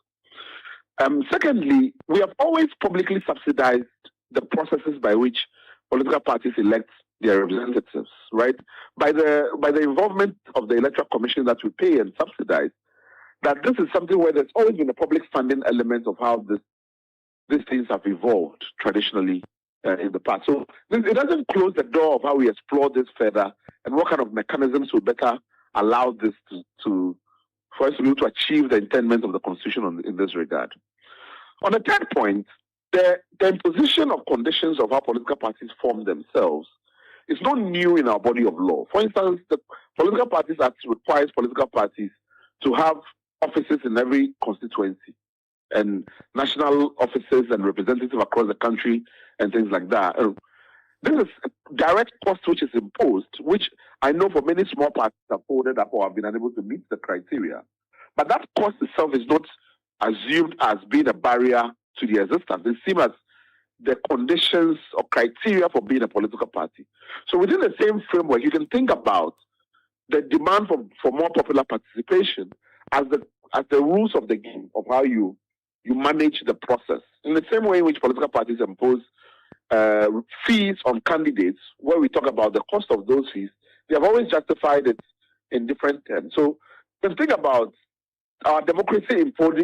Secondly, we have always publicly subsidized the processes by which political parties elect their representatives, right? By the involvement of the Electoral Commission that we pay and subsidize, that this is something where there's always been a public funding element of how these things have evolved traditionally in the past. So it doesn't close the door of how we explore this further and what kind of mechanisms will better allow this for us to be able to achieve the intendment of the Constitution in this regard. On the third point, the imposition of conditions of how political parties form themselves is not new in our body of law. For instance, the Political Parties Act requires political parties to have offices in every constituency and national offices and representatives across the country and things like that. This is a direct cost which is imposed, which I know for many small parties have folded up or have been unable to meet the criteria. But that cost itself is not assumed as being a barrier to the existence. It seems as the conditions or criteria for being a political party. So within the same framework, you can think about the demand for more popular participation as the rules of the game of how you manage the process. In the same way in which political parties impose fees on candidates, where we talk about the cost of those fees, they have always justified it in different terms. So you can think about our democracy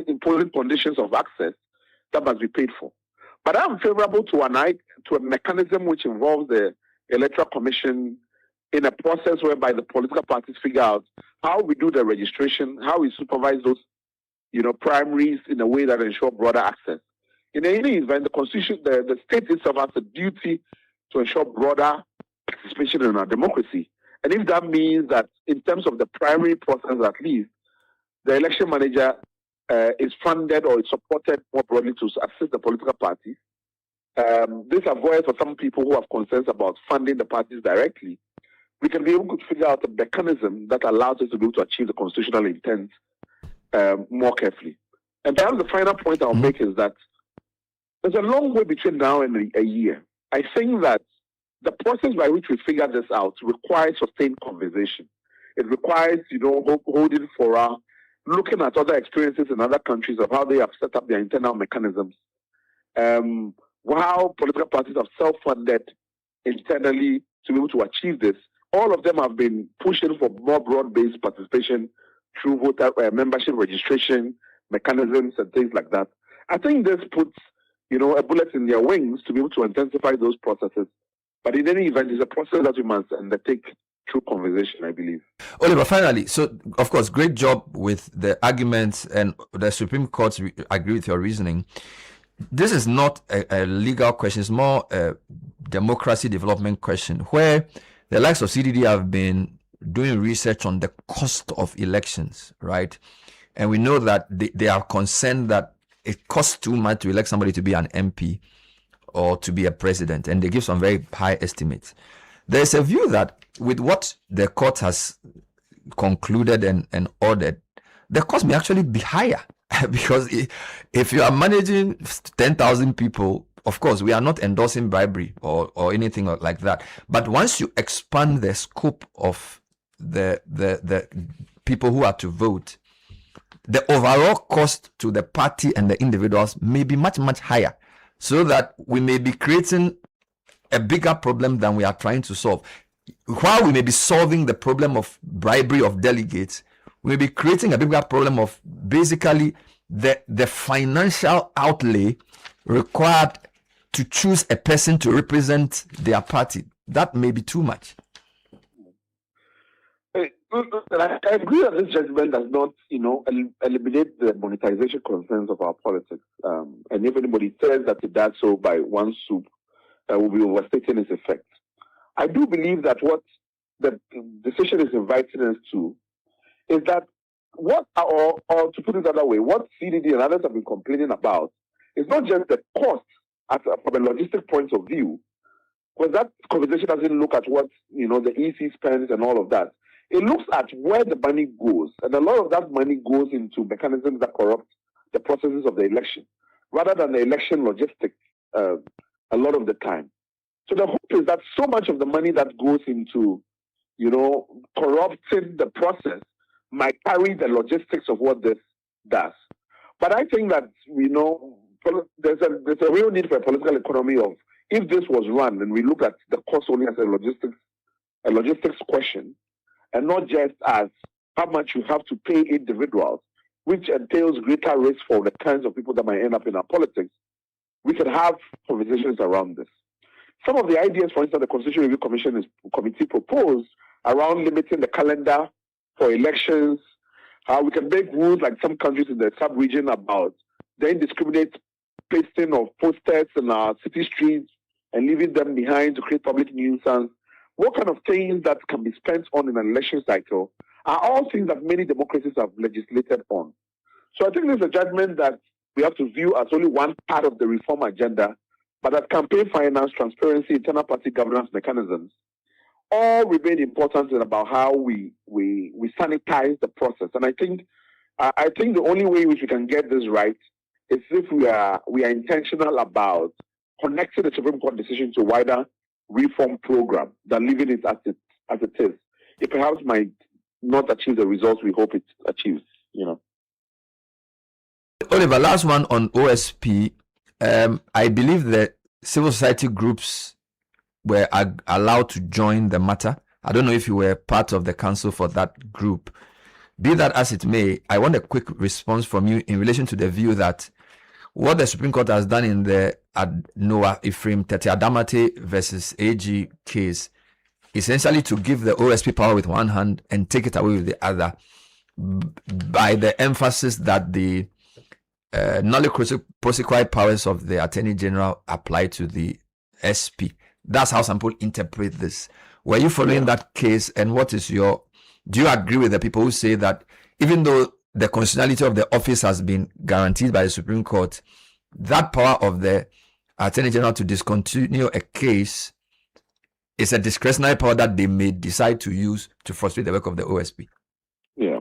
imposing conditions of access that must be paid for. But I'm favorable to a mechanism which involves the Electoral Commission in a process whereby the political parties figure out how we do the registration, how we supervise those, primaries in a way that ensure broader access. In any event, the Constitution, the state itself has a duty to ensure broader participation in our democracy. And if that means that in terms of the primary process at least, the election manager is funded or is supported more broadly to assist the political parties, this avoids for some people who have concerns about funding the parties directly. We can be able to figure out a mechanism that allows us to be able to achieve the constitutional intent more carefully. And perhaps the final point I'll make is that there's a long way between now and a year. I think that the process by which we figure this out requires sustained conversation. It requires, holding fora, looking at other experiences in other countries of how they have set up their internal mechanisms, how political parties have self-funded internally to be able to achieve this. All of them have been pushing for more broad-based participation through voter membership registration mechanisms and things like that. I think this puts, a bullet in their wings to be able to intensify those processes. But in any event, it's a process that we must undertake through conversation, I believe. Oliver, finally, so of course, great job with the arguments, and the Supreme Court agree with your reasoning. This is not a legal question, it's more a democracy development question, where the likes of CDD have been doing research on the cost of elections, right? And we know that they are concerned that it costs too much to elect somebody to be an MP or to be a president, and they give some very high estimates. There's a view that with what the court has concluded and ordered, the cost may actually be higher because if you are managing 10,000 people, of course, we are not endorsing bribery or anything like that. But once you expand the scope of the people who are to vote, the overall cost to the party and the individuals may be much, much higher, so that we may be creating a bigger problem than we are trying to solve. While we may be solving the problem of bribery of delegates, we may be creating a bigger problem of basically the financial outlay required to choose a person to represent their party. That may be too much. I agree that this judgment does not, eliminate the monetization concerns of our politics. And if anybody says that it does so by one swoop, will be overstating its effect. I do believe that what the decision is inviting us to is that or to put it the other way, what CDD and others have been complaining about is not just the cost from a logistic point of view, because that conversation doesn't look at what the EC spends and all of that. It looks at where the money goes, and a lot of that money goes into mechanisms that corrupt the processes of the election, rather than the election logistics a lot of the time. So the hope is that so much of the money that goes into, corrupting the process might carry the logistics of what this does. But I think that, there's a real need for a political economy of, if this was run and we look at the cost only as a logistics question, and not just as how much you have to pay individuals, which entails greater risk for the kinds of people that might end up in our politics, we can have conversations around this. Some of the ideas, for instance, the Constitution Review Committee proposed around limiting the calendar for elections, how we can make rules like some countries in the sub-region about the indiscriminate pasting of posters in our city streets and leaving them behind to create public nuisance. What kind of things that can be spent on in an election cycle are all things that many democracies have legislated on. So I think there's a judgment that we have to view as only one part of the reform agenda, but that campaign finance, transparency, internal party governance mechanisms all remain important in about how we sanitize the process. And I think the only way in which we can get this right is if we are intentional about connecting the Supreme Court decision to wider reform program than leaving it as it is. It perhaps might not achieve the results we hope it achieves. Oliver, last one on OSP. I believe that civil society groups were allowed to join the matter. I don't know if you were part of the council for that group. Be that as it may, I want a quick response from you in relation to the view that what the Supreme Court has done in the Noah Ephraim Tete Adamate versus AG case, essentially to give the OSP power with one hand and take it away with the other, by the emphasis that the nolli prosequi powers of the Attorney General apply to the SP. That's how some people interpret this. Were you following that case, and do you agree with the people who say that even though the constitutionality of the office has been guaranteed by the Supreme Court, that power of the Attorney General to discontinue a case is a discretionary power that they may decide to use to frustrate the work of the OSP? Yeah.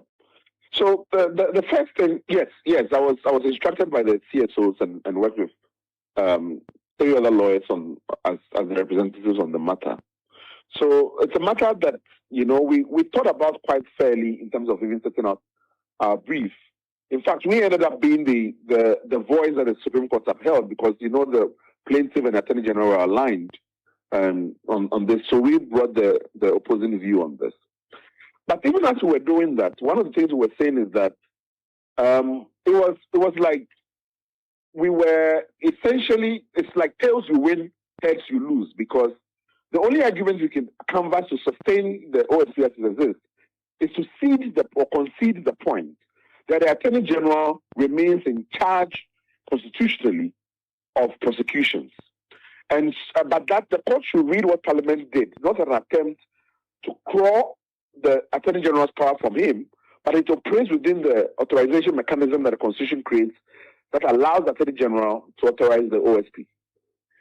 So the first thing, yes, I was instructed by the CSOs and worked with 3 other lawyers as representatives on the matter. So it's a matter that we thought about quite fairly in terms of even setting out our brief. In fact, we ended up being the voice that the Supreme Court upheld because the plaintiff and Attorney General are aligned on this. So we brought the opposing view on this. But even as we were doing that, one of the things we were saying is that it was like we were essentially, it's like tails you win, heads you lose, because the only argument we can canvass to sustain the OSP as it exists is to concede the point that the Attorney General remains in charge constitutionally of prosecutions. But that the court should read what Parliament did, not an attempt to claw the Attorney General's power from him, but it operates within the authorization mechanism that the Constitution creates that allows the Attorney General to authorize the OSP.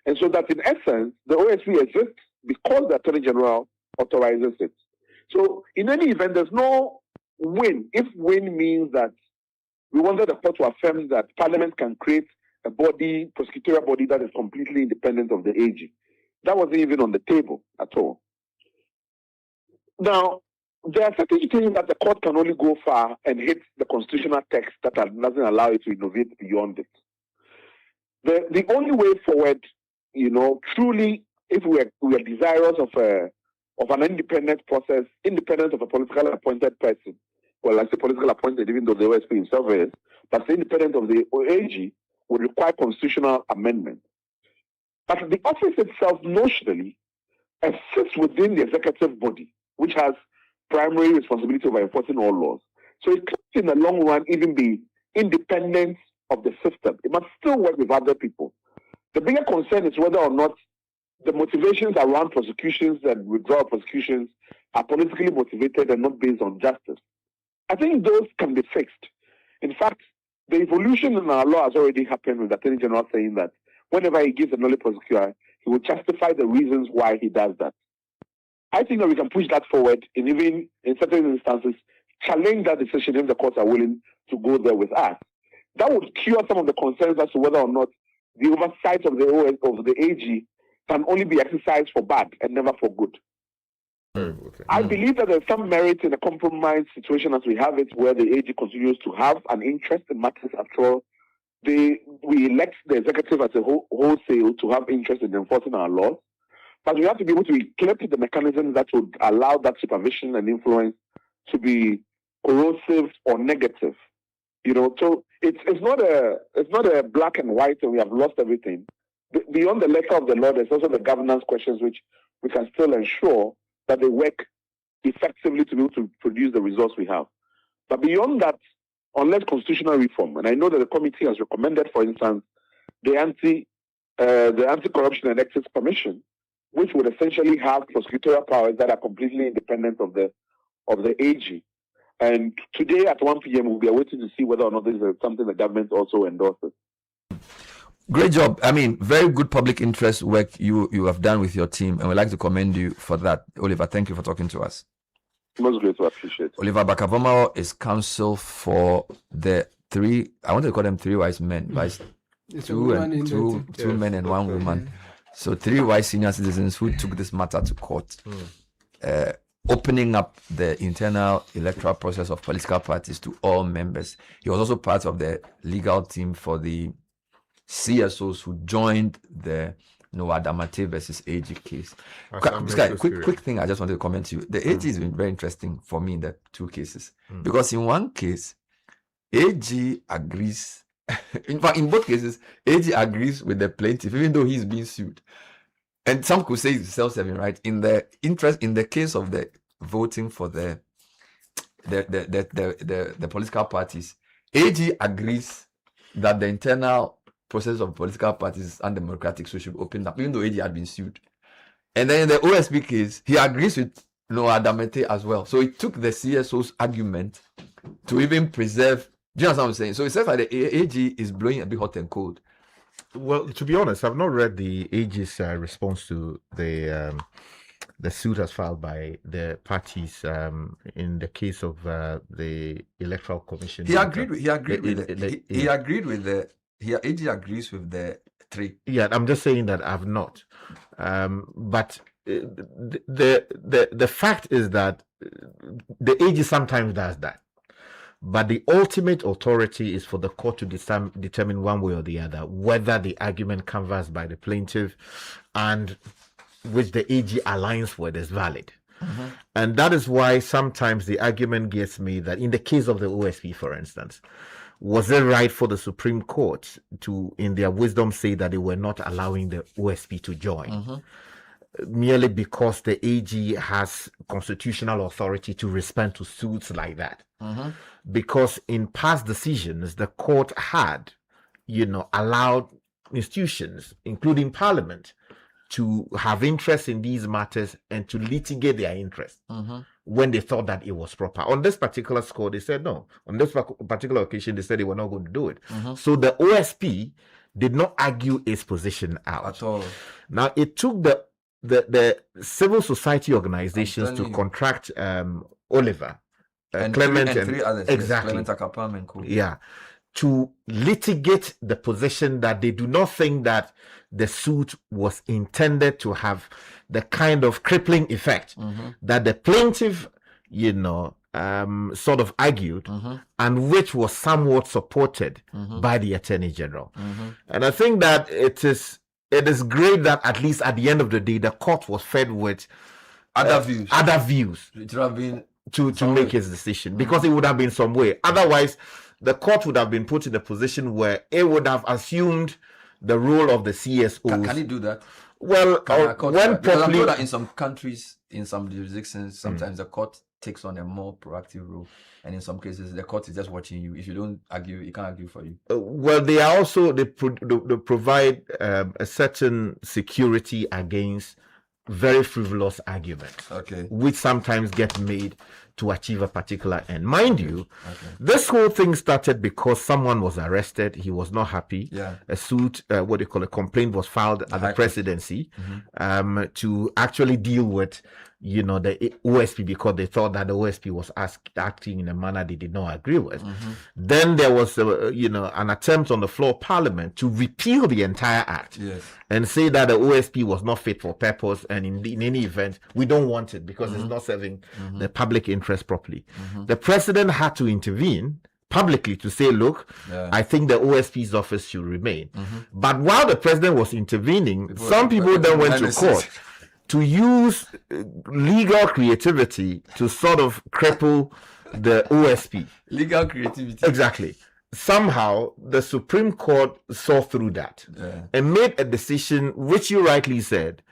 And so that in essence, the OSP exists because the Attorney General authorizes it. So in any event, there's no win. If win means that we wanted the court to affirm that Parliament can create a body, prosecutorial body that is completely independent of the AG. That wasn't even on the table at all. Now, there are certain things that the court can only go far and hit the constitutional text that doesn't allow it to innovate beyond it. The only way forward, truly, if we are desirous of an independent process, independent of a politically appointed person, well, I say political appointed, even though the OSP himself is, but independent of the AG would require constitutional amendment. But the office itself, notionally, sits within the executive body, which has primary responsibility over enforcing all laws. So it could, in the long run, even be independent of the system. It must still work with other people. The bigger concern is whether or not the motivations around prosecutions and withdrawal prosecutions are politically motivated and not based on justice. I think those can be fixed. In fact, the evolution in our law has already happened with the Attorney General saying that whenever he gives a null prosecutor, he will justify the reasons why he does that. I think that we can push that forward and even in certain instances challenge that decision if the courts are willing to go there with us. That would cure some of the concerns as to whether or not the oversight of the AG can only be exercised for bad and never for good. I believe that there's some merit in a compromise situation as we have it, where the AG continues to have an interest in matters. After all, we elect the executive as a wholesale to have interest in enforcing our laws, but we have to be able to equip the mechanisms that would allow that supervision and influence to be corrosive or negative. So it's not a black and white and we have lost everything. Beyond the letter of the law, there's also the governance questions which we can still ensure that they work effectively to be able to produce the results we have. But beyond that, unless constitutional reform, and I know that the committee has recommended, for instance, the Anti-Corruption and Ethics Commission, which would essentially have prosecutorial powers that are completely independent of the AG. And today at 1 p.m. we'll be waiting to see whether or not this is something the government also endorses. Great job. I mean, very good public interest work you have done with your team, and we'd like to commend you for that. Oliver, thank you for talking to us. Most great to appreciate. Oliver Bakavoma is counsel for the three, I want to call them three wise men, two men and one woman. So 3 wise senior citizens who took this matter to court, opening up the internal electoral process of political parties to all members. He was also part of the legal team for the CSOs who joined the Noah Damate versus AG case. Quick thing I just wanted to comment to you. The AG has been very interesting for me in the 2 cases. Because in one case, AG agrees. In fact, in both cases, AG agrees with the plaintiff, even though he's being sued. And some could say it's self-serving, right? In the case of the voting for the political parties, AG agrees that the internal process of political parties is undemocratic, so should be opened up, even though AG had been sued. And then in the OSP case, he agrees with Noah Damate as well. So it took the CSO's argument to even preserve. Do you understand what I'm saying? So it says like the AG is blowing a bit hot and cold. Well, to be honest, I've not read the AG's response to the suit as filed by the parties in the case of the Electoral Commission. AG agrees with the 3. Yeah, I'm just saying that I've not. But the fact is that the AG sometimes does that. But the ultimate authority is for the court to determine one way or the other whether the argument canvassed by the plaintiff and which the AG aligns with is valid. And that is why sometimes the argument gets me that in the case of the OSP, for instance, was it right for the Supreme Court to, in their wisdom, say that they were not allowing the OSP to join? Merely because the AG has constitutional authority to respond to suits like that. Because in past decisions, the court had, allowed institutions, including Parliament, to have interest in these matters and to litigate their interest when they thought that it was proper. On this particular score, they said no. On this particular occasion, they said they were not going to do it. So the OSP did not argue its position out. At all. Now, it took the civil society organizations to contract Oliver, Clement, and 3 others. Exactly. Clement, Akapam, and Kudah. Yeah. To litigate the position that they do not think that the suit was intended to have the kind of crippling effect that the plaintiff, sort of argued, and which was somewhat supported by the Attorney General. And I think that it is great that at least at the end of the day, the court was fed with other views. It would have been to make his decision, because it would have been some way. Otherwise, the court would have been put in a position where it would have assumed the role of the CSOs. Can he do that? Well, when because I know properly, that in some countries, in some jurisdictions, sometimes the court takes on a more proactive role, and in some cases, the court is just watching you. If you don't argue, it can't argue for you. well, they are also they provide a certain security against very frivolous arguments, which sometimes get made to achieve a particular end. Mind you, this whole thing started because someone was arrested. He was not happy. A suit, what they call a complaint, was filed at the presidency to actually deal with, the OSP, because they thought that the OSP was acting in a manner they did not agree with. Then there was, an attempt on the floor of Parliament to repeal the entire act and say that the OSP was not fit for purpose, and in any event, we don't want it because it's not serving the public interest properly. The president had to intervene publicly to say, look, I think the OSP's office should remain. But while the president was intervening, some people then went to court to use legal creativity to sort of cripple the OSP. Legal creativity. Exactly. Somehow, the Supreme Court saw through that and made a decision, which you rightly said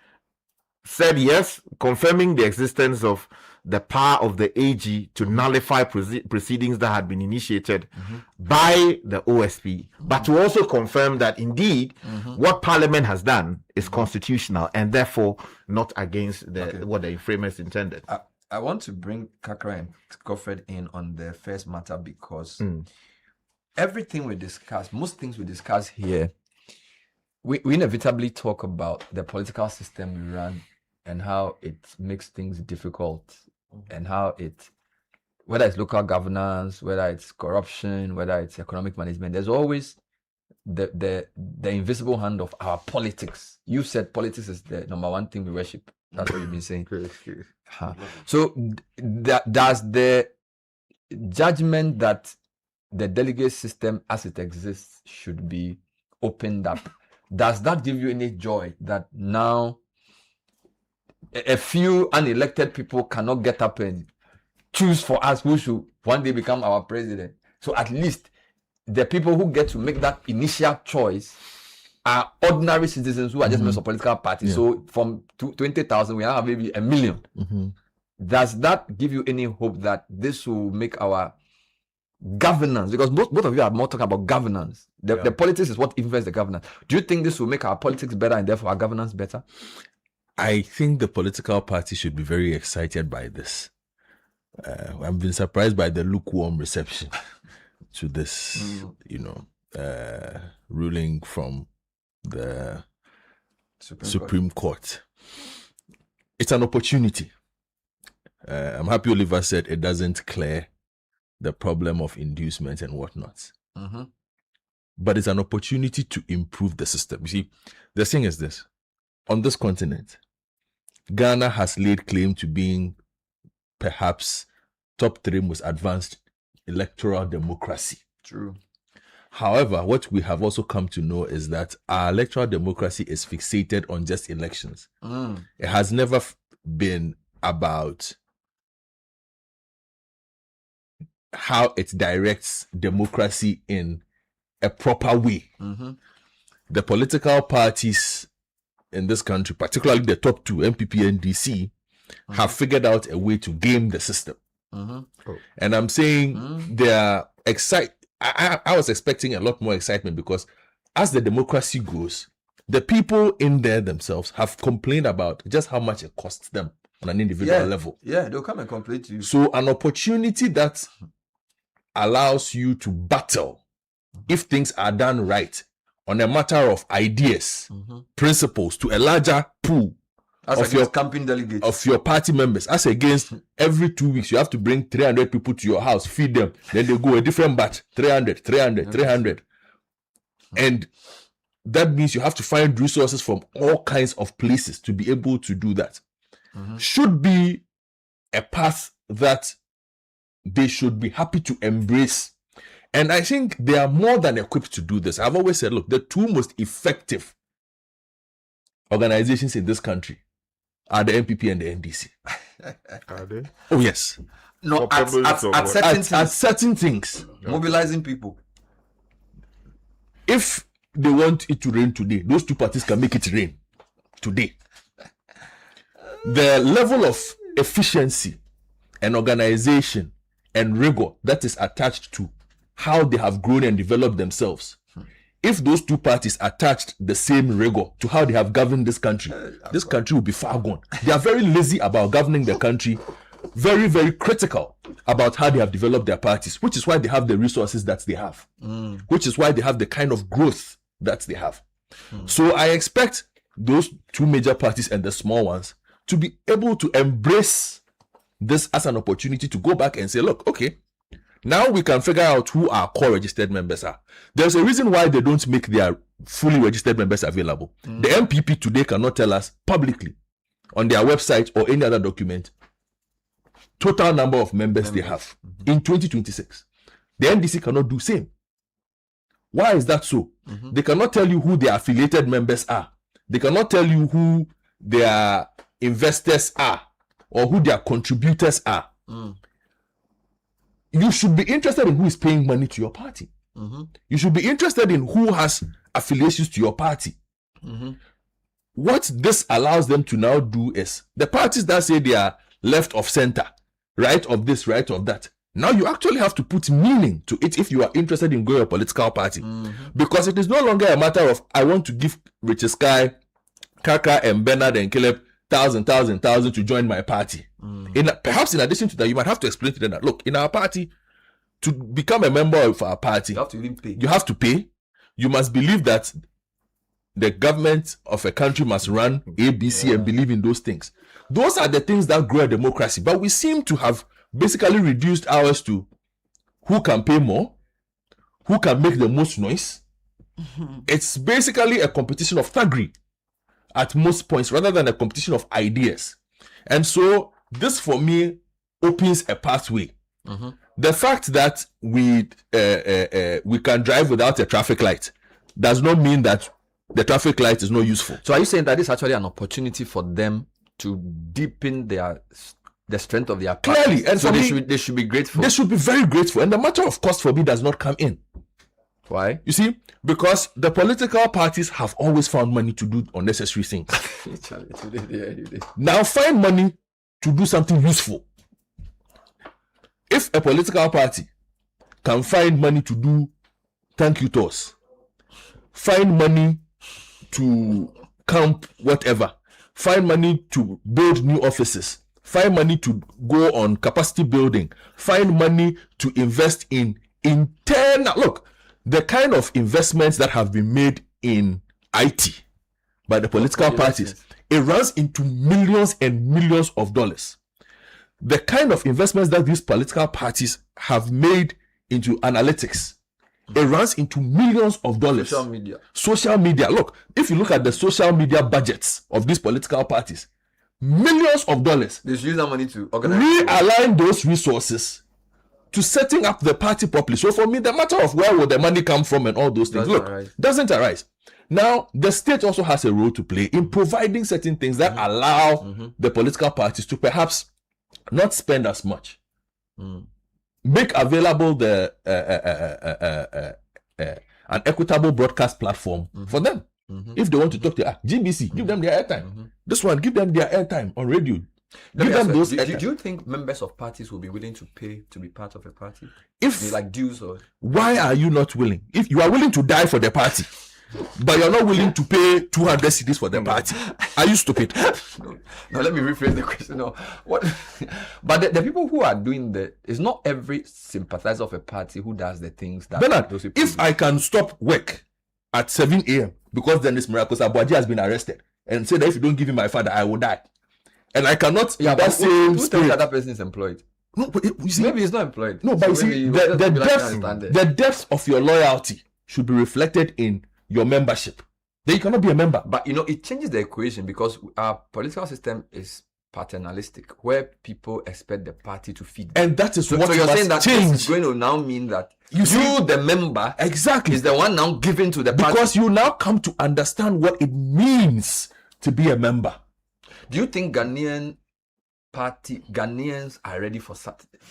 yes, confirming the existence of the power of the AG to nullify proceedings that had been initiated by the OSP, but to also confirm that indeed what Parliament has done is constitutional and therefore not against what the framers intended. I want to bring Kakra and Godfred in on the first matter because everything we discuss, most things we discuss here, we inevitably talk about the political system we run and how it makes things difficult, and how whether it's local governance, whether it's corruption, whether it's economic management, there's always the invisible hand of our politics. You said politics is the number one thing we worship. That's what you've been saying. So does the judgment that the delegate system as it exists should be opened up, does that give you any joy that now a few unelected people cannot get up and choose for us who should one day become our president? So at least the people who get to make that initial choice are ordinary citizens who are just members of political parties. So from 20,000, we now have maybe 1 million. Does that give you any hope that this will make our governance, because both of you are more talking about governance. The politics is what influences the governance. Do you think this will make our politics better and therefore our governance better? I think the political party should be very excited by this. I've been surprised by the lukewarm reception to this, ruling from the Supreme Court. It's an opportunity. I'm happy Oliver said it doesn't clear the problem of inducement and whatnot. But it's an opportunity to improve the system. You see, the thing is this. On this continent, Ghana has laid claim to being perhaps top 3 most advanced electoral democracy. True. However, what we have also come to know is that our electoral democracy is fixated on just elections. It has never been about how it directs democracy in a proper way. The political parties in this country, particularly the top 2, MPP and DC, have figured out a way to game the system. And I'm saying they are excited. I was expecting a lot more excitement because as the democracy grows, the people in there themselves have complained about just how much it costs them on an individual level. Yeah, they'll come and complain to you. So an opportunity that allows you to battle if things are done right on a matter of ideas, principles to a larger pool of your campaign delegates, of your party members, as against every 2 weeks you have to bring 300 people to your house, feed them, then they go a different batch, 300. And that means you have to find resources from all kinds of places to be able to do that. Should be a path that they should be happy to embrace. And I think they are more than equipped to do this. I've always said, look, the 2 most effective organizations in this country are the MPP and the NDC. Are they? Oh, yes. No, at certain things. Mobilizing people. If they want it to rain today, those two parties can make it rain today. The level of efficiency and organization and rigor that is attached to how they have grown and developed themselves. If those two parties attached the same rigor to how they have governed this country will be far gone. They are very lazy about governing the country, very, very critical about how they have developed their parties, which is why they have the resources that they have, which is why they have the kind of growth that they have. So I expect those two major parties and the small ones to be able to embrace this as an opportunity to go back and say, look, okay, now we can figure out who our core registered members are. There's a reason why they don't make their fully registered members available. The MPP today cannot tell us publicly on their website or any other document total number of members they have in 2026. The NDC cannot do same. Why is that so? They cannot tell you who their affiliated members are. They cannot tell you who their investors are or who their contributors are. You should be interested in who is paying money to your party. You should be interested in who has affiliations to your party. What this allows them to now do is the parties that say they are left of center, right of this, right of that. Now you actually have to put meaning to it if you are interested in growing a political party. Because it is no longer a matter of I want to give Richard Sky, Kakra and Bernard and Caleb 1,000 to join my party. Perhaps in addition to that, you might have to explain to them that, look, in our party, to become a member of our party, you have to pay. You must believe that the government of a country must run ABC and believe in those things. Those are the things that grow a democracy. But we seem to have basically reduced ours to who can pay more, who can make the most noise. It's basically a competition of thuggery at most points rather than a competition of ideas. And so this for me opens a pathway. The fact that we can drive without a traffic light does not mean that the traffic light is not useful. So are you saying that it's actually an opportunity for them to deepen the strength of their party? Clearly, and so for they should be grateful. They should be very grateful. And the matter of cost for me does not come in. Why? You see, because the political parties have always found money to do unnecessary things. Now find money to do something useful. If a political party can find money to do thank you tours, find money to camp whatever, find money to build new offices, find money to go on capacity building, find money to invest in internal, look, the kind of investments that have been made in IT by the political parties, it runs into millions and millions of dollars. The kind of investments that these political parties have made into analytics, it runs into millions of dollars. Social media. Look, if you look at the social media budgets of these political parties, millions of dollars. They should use that money to organize. Realign those resources to setting up the party properly. So for me, the matter of where will the money come from and all those things, doesn't arise. Now, the state also has a role to play in providing certain things that allow the political parties to perhaps not spend as much. Make available the an equitable broadcast platform for them. If they want to talk to GBC, give them their airtime. This one, give them their airtime on radio. Give them those. Do you think members of parties will be willing to pay to be part of a party? If like dues or why are you not willing? If you are willing to die for the party, but you're not willing to pay 200 cedis for the party, are you stupid? No, let me rephrase the question. No, what? But the people who are doing it's not every sympathizer of a party who does the things that Bernard, those people if I can stop work at 7 a.m. because then this Miracle Abuaji has been arrested and say that if you don't give me my father, I will die. And I cannot. Yeah, but who tells that person is employed? No, but you see, maybe he's not employed. No, but so you see, the depth of your loyalty should be reflected in your membership. Then you cannot be a member. But it changes the equation because our political system is paternalistic, where people expect the party to feed them. And that is so what you're saying that change. This is going to now mean that you the member, exactly, is the one now giving to the party. Because you now come to understand what it means to be a member. Do you think Ghanaian party Ghanaians are ready for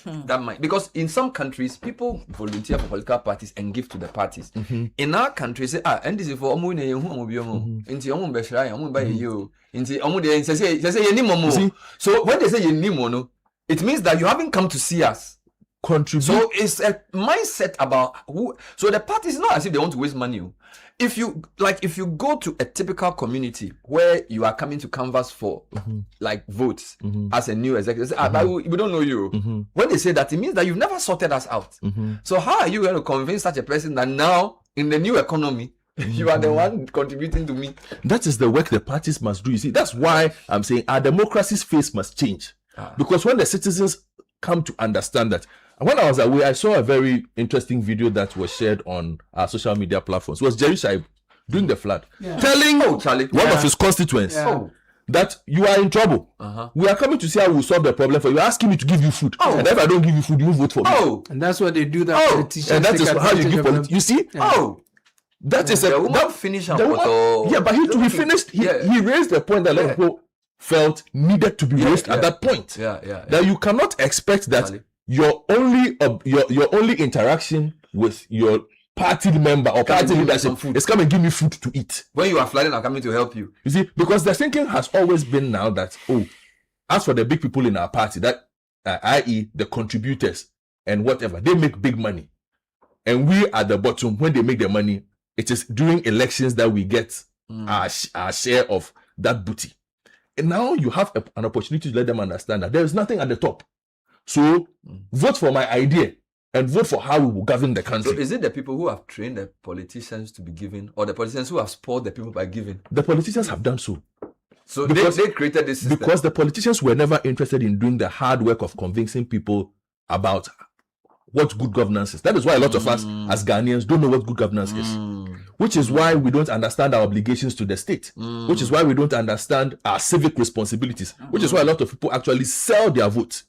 that might, because in some countries people volunteer for political parties and give to the parties. In our country, say NDC for omu ne yehu omu bi omu inti omu be shira omu ba yeyo inti omu de say ye ni momo. So when they say ye ni mono, it means that you haven't come to see us contribute. So it's a mindset about who. So the parties, not as if they want to waste money. If you go to a typical community where you are coming to canvass for like votes as a new executive, say, but we don't know you. When they say that, it means that you've never sorted us out. So how are you going to convince such a person that now in the new economy you are the one contributing to me? That is the work the parties must do. You see, that's why I'm saying our democracy's face must change. Because when the citizens come to understand that. When I was away, I saw a very interesting video that was shared on our social media platforms. It was Jerry Shaib during the flood, telling one of his constituents that you are in trouble. We are coming to see how we solve the problem for you. You're asking me to give you food. And if I don't give you food, you vote for me. And that's what they do. That politicians and that is how you give politics. You see? That is a woman finish. But he finished. He raised the point that a lot of people felt needed to be raised at that point. That you cannot expect that your only interaction with your party member or party leadership is come and give me food to eat. When you are flooding, I'm coming to help you. You see, because the thinking has always been now that, as for the big people in our party, that i.e. the contributors and whatever, they make big money. And we at the bottom, when they make the money, it is during elections that we get our share of that booty. And now you have an opportunity to let them understand that there is nothing at the top. So vote for my idea and vote for how we will govern the country. So is it the people who have trained the politicians to be giving, or the politicians who have spoiled the people by giving? The politicians have done so. So they created this system. Because the politicians were never interested in doing the hard work of convincing people about what good governance is. That is why a lot of us as Ghanaians don't know what good governance is. Which is why we don't understand our obligations to the state. Which is why we don't understand our civic responsibilities. Which is why a lot of people actually sell their vote.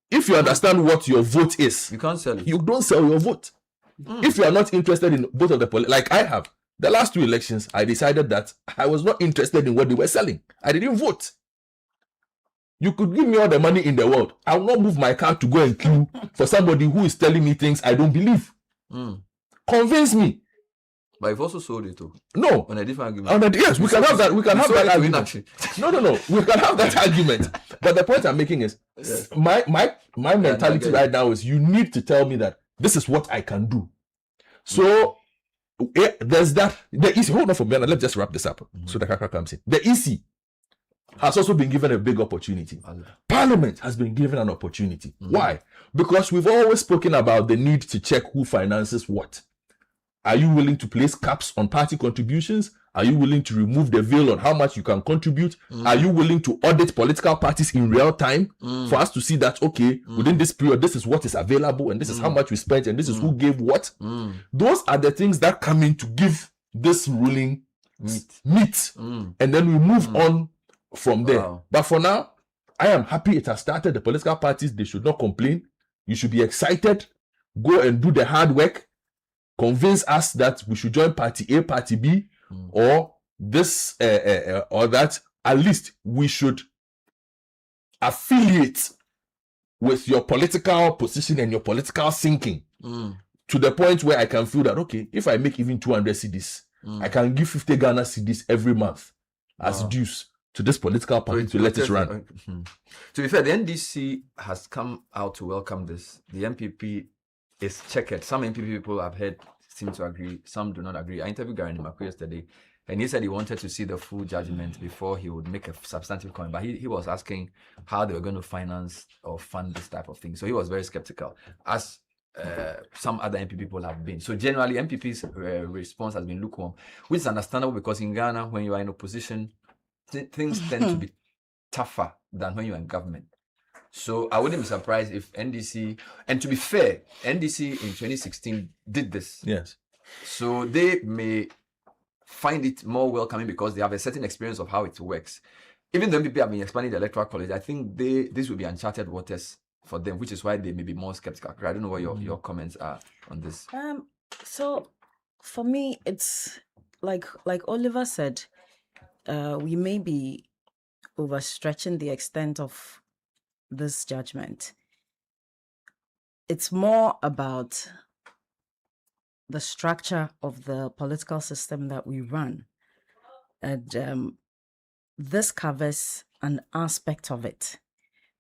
If you understand what your vote is, you can't sell it. You don't sell your vote. If you are not interested in both of the like I have, the last 2 elections, I decided that I was not interested in what they were selling. I didn't vote. You could give me all the money in the world. I will not move my car to go and queue for somebody who is telling me things I don't believe. Convince me. But you've also sold it too. No. On a different argument. Yes, we can have that. We can have that argument. No. We can have that argument. But the point I'm making is, my mentality right now is you need to tell me that this is what I can do. So there's that. The EC. Hold on for a minute. Let's just wrap this up so the Kakra comes in. The EC has also been given a big opportunity. Parliament has been given an opportunity. Why? Because we've always spoken about the need to check who finances what. Are you willing to place caps on party contributions? Are you willing to remove the veil on how much you can contribute? Are you willing to audit political parties in real time for us to see that, okay, within this period, this is what is available and this is how much we spent and this is who gave what? Those are the things that come in to give this ruling meat. And then we move on from there. But for now, I am happy it has started. The political parties, they should not complain. You should be excited. Go and do the hard work. Convince us that we should join party A, party B, or this or that. At least we should affiliate with your political position and your political thinking to the point where I can feel that, okay, if I make even 200 cedis, I can give 50 Ghana cedis every month as dues to this political party to let it run. To be fair, the NDC has come out to welcome this. The MPP is checkered. Some MPP people I've heard seem to agree, some do not agree. I interviewed Gary Nimaku yesterday, and he said he wanted to see the full judgment before he would make a substantive comment. But he was asking how they were going to finance or fund this type of thing. So he was very skeptical, as some other MP people have been. So generally, MPP's response has been lukewarm, which is understandable because in Ghana, when you are in opposition, things tend to be tougher than when you are in government. So I wouldn't be surprised if NDC, and to be fair, NDC in 2016 did this. Yes. So they may find it more welcoming because they have a certain experience of how it works. Even though people have been expanding the electoral college, I think this will be uncharted waters for them, which is why they may be more skeptical. I don't know what your comments are on this. So for me, it's like Oliver said, we may be overstretching the extent of this judgment. It's more about the structure of the political system that we run. And this covers an aspect of it,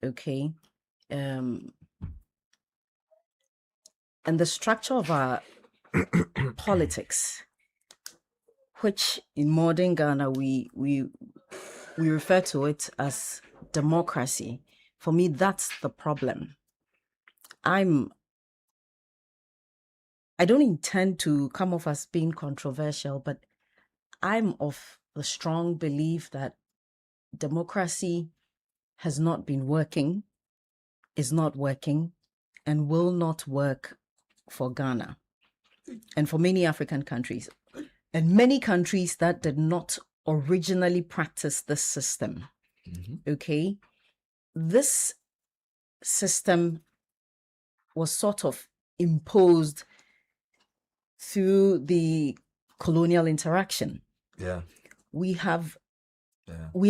okay? And the structure of our politics, which in modern Ghana we refer to it as democracy. For me, that's the problem. I don't intend to come off as being controversial, but I'm of the strong belief that democracy has not been working, is not working, and will not work for Ghana and for many African countries, and many countries that did not originally practice this system. Okay? This system was sort of imposed through the colonial interaction. Yeah. We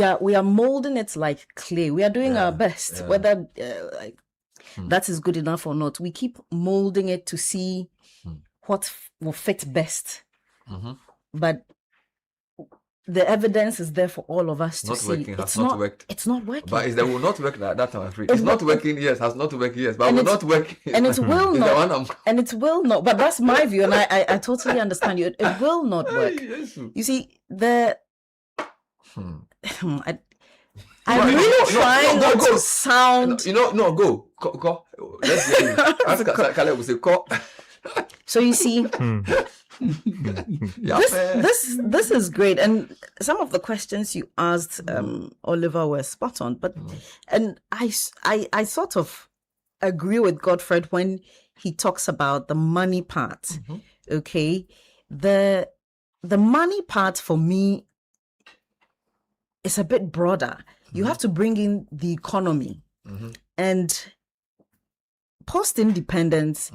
are molding it like clay. We are doing our best, whether that is good enough or not. We keep molding it to see what will fit best. But the evidence is there for all of us to see. Working, it's not worked. It's not working. But it will not work that time. It's not working, yes, has not worked, yes, but will not work. And it will not. And it will not. But that's my view, and I totally understand you. It will not work. You see, I'm really trying not to sound. Go. Let's hear you. Ask Caleb will say, go. So you see, this is great, and some of the questions you asked, Oliver, were spot on. But and I sort of agree with Godfred when he talks about the money part. Okay, the money part for me is a bit broader. You have to bring in the economy, and post-independence.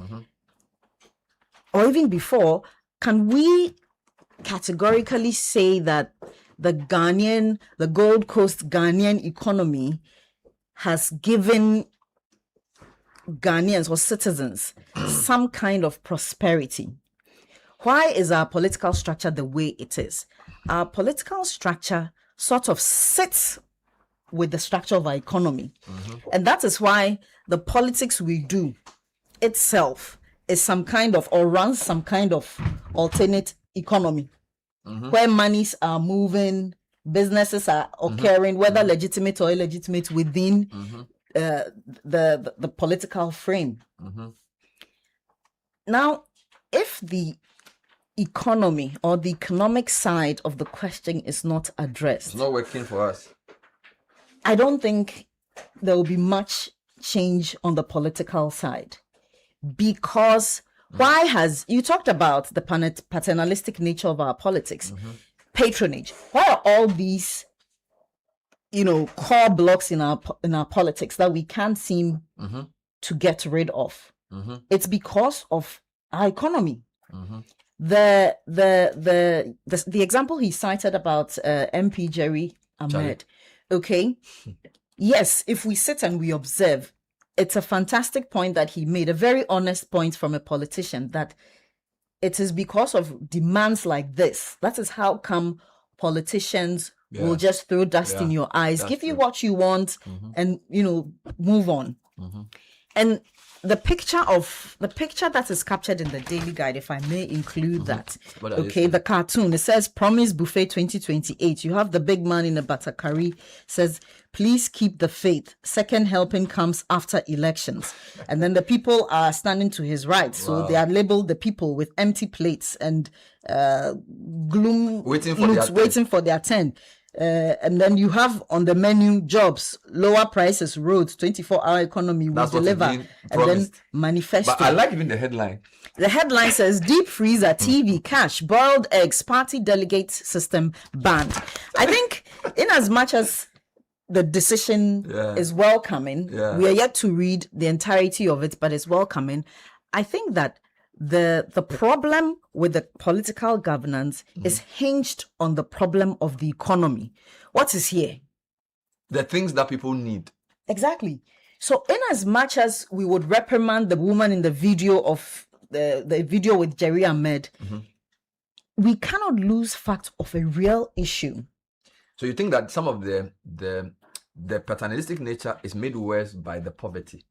Or even before, can we categorically say that the Gold Coast Ghanaian economy has given Ghanaians or citizens some kind of prosperity? Why is our political structure the way it is? Our political structure sort of sits with the structure of our economy. And that is why the politics we do itself is some kind of, or runs some kind of alternate economy, where monies are moving, businesses are occurring, whether legitimate or illegitimate, within the political frame. Now, if the economy or the economic side of the question is not addressed, it's not working for us. I don't think there will be much change on the political side. Because you talked about the paternalistic nature of our politics, patronage. Why are all these, core blocks in our politics that we can't seem to get rid of? It's because of our economy. The example he cited about MP Jerry Ahmed. Okay, yes, if we sit and we observe, it's a fantastic point that he made, a very honest point from a politician, that it is because of demands like this. That is how come politicians will just throw dust in your eyes, give you what you want, and move on. And the picture that is captured in the Daily Guide, if I may include that, the cartoon, it says Promise Buffet 2028. You have the big man in a batakari, says, please keep the faith. Second helping comes after elections. And then the people are standing to his right. So they are labeled the people with empty plates and gloom, waiting for their turn. And then you have on the menu jobs, lower prices, roads, 24-hour economy will deliver, and then manifesto. But I like even the headline. The headline says deep freezer, TV, cash, boiled eggs, party delegate system banned. I think in as much as the decision is welcoming, we are yet to read the entirety of it, but it's welcoming. I think that the problem with the political governance is hinged on the problem of the economy. What is here? the things that people need. Exactly. So in as much as we would reprimand the woman in the video of the video with Jerry Ahmed, we cannot lose fact of a real issue. So you think that some of the paternalistic nature is made worse by the poverty.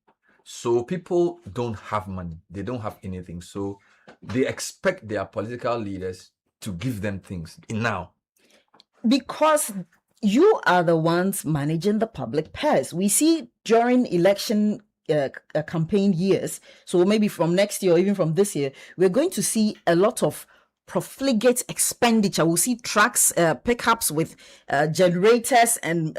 So people don't have money. They don't have anything. So they expect their political leaders to give them things now. Because you are the ones managing the public purse. We see during election campaign years, so maybe from next year or even from this year, we're going to see a lot of profligate expenditure. We'll see trucks, pickups with generators and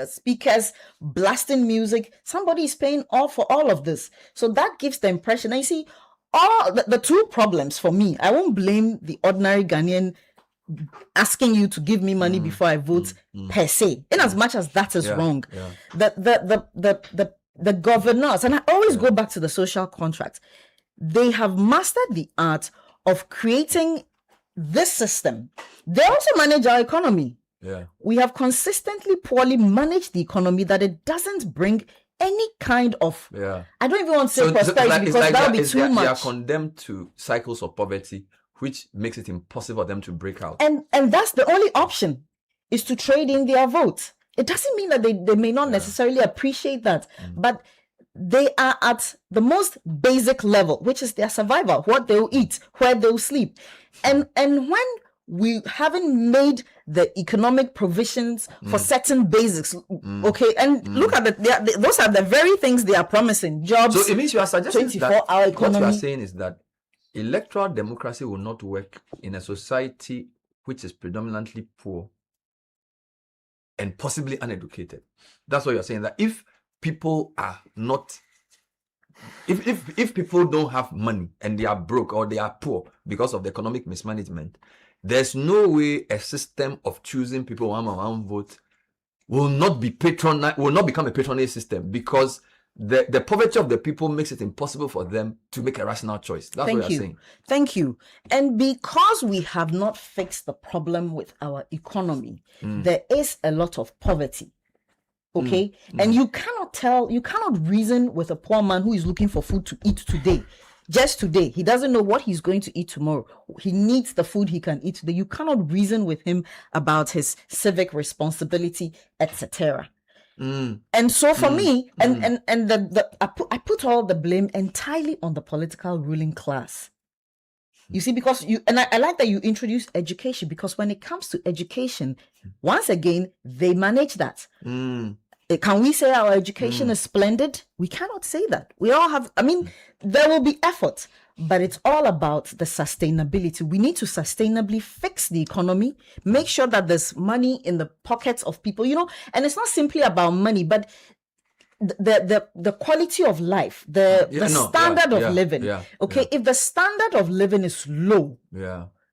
speakers blasting music. Somebody is paying all for all of this. So that gives the impression. And you see, all the two problems for me, I won't blame the ordinary Ghanaian asking you to give me money before I vote per se, in as much as that is wrong. The governors, and I always go back to the social contract, they have mastered the art of creating this system. They also manage our economy. We have consistently poorly managed the economy, that it doesn't bring any kind of I don't even want to say prosperity, because that would be too much. They are condemned to cycles of poverty, which makes it impossible for them to break out. And that's the only option, is to trade in their vote. It doesn't mean that they may not necessarily appreciate that, but they are at the most basic level, which is their survival, what they'll eat, where they'll sleep. And when we haven't made the economic provisions for certain basics, okay, and look at those are the very things they are promising. Jobs. So it means you are suggesting 24-hour economy. What you are saying is that electoral democracy will not work in a society which is predominantly poor and possibly uneducated. That's what you're saying, that if people are not, if people don't have money and they are broke or they are poor because of the economic mismanagement, there's no way a system of choosing people one vote will not become a patronage system, because the poverty of the people makes it impossible for them to make a rational choice. That's what you're saying. Thank you. And because we have not fixed the problem with our economy, there is a lot of poverty. Okay. And you cannot reason with a poor man who is looking for food to eat today. Just today. He doesn't know what he's going to eat tomorrow. He needs the food he can eat today. You cannot reason with him about his civic responsibility, etc. And so for me, I put all the blame entirely on the political ruling class. You see, because I like that you introduced education, because when it comes to education, once again, they manage that. Can we say our education is splendid? We cannot say that. We all have, there will be effort, but it's all about the sustainability. We need to sustainably fix the economy, make sure that there's money in the pockets of people, and it's not simply about money, but the quality of life, the standard of living. If the standard of living is low,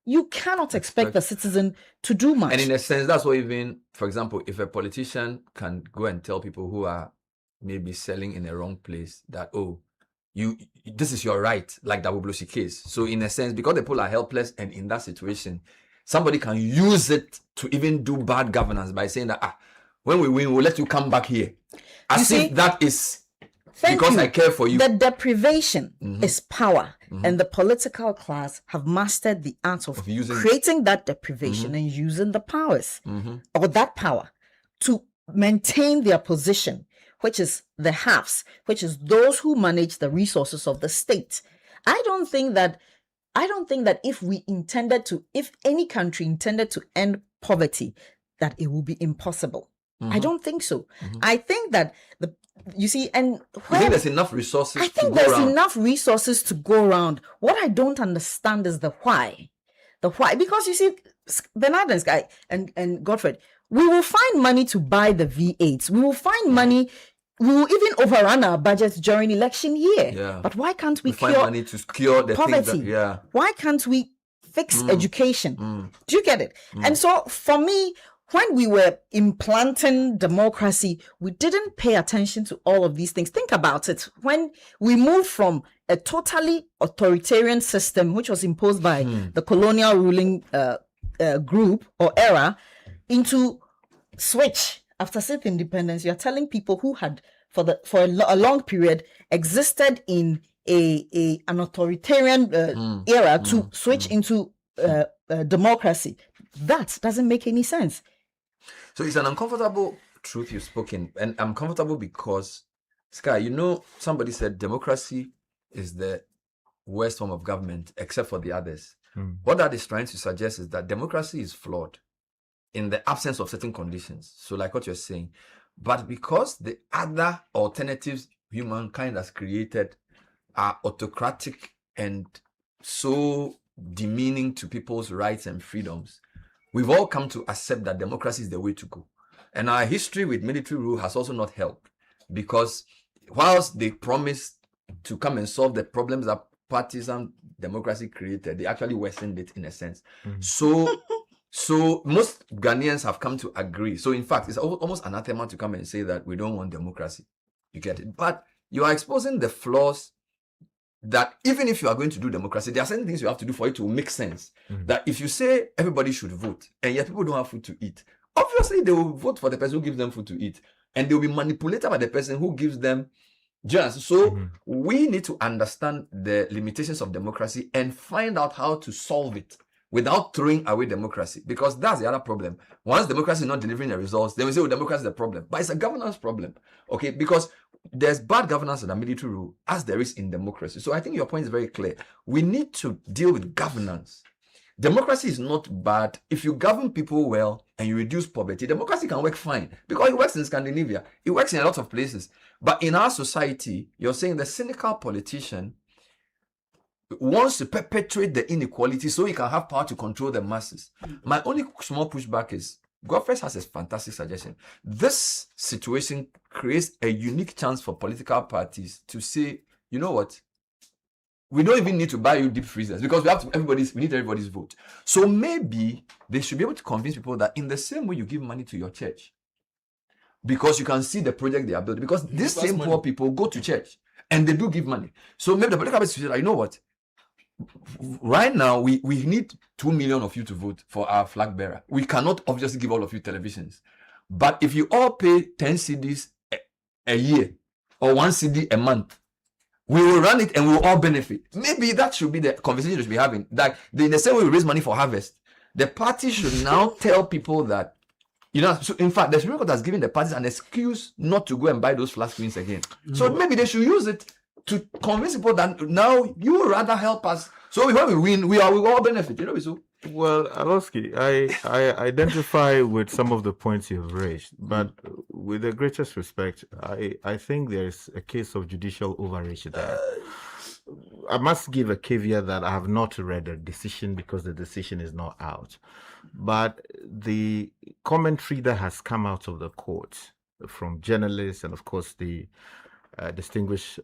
you cannot expect the citizen to do much. And in a sense, that's why, even, for example, if a politician can go and tell people who are maybe selling in a wrong place that, this is your right, like the Wublosi case. So in a sense, because the people are helpless and in that situation, somebody can use it to even do bad governance by saying that, when we win, we'll let you come back here. As if that is because I care for you. The deprivation is power. And the political class have mastered the art of creating that deprivation and using the powers or that power to maintain their position, which is the haves, which is those who manage the resources of the state. I don't think that if any country intended to end poverty, that it will be impossible. I don't think so. I think that you think there's enough resources I think there's enough resources to go around. What I don't understand is the why. Because you see, Bernard and Sky and Godfred, we will find money to buy the V8s. We will find money. We will even overrun our budgets during election year. But why can't we find money to cure the poverty? Why can't we fix education? Do you get it? And so for me, when we were implanting democracy, we didn't pay attention to all of these things. Think about it. When we moved from a totally authoritarian system, which was imposed by the colonial ruling group or era, into switch. after South independence, you're telling people who had for a long period existed in an authoritarian era to switch into democracy. That doesn't make any sense. So it's an uncomfortable truth you've spoken, and I'm comfortable because, Sky, you know, somebody said democracy is the worst form of government except for the others. What that is trying to suggest is that democracy is flawed in the absence of certain conditions. So like what you're saying, but because the other alternatives humankind has created are autocratic and so demeaning to people's rights and freedoms, we've all come to accept that democracy is the way to go. And our history with military rule has also not helped, because whilst they promised to come and solve the problems that partisan democracy created, they actually worsened it in a sense. So most Ghanaians have come to agree. So in fact, it's almost anathema to come and say that we don't want democracy. You get it? But you are exposing the flaws that even if you are going to do democracy, there are certain things you have to do for it to make sense. That if you say everybody should vote, and yet people don't have food to eat, obviously they will vote for the person who gives them food to eat, and they will be manipulated by the person who gives them just. So we need to understand the limitations of democracy and find out how to solve it without throwing away democracy, because that's the other problem. Once democracy is not delivering the results, then we say, oh, democracy is the problem. But it's a governance problem, okay? Because there's bad governance in a military rule as there is in democracy. So I think your point is very clear. We need to deal with governance. Democracy is not bad. If you govern people well and you reduce poverty, democracy can work fine, because it works in Scandinavia. It works in a lot of places. But in our society, you're saying the cynical politician wants to perpetuate the inequality so he can have power to control the masses. My only small pushback is, Godfred has a fantastic suggestion. This situation creates a unique chance for political parties to say, you know what? We don't even need to buy you deep freezers, because we need everybody's vote. So maybe they should be able to convince people that in the same way you give money to your church, because you can see the project they are building, because these same poor people go to church and they do give money. So maybe the political party should say, like, you know what? Right now, we need 2 million of you to vote for our flag bearer. We cannot obviously give all of you televisions. But if you all pay 10 cedis a year or 1 CD a month, we will run it and we will all benefit. Maybe that should be the conversation we should be having. Like, in the same way we raise money for harvest, the party should now tell people that, you know, so in fact, the Supreme Court has given the parties an excuse not to go and buy those flat screens again. So maybe they should use it to convince people that now you would rather help us. So when we win, we all benefit. You know, so. Well, Aloski, I identify with some of the points you've raised, but with the greatest respect, I think there's a case of judicial overreach there. I must give a caveat that I have not read the decision because the decision is not out. But the commentary that has come out of the court from journalists and, of course, the distinguished,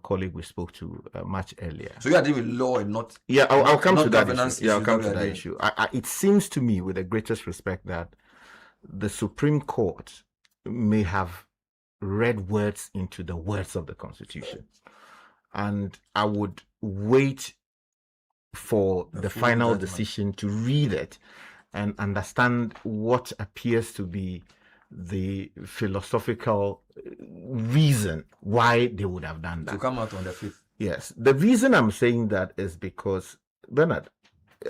colleague we spoke to much earlier. So you are dealing with law and not. Yeah, I'll come to that issue. Yeah, I'll come to that issue. It seems to me, with the greatest respect, that the Supreme Court may have read words into the words of the Constitution, and I would wait for the final decision to read it and understand what appears to be the philosophical reason why they would have done that. To come out on the 5th. Yes. The reason I'm saying that is because, Bernard,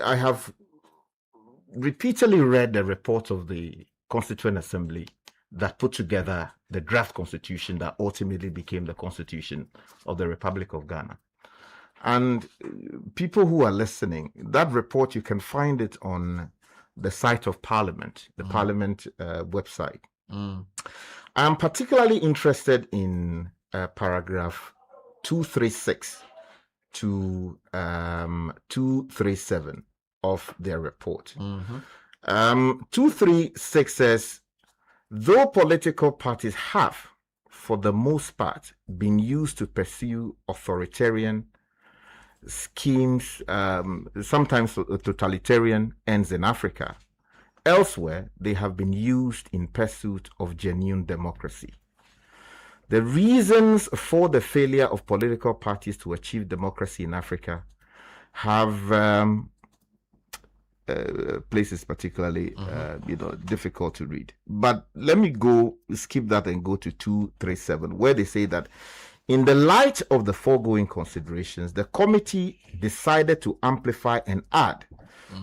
I have repeatedly read the report of the Constituent Assembly that put together the draft constitution that ultimately became the Constitution of the Republic of Ghana. And people who are listening, that report, you can find it on the site of Parliament, the Parliament website. I'm particularly interested in paragraph 236 to 237 of their report. 236 says, though political parties have, for the most part, been used to pursue authoritarian schemes, sometimes totalitarian ends in Africa, elsewhere, they have been used in pursuit of genuine democracy. The reasons for the failure of political parties to achieve democracy in Africa have place is particularly, difficult to read. But let me skip that and go to 237, where they say that in the light of the foregoing considerations, the committee decided to amplify and add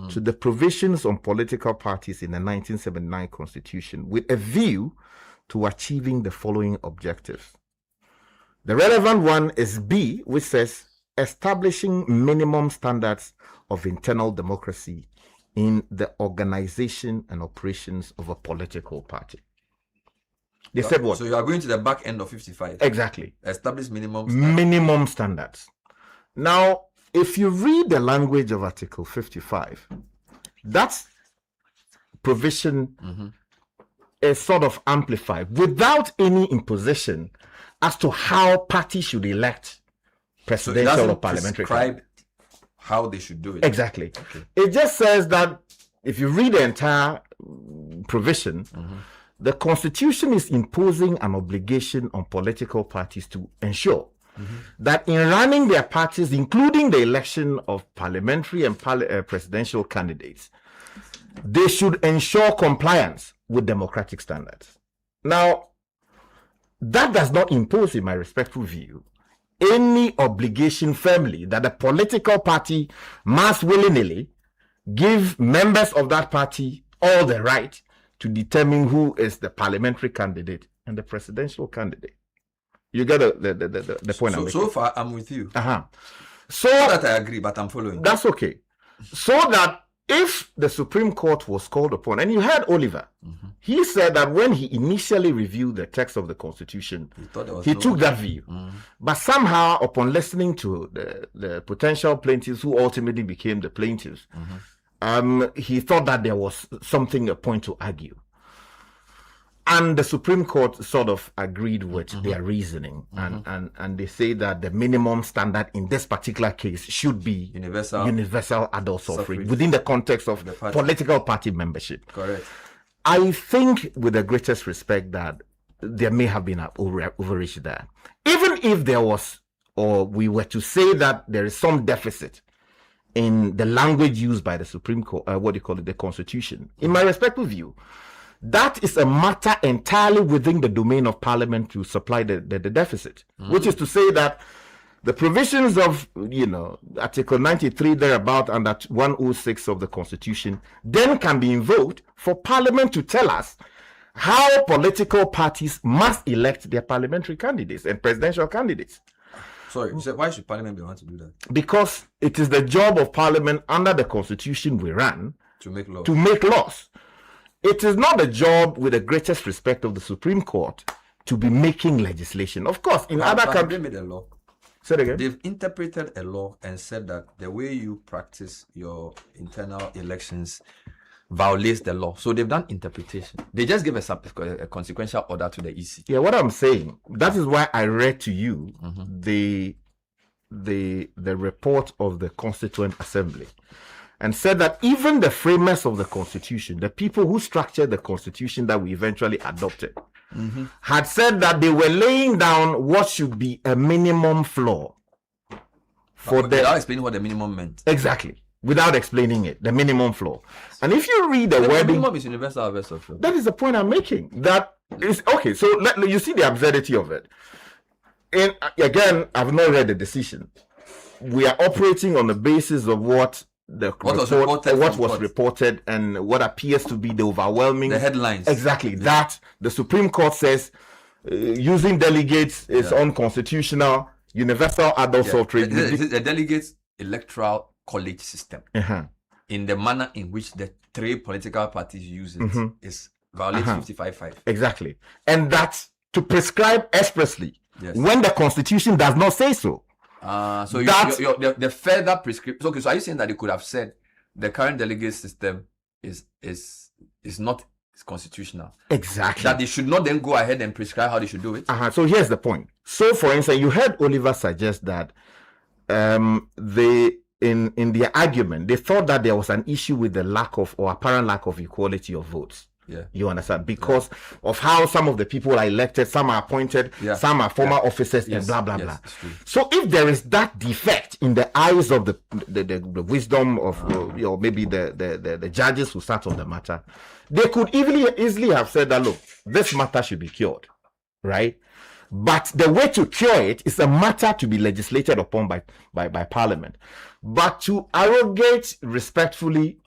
to the provisions on political parties in the 1979 Constitution with a view to achieving the following objectives. The relevant one is B, which says establishing minimum standards of internal democracy in the organization and operations of a political party. They said what? So you are going to the back end of 55. Exactly. Establish minimum standards. Now, if you read the language of Article 55, that provision is sort of amplified without any imposition as to how parties should elect presidential or parliamentary candidates. How they should do it. Exactly. Okay. It just says that if you read the entire provision, the Constitution is imposing an obligation on political parties to ensure that in running their parties, including the election of parliamentary and presidential candidates, they should ensure compliance with democratic standards. Now, that does not impose, in my respectful view, any obligation firmly that a political party must willy-nilly give members of that party all the right to determine who is the parliamentary candidate and the presidential candidate. You get the point I'm making? So far, I'm with you. So that I agree, but I'm following. That's okay. So that if the Supreme Court was called upon, and you heard Oliver, he said that when he initially reviewed the text of the Constitution, he took that view. But somehow, upon listening to the potential plaintiffs who ultimately became the plaintiffs, he thought that there was a point to argue. And the Supreme Court sort of agreed with their reasoning. And they say that the minimum standard in this particular case should be universal adult suffrage within the context of the political party membership. Correct. I think, with the greatest respect, that there may have been an overreach there. Even if there was, or we were to say that there is some deficit in the language used by the Supreme Court, the Constitution, in my respectful view, that is a matter entirely within the domain of Parliament to supply the deficit, which is to say that the provisions of, Article 93 thereabout and at 106 of the Constitution then can be invoked for Parliament to tell us how political parties must elect their parliamentary candidates and presidential candidates. Sorry, you said, why should Parliament be able to do that? Because it is the job of Parliament under the Constitution we ran to make laws. It is not the job, with the greatest respect, of the Supreme Court to be making legislation. Of course, in other countries, they made a law. Say it again. They've interpreted a law and said that the way you practice your internal elections violates the law. So they've done interpretation. They just give a consequential order to the EC. Yeah, what I'm saying, that is why I read to you the report of the Constituent Assembly, and said that even the framers of the Constitution, the people who structured the Constitution that we eventually adopted, had said that they were laying down what should be a minimum floor without explaining what the minimum meant. Exactly. Without explaining it, the minimum floor. And if you read the wording, minimum is universal adult suffrage. That is the point I'm making. That is okay. So you see the absurdity of it. And again, I've not read the decision. We are operating on the basis of what was reported and what appears to be the overwhelming headlines. Exactly. Yeah. That the Supreme Court says using delegates is unconstitutional. Universal adult suffrage. The delegates electoral college system in the manner in which the three political parties use it is violates 55.5. Exactly. And that's to prescribe expressly when the Constitution does not say so. So the further prescription. Okay, so are you saying that you could have said the current delegate system is not constitutional? Exactly. That they should not then go ahead and prescribe how they should do it. So here's the point. So, for instance, you heard Oliver suggest that in their argument they thought that there was an issue with the lack of or apparent lack of equality of votes. Yeah. You understand? Because of how some of the people are elected, some are appointed, some are former officers, and blah, blah, blah. So if there is that defect in the eyes of the wisdom of, or maybe the judges who sat on the matter, they could easily have said that, look, this matter should be cured, right? But the way to cure it is a matter to be legislated upon by Parliament. But to arrogate respectfully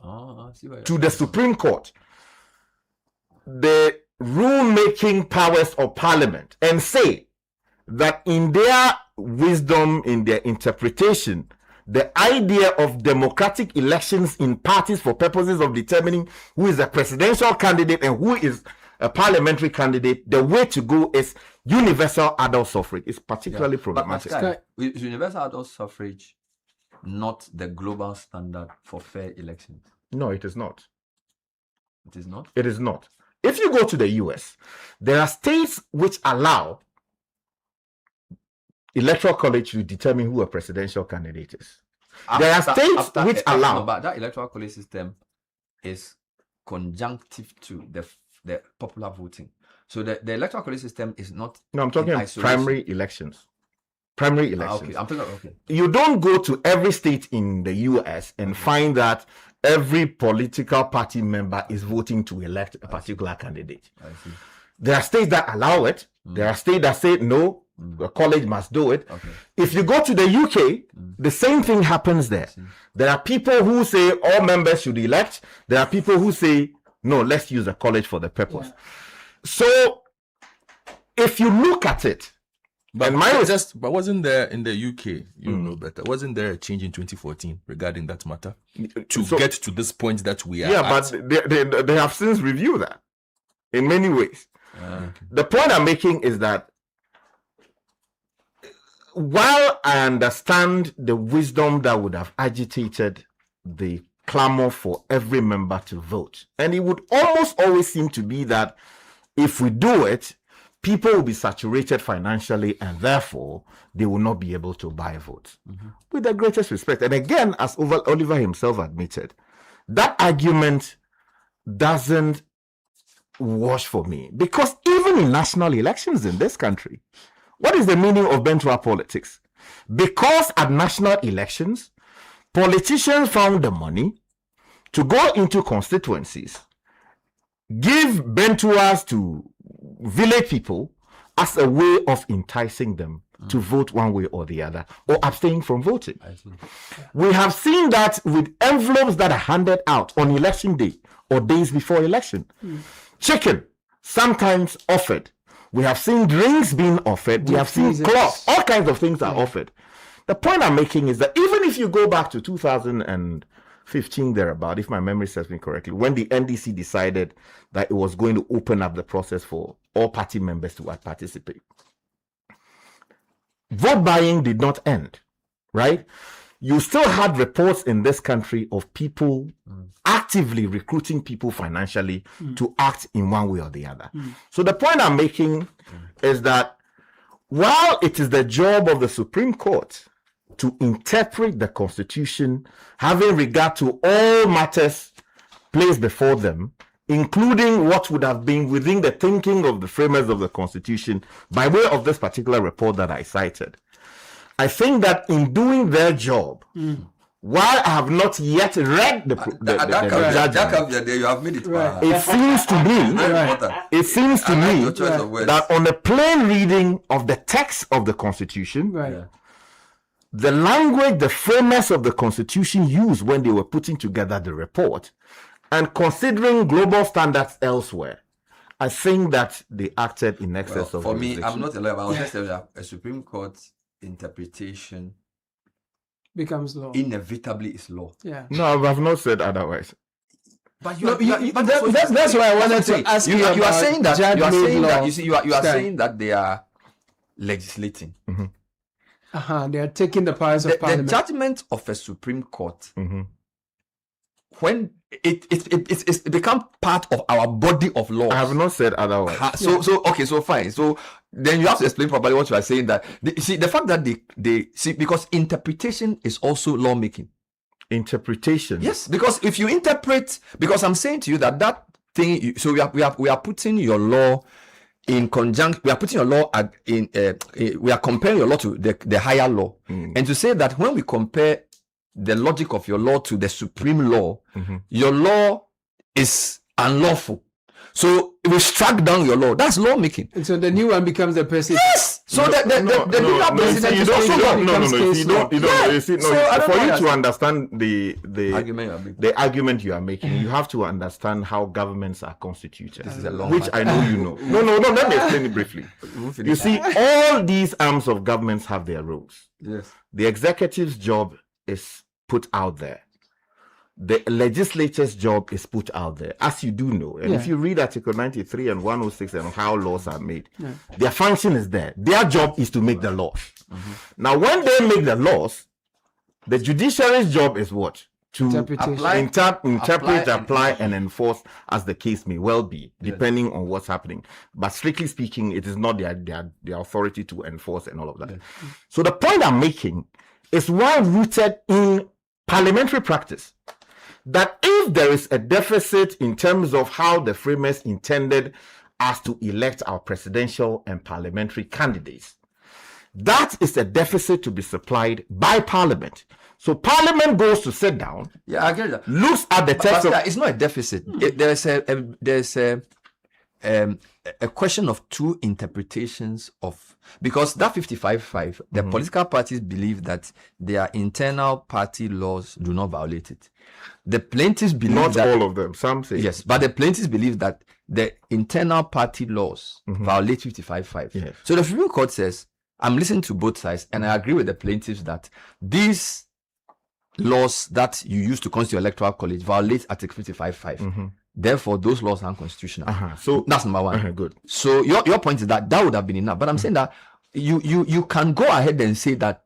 to the Supreme Court the rule-making powers of Parliament and say that in their wisdom, in their interpretation, the idea of democratic elections in parties for purposes of determining who is a presidential candidate and who is a parliamentary candidate, the way to go is universal adult suffrage. It's particularly problematic. But is universal adult suffrage not the global standard for fair elections? No, it is not. It is not? It is not. If you go to the US, there are states which allow electoral college to determine who a presidential candidate is. There are states which allow. No, but that electoral college system is conjunctive to the popular voting. So the electoral college system is not. No, I'm talking about primary elections. Primary elections. Okay, I'm talking. Okay. You don't go to every state in the US and find that every political party member is voting to elect a particular candidate. I see. There are states that allow it. There are states that say no, the college must do it. Okay. If you go to the UK, the same thing happens there. There are people who say all members should elect. There are people who say no, let's use the college for the purpose. Yeah. So if you look at it, but wasn't there in the UK, you know better, wasn't there a change in 2014 regarding that matter to get to this point that we are at? But they have since reviewed that in many ways. Okay. The point I'm making is that while I understand the wisdom that would have agitated the clamor for every member to vote, and it would almost always seem to be that if we do it, people will be saturated financially and therefore they will not be able to buy votes. With the greatest respect. And again, as Oliver himself admitted, that argument doesn't wash for me. Because even in national elections in this country, what is the meaning of Bentua politics? Because at national elections, politicians found the money to go into constituencies, give Bentuas to village people as a way of enticing them to vote one way or the other or abstain from voting. We have seen that with envelopes that are handed out on election day or days before election. Chicken sometimes offered. We have seen drinks being offered. We have seen cloth. All kinds of things are offered. The point I'm making is that even if you go back to 2015 thereabout, if my memory serves me correctly, when the NDC decided that it was going to open up the process for all party members to participate, vote buying did not end, right? You still had reports in this country of people actively recruiting people financially to act in one way or the other. So the point I'm making is that while it is the job of the Supreme Court to interpret the Constitution, having regard to all matters placed before them, including what would have been within the thinking of the framers of the Constitution by way of this particular report that I cited, I think that in doing their job, while I have not yet read the judgment, you have made it. It seems to me that on the plain reading of the text of the Constitution, the language the framers of the Constitution used when they were putting together the report, and considering global standards elsewhere, I think that they acted in excess of. For me, I'm not a lawyer, but I will just tell you that a Supreme Court interpretation becomes law. Inevitably is law. Yeah. No, I've not said otherwise. But that's why I wanted to ask you. You are saying that. You are saying that. You see, you are saying that they are legislating. They are taking the powers of Parliament. The judgment of a Supreme Court, when it's become part of our body of law. I have not said otherwise. So fine. So then you have to explain properly what you are saying. That the fact that they see, because interpretation is also lawmaking. Interpretation. Yes, because if you interpret, because I'm saying to you that thing. So we are putting your law in conjunction. We are putting your law we are comparing your law to the higher law, and to say that when we compare the logic of your law to the supreme law, your law is unlawful. So we struck down your law. That's lawmaking. And so the new one becomes the president. Yes. So the new president is also law. For you to understand the argument you are making, you have to understand how governments are constituted. This is a long which I know you know. No. Let me explain it briefly. You see, all these arms of governments have their roles. Yes. The executive's job is put out there. The legislature's job is put out there, as you do know. And if you read Article 93 and 106 and how laws are made, their function is there. Their job is to make the laws. Now, when they make the laws, the judiciary's job is what? To interpret, apply, and enforce as the case may well be, depending on what's happening. But strictly speaking, it is not their authority to enforce and all of that. So the point I'm making is well rooted in parliamentary practice. That if there is a deficit in terms of how the framers intended us to elect our presidential and parliamentary candidates, that is a deficit to be supplied by Parliament. So Parliament goes to sit down. Yeah, I get that. Looks at the text. But it's not a deficit. There's a question of two interpretations of, because that 55-5, the political parties believe that their internal party laws do not violate it. The plaintiffs believe not that all of them. Some say yes, but the plaintiffs believe that the internal party laws violate 55-5. Yes. So the Supreme Court says, I'm listening to both sides, and I agree with the plaintiffs that these laws that you use to constitute electoral college violate Article 55-5. Therefore, those laws are unconstitutional. So that's number one. Good. So your point is that would have been enough. But I'm saying that you can go ahead and say that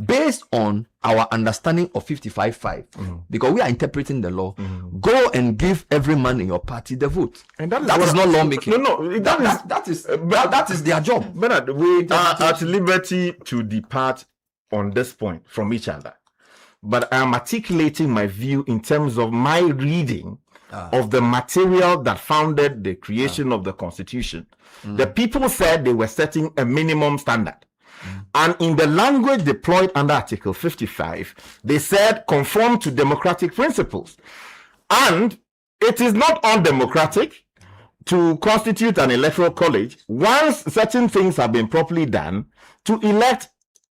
based on our understanding of 55-5, because we are interpreting the law, go and give every man in your party the vote. And that is not lawmaking. No, that is their job. Bernard, we are at liberty to depart on this point from each other. But I am articulating my view in terms of my reading of the material that founded the creation of the Constitution. The people said they were setting a minimum standard. And in the language deployed under Article 55, they said conform to democratic principles. And it is not undemocratic to constitute an electoral college once certain things have been properly done to elect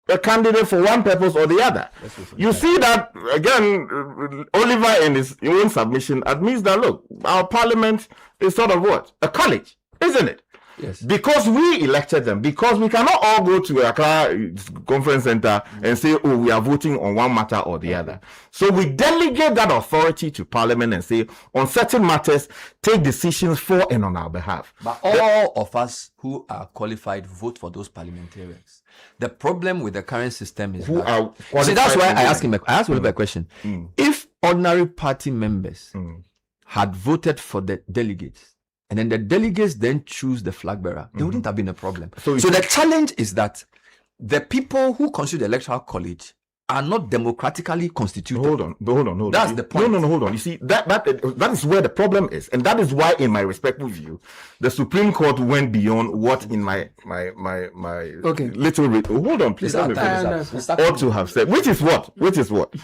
a candidate for one purpose or the other. You see that, again, Oliver in his own submission admits that, look, our parliament is sort of what? A college, isn't it? Yes. Because we elected them, because we cannot all go to a Kakra conference center and say, oh, we are voting on one matter or the other. So we delegate that authority to Parliament and say, on certain matters, take decisions for and on our behalf. But all of us who are qualified vote for those parliamentarians. The problem with the current system is see, that's why I asked Oliver a question. If ordinary party members had voted for the delegates, and then the delegates then choose the flag bearer, there wouldn't have been a problem. So the challenge is that the people who constitute the electoral college are not democratically constituted. Hold on. That's the point. No, hold on. You see, that is where the problem is. And that is why, in my respectful view, the Supreme Court went beyond what in my little hold on, please. Ought to have said, which is what?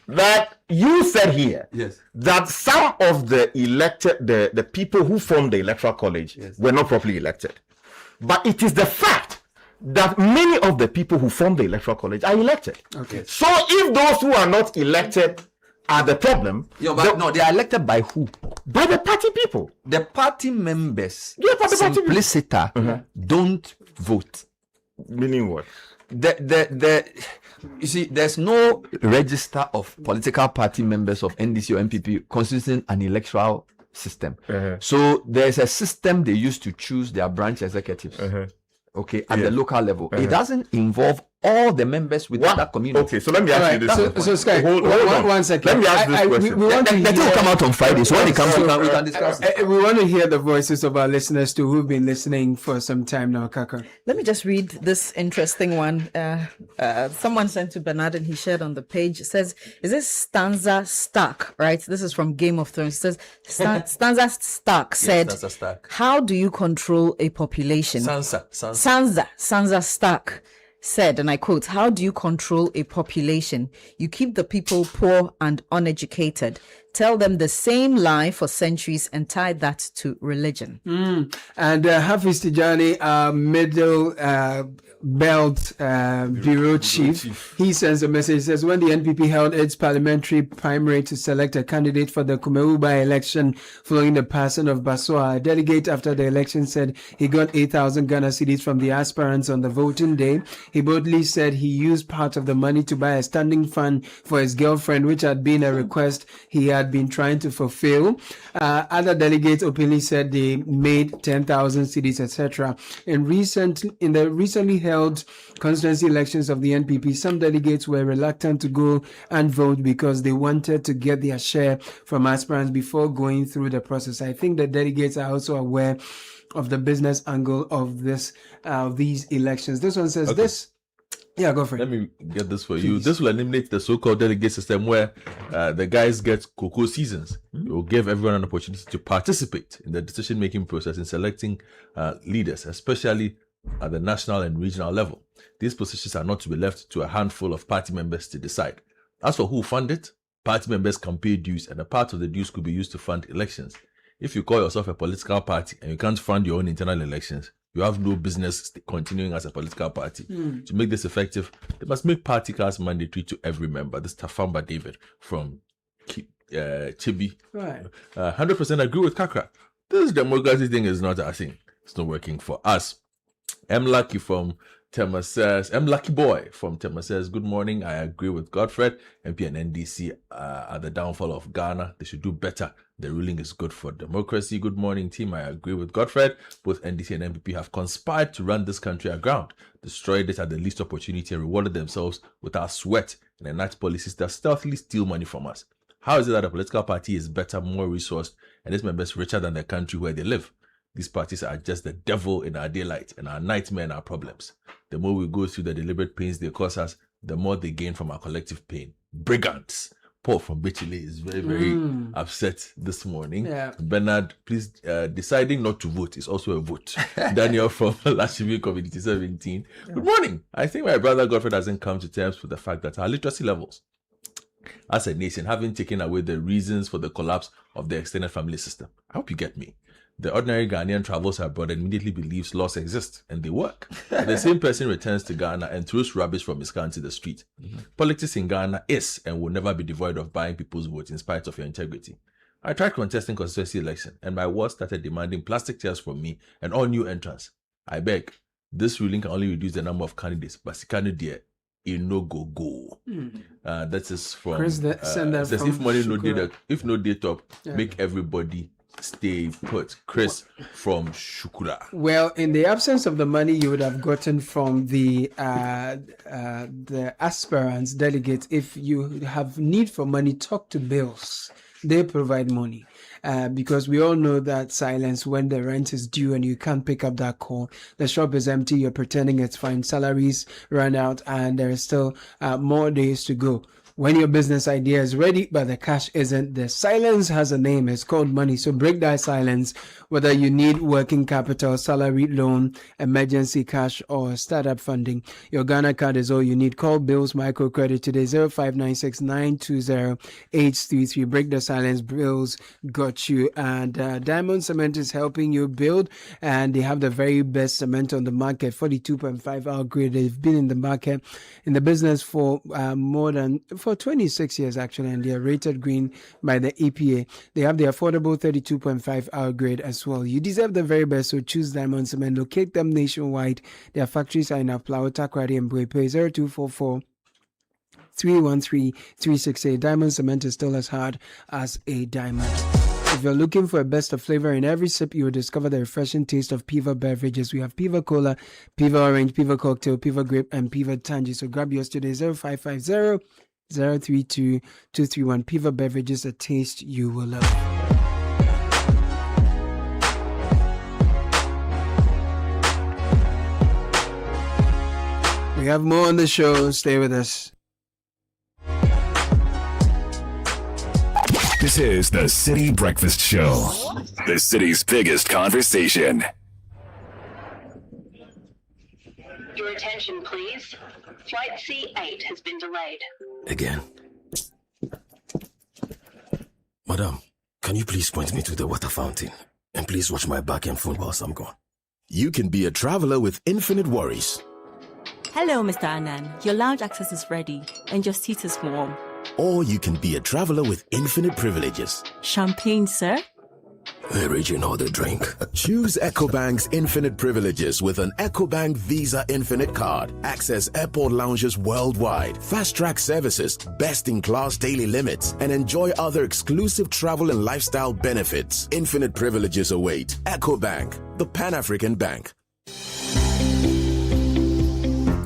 That you said here, that some of the elected, the people who formed the electoral college were not properly elected. But it is the fact that many of the people who formed the electoral college are elected. Okay. So if those who are not elected are the problem, they are elected by who? By the party people. The party members, simpliciter, don't vote. Meaning what? You see, there's no register of political party members of NDC or MPP constituting an electoral system. So there's a system they use to choose their branch executives. At the local level. It doesn't involve all the members within that community. Okay, so let me ask you this. So Sky, hold on. One second. Let me ask this question. We want to the thing will come out on Friday, so when it comes, we can discuss it. We want to hear the voices of our listeners too, who've been listening for some time now, Kakra. Let me just read this interesting one. Someone sent to Bernard and he shared on the page. It says, is this Stanza Stark, right? This is from Game of Thrones. It says, Stanza Stark said, Sansa Stark. how do you control a population? Sansa Stark said, and I quote, how do you control a population? You keep the people poor and uneducated, tell them the same lie for centuries and tie that to religion. And Hafiz Tijani, middle belt bureau chief, he sends a message. He says, when the NPP held its parliamentary primary to select a candidate for the Kumeuba election following the passing of Baswa, a delegate after the election said he got 8,000 Ghana cedis from the aspirants on the voting day. He boldly said he used part of the money to buy a standing fan for his girlfriend, which had been a request he had been trying to fulfill. Other delegates openly said they made 10,000 cedis, etc. In the recently held constituency elections of the NPP, some delegates were reluctant to go and vote because they wanted to get their share from aspirants before going through the process. I think the delegates are also aware of the business angle of these elections. This one says this. Yeah, go for it. Let me get this for you. This will eliminate the so-called delegate system where the guys get cocoa seasons. It will give everyone an opportunity to participate in the decision-making process in selecting leaders, especially at the national and regional level. These positions are not to be left to a handful of party members to decide. As for who fund it, party members can pay dues, and a part of the dues could be used to fund elections. If you call yourself a political party and you can't fund your own internal elections, you have no business continuing as a political party. To make this effective, they must make party cards mandatory to every member. This is Tafamba David from Chibi. Right. 100% agree with Kakra. This democracy thing is not a thing. It's not working for us. M Lucky from Tema says, M Lucky Boy from Tema says, good morning. I agree with Godfred. MP and NDC are the downfall of Ghana. They should do better. The ruling is good for democracy. Good morning, team. I agree with Godfred. Both NDC and MPP have conspired to run this country aground, destroyed it at the least opportunity, and rewarded themselves with our sweat and enact policies that stealthily steal money from us. How is it that a political party is better, more resourced, and its members richer than the country where they live? These parties are just the devil in our daylight and our nightmare and our problems. The more we go through the deliberate pains they cause us, the more they gain from our collective pain. Brigands. Paul from Bichile is very, very upset this morning. Yeah. Bernard, please, deciding not to vote is also a vote. Daniel from Lashivi Community 17. Good morning. I think my brother Godfred hasn't come to terms with the fact that our literacy levels as a nation haven't taken away the reasons for the collapse of the extended family system. I hope you get me. The ordinary Ghanaian travels abroad and immediately believes laws exist and they work. The same person returns to Ghana and throws rubbish from his car into the street. Politics in Ghana is and will never be devoid of buying people's votes in spite of your integrity. I tried contesting constituency election and my ward started demanding plastic chairs from me and all new entrants. I beg, this ruling can only reduce the number of candidates, but Sikano dear, it no go. That is from Chris, says from if money no Shukura. data, if no data, make everybody stay put. Chris from Shukura. Well, in the absence of the money you would have gotten from the aspirants, delegates, if you have need for money, talk to bills. They provide money. Because we all know that silence when the rent is due and you can't pick up that call. The shop is empty, you're pretending it's fine, salaries run out, and there is still more days to go. When your business idea is ready, but the cash isn't, the silence has a name. It's called money. So break that silence, whether you need working capital, salary loan, emergency cash, or startup funding. Your Ghana card is all you need. Call Bills Microcredit today, 0596-920-833. Break the silence. Bills got you. And Diamond Cement is helping you build, and they have the very best cement on the market, 42.5 hour grade. They've been in the market, in the business for for 26 years actually, and they are rated green by the EPA. They have the affordable 32.5 hour grade as well. You deserve the very best, so choose Diamond Cement. Locate them nationwide. Their factories are in Aflao, Takrady, and Buepe. 0244-313-368. Diamond Cement is still as hard as a diamond. If you're looking for a best of flavor in every sip, you will discover the refreshing taste of Piva beverages. We have Piva Cola, Piva Orange, Piva Cocktail, Piva Grape, and Piva Tangy. So grab yours today, 0550 032 231. Piva beverages, a taste you will love. We have more on the show. Stay with us. This is the Citi Breakfast Show, the city's biggest conversation. Your attention, please. Flight C8 has been delayed. Again. Madam, can you please point me to the water fountain? And please watch my back and phone whilst I'm gone. You can be a traveler with infinite worries. Hello, Mr. Anand. Your lounge access is ready and your seat is warm. Or you can be a traveler with infinite privileges. Champagne, sir? Original the drink. Choose EcoBank's infinite privileges with an EcoBank Visa Infinite card. Access airport lounges worldwide, fast-track services, best-in-class daily limits, and enjoy other exclusive travel and lifestyle benefits. Infinite privileges await. EcoBank, the Pan-African Bank.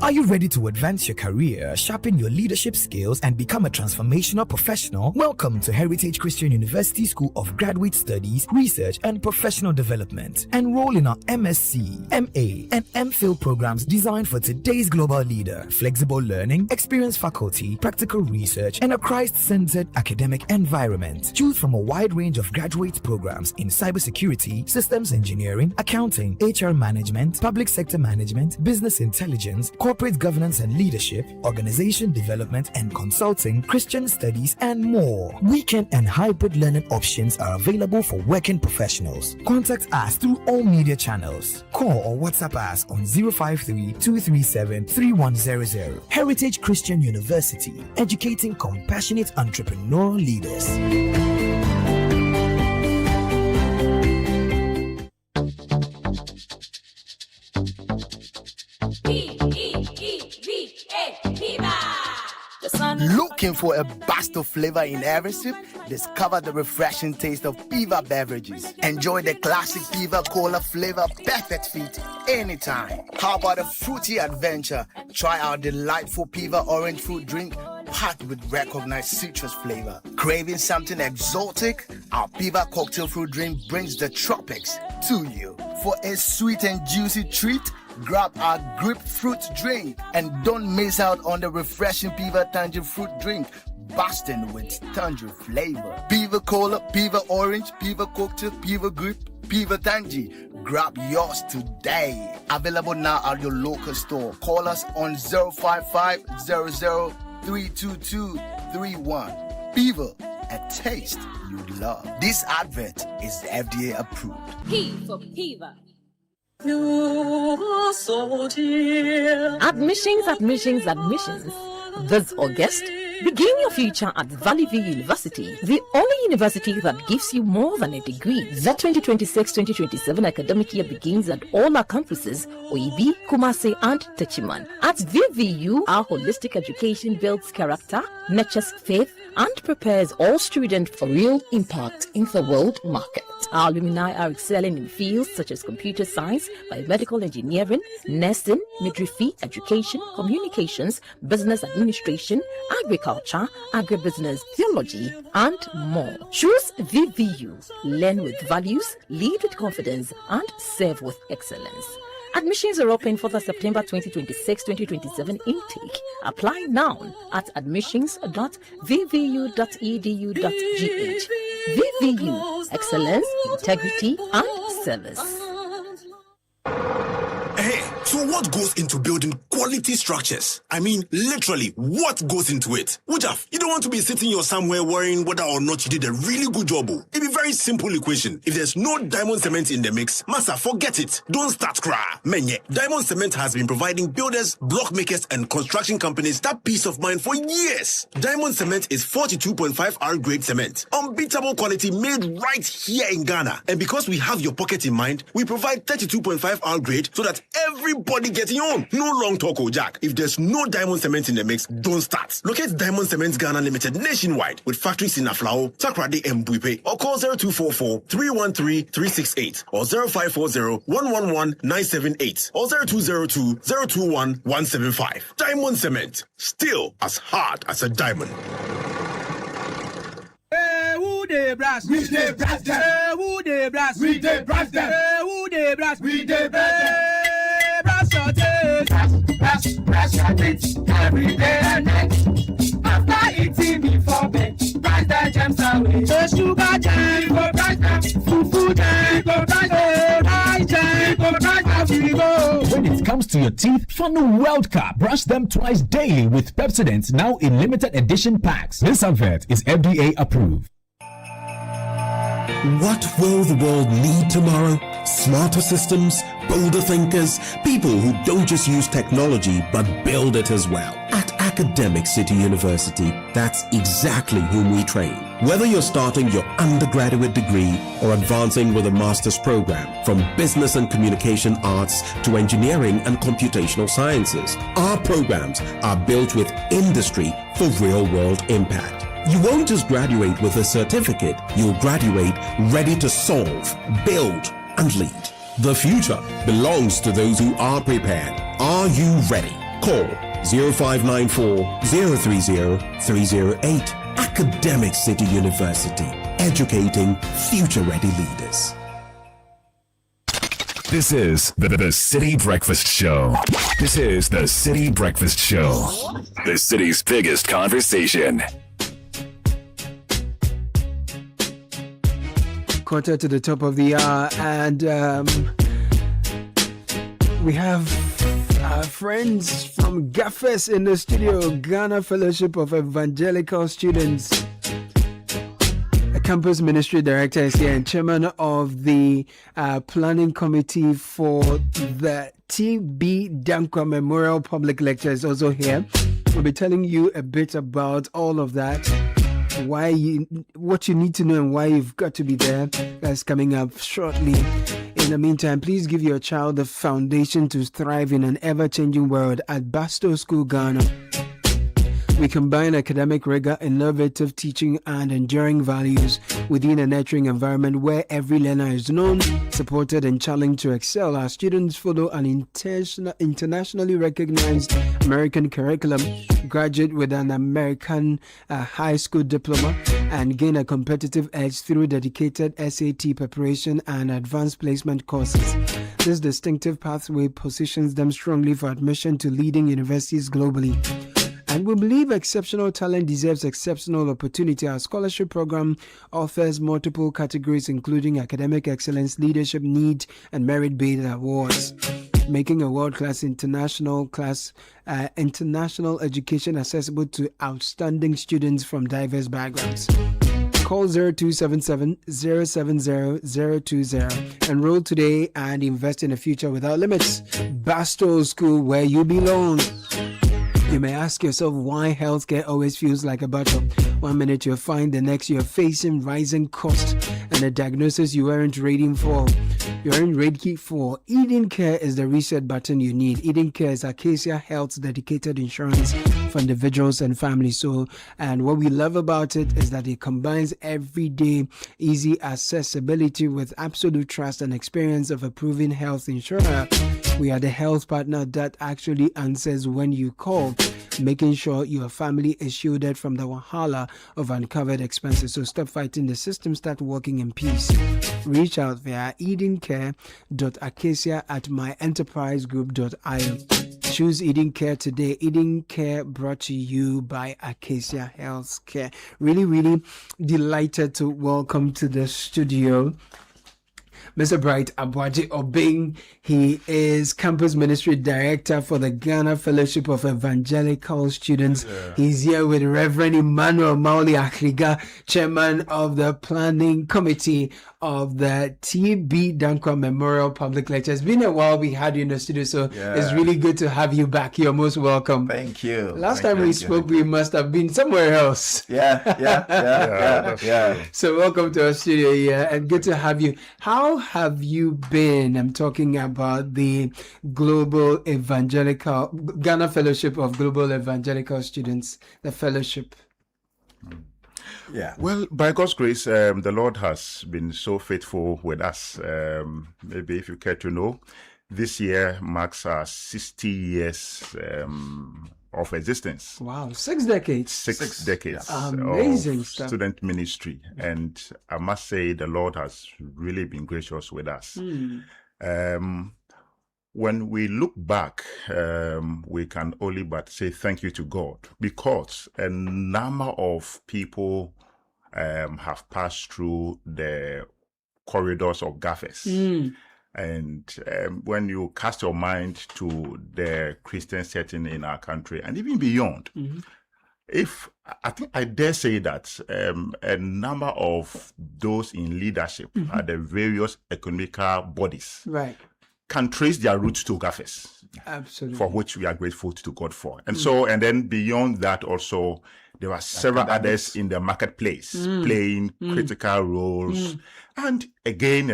Are you ready to advance your career, sharpen your leadership skills, and become a transformational professional? Welcome to Heritage Christian University School of Graduate Studies, Research, and Professional Development. Enroll in our MSc, MA, and MPhil programs designed for today's global leader. Flexible learning, experienced faculty, practical research, and a Christ-centered academic environment. Choose from a wide range of graduate programs in cybersecurity, systems engineering, accounting, HR management, public sector management, business intelligence, corporate governance and leadership, organization development and consulting, Christian studies, and more. Weekend and hybrid learning options are available for working professionals. Contact us through all media channels. Call or WhatsApp us on 053-237-3100. Heritage Christian University, educating compassionate entrepreneurial leaders. Looking for a burst of flavor in every sip? Discover the refreshing taste of Piva beverages. Enjoy the classic Piva Cola flavor, perfect fit anytime. How about a fruity adventure? Try our delightful Piva orange fruit drink packed with recognized citrus flavor. Craving something exotic? Our Piva cocktail fruit drink brings the tropics to you. For a sweet and juicy treat, grab our grapefruit drink and don't miss out on the refreshing Piva Tangy fruit drink, bursting with tangy flavor. Piva Cola, Piva Orange, Piva Cocktail, Piva Grape, Piva Tangy. Grab yours today. Available now at your local store. Call us on 055-00-322-31. Piva, a taste you love. This advert is FDA approved. P for Piva. Admissions. This August, begin your future at Valley View University, the only university that gives you more than a degree. The 2026-2027 academic year begins at all our campuses, Oibi, Kumasi, and Techiman. At VVU, our holistic education builds character, nurtures faith, and prepares all students for real impact in the world market. Our alumni are excelling in fields such as computer science, biomedical engineering, nursing, midwifery, education, communications, business administration, agriculture, agribusiness, theology, and more. Choose VVU. Learn with values, lead with confidence, and serve with excellence. Admissions are open for the September 2026-2027 intake. Apply now at admissions.vvu.edu.gh. VVU, excellence, integrity, and service. Hey, so what goes into building quality structures? I mean, literally, what goes into it? Wujaf, you don't want to be sitting here somewhere worrying whether or not you did a really good job. It's a very simple equation. If there's no diamond cement in the mix, massa, forget it. Don't start cry. Menye, diamond cement has been providing builders, block makers, and construction companies that peace of mind for years. Diamond cement is 42.5 R grade cement. Unbeatable quality made right here in Ghana. And because we have your pocket in mind, we provide 32.5 R grade so that everybody getting on. No long talk. Coco Jack. If there's no diamond cement in the mix, don't start. Locate Diamond Cement Ghana Limited nationwide with factories in Aflao, Takrady, and Buipe, or call 0244-313-368 or 0540-111-978 or 0202-021-175. Diamond Cement, still as hard as a diamond. Who dey brass? We dey brass them. Who dey brass? We dey brass them. Who dey brass? We dey brass them. Brass your teeth. Brass your teeth every day and night. After eating before bed, brass the gems away. The sugar jam, go brass them. Fufu jam, go brass them. Rice jam, go brass them. Go. When it comes to your teeth, follow World Cup. Brush them twice daily with Pepsodent, now in limited edition packs. This advert is FDA approved. What will the world need tomorrow? Smarter systems, bolder thinkers, people who don't just use technology but build it as well. At Academic Citi University, that's exactly whom we train. Whether you're starting your undergraduate degree or advancing with a master's program, from business and communication arts to engineering and computational sciences, our programs are built with industry for real-world impact. You won't just graduate with a certificate, you'll graduate ready to solve, build, and lead. The future belongs to those who are prepared. Are you ready? Call 0594 030 308. Academic Citi University, educating future-ready leaders. This is the Citi Breakfast Show. This is the Citi Breakfast Show. The city's biggest conversation. Quarter to the top of the hour, and we have our friends from GAFES in the studio, Ghana Fellowship of Evangelical Students. A campus ministry director is here and chairman of the planning committee for the TB Dankwa Memorial Public Lecture is also here. We'll be telling you a bit about all of that. What you need to know and why you've got to be there. That's coming up shortly. In the meantime, please give your child the foundation to thrive in an ever-changing world at Basto School Ghana. We combine academic rigor, innovative teaching, and enduring values within a nurturing environment where every learner is known, supported, and challenged to excel. Our students follow an internationally recognized American curriculum, graduate with an American high school diploma, and gain a competitive edge through dedicated SAT preparation and advanced placement courses. This distinctive pathway positions them strongly for admission to leading universities globally. And we believe exceptional talent deserves exceptional opportunity. Our scholarship program offers multiple categories, including academic excellence, leadership, need, and merit-based awards, making a world-class international education accessible to outstanding students from diverse backgrounds. Call 0277-070-020. Enroll today and invest in a future without limits. Basto School, where you belong. You may ask yourself why healthcare always feels like a battle. 1 minute you're fine, the next you're facing rising costs and a diagnosis you weren't ready for. Eden Care is the reset button you need. Eden Care is Acacia Health's dedicated insurance for individuals and families. And what we love about it is that it combines everyday easy accessibility with absolute trust and experience of a proven health insurer. We are the health partner that actually answers when you call, making sure your family is shielded from the wahala of uncovered expenses. So stop fighting the system, start working in peace. Reach out via edencare.acacia@myenterprisegroup.io. Choose Eden Care today. Eden Care brought to you by Acacia Healthcare. Really, really delighted to welcome to the studio Mr. Bright Abwaji Obing. He is Campus Ministry Director for the Ghana Fellowship of Evangelical Students. Yeah. He's here with Reverend Emmanuel Mauli Akliga, Chairman of the Planning Committee of the T.B. Dankwa Memorial Public Lecture. It's been a while we had you in the studio, so it's really good to have you back. You're most welcome. Thank you. Last time we spoke, we must have been somewhere else. Yeah. So welcome to our studio here, and good to have you. How have you been? I'm talking about the Global Evangelical Ghana Fellowship of Global Evangelical Students, the fellowship. Yeah. Well, by God's grace, the Lord has been so faithful with us. Maybe if you care to know, this year marks our 60 years of existence. Wow, 6 decades. Six decades. Amazing of stuff. Student ministry. And I must say the Lord has really been gracious with us. When we look back, we can only but say thank you to God, because a number of people have passed through the corridors of GAFES. And when you cast your mind to the Christian setting in our country and even beyond, if I think I dare say that a number of those in leadership at the various economical bodies can trace their roots to GAFES. Absolutely. For which we are grateful to God for. And so, and then beyond that also, there are several others in the marketplace playing critical roles. And again,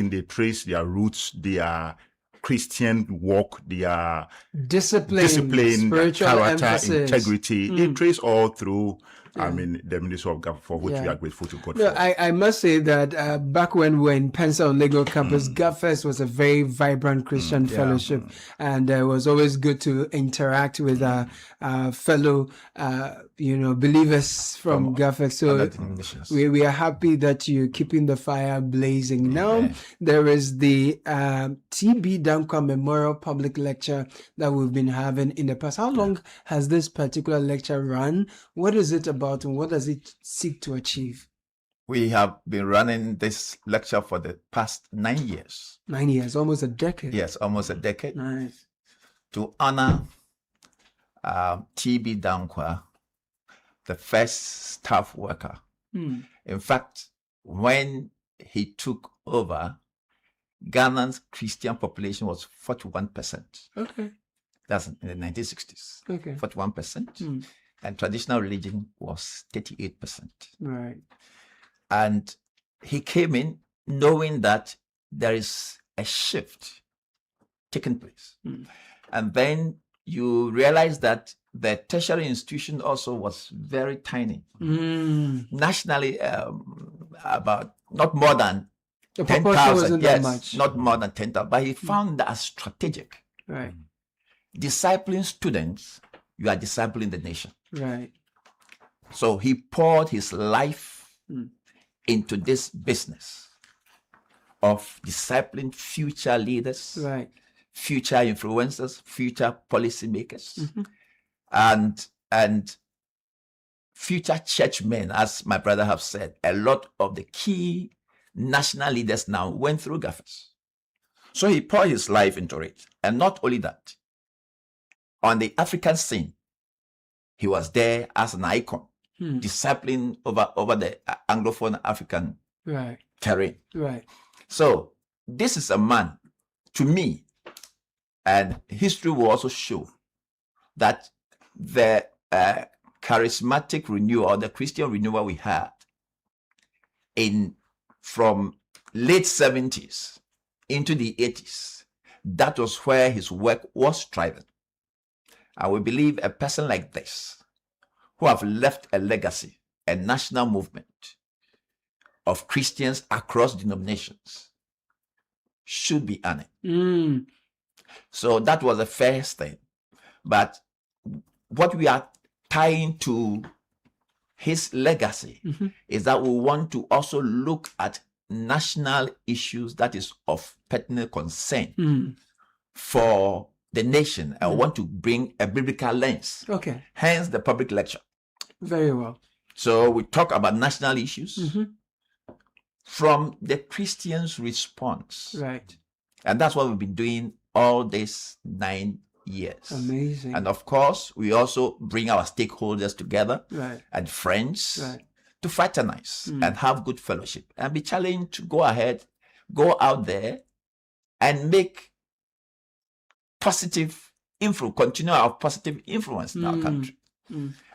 they trace their roots, their Christian walk, their discipline, spiritual character, emphasis. integrity. They trace all through the Ministry of God, for which we are grateful to God for. I must say that back when we were in Pensa on Lagos campus, GAFES was a very vibrant Christian fellowship, and it was always good to interact with fellow believers from GAFES. So we are happy that you're keeping the fire blazing. Now there is the T.B. Dankwa Memorial Public Lecture that we've been having in the past. How long has this particular lecture run? What is it about, and what does it seek to achieve? We have been running this lecture for the past 9 years. 9 years, almost a decade. Yes, almost a decade. Nice. To honor T.B. Dankwa, the first staff worker. In fact, when he took over, Ghana's Christian population was 41%. Okay. That's in the 1960s. Okay. 41%. And traditional religion was 38%. Right. And he came in knowing that there is a shift taking place. And then you realize that the tertiary institution also was very tiny. Nationally, about not more than 10,000. Yes, not more than 10,000. But he found that strategic. Right. Discipling students, you are discipling the nation. Right. So he poured his life into this business of discipling future leaders, future influencers, future policymakers, and future churchmen. As my brother have said, a lot of the key national leaders now went through GAFES. So he poured his life into it. And not only that, on the African scene, he was there as an icon, discipling over the Anglophone African terrain. Right. So this is a man, to me, and history will also show that the charismatic renewal, or the Christian renewal we had from late 70s into the 80s, that was where his work was thriving. I will believe a person like this, who have left a legacy, a national movement of Christians across denominations, should be honored. So that was the first thing. But what we are tying to his legacy is that we want to also look at national issues that is of pertinent concern for the nation, and want to bring a biblical lens. Okay. Hence the public lecture. Very well. So we talk about national issues from the Christian's response. Right. And that's what we've been doing all these 9 years. Amazing. And of course, we also bring our stakeholders together right. and friends right. to fraternize and have good fellowship and be challenged to go ahead, go out there and make positive influence, continue our positive influence in our country.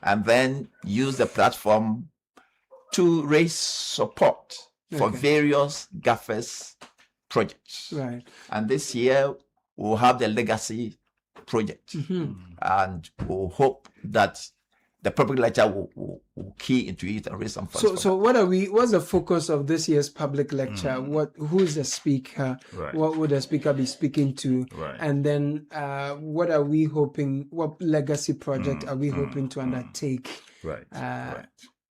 And then use the platform to raise support for various GAFES projects. Right. And this year we'll have the legacy project. And we'll hope that the public lecture will key into it and raise some funds. So what's the focus of this year's public lecture? Who is the speaker? Right. What would the speaker be speaking to? Right. And then what legacy project are we hoping to undertake? Right.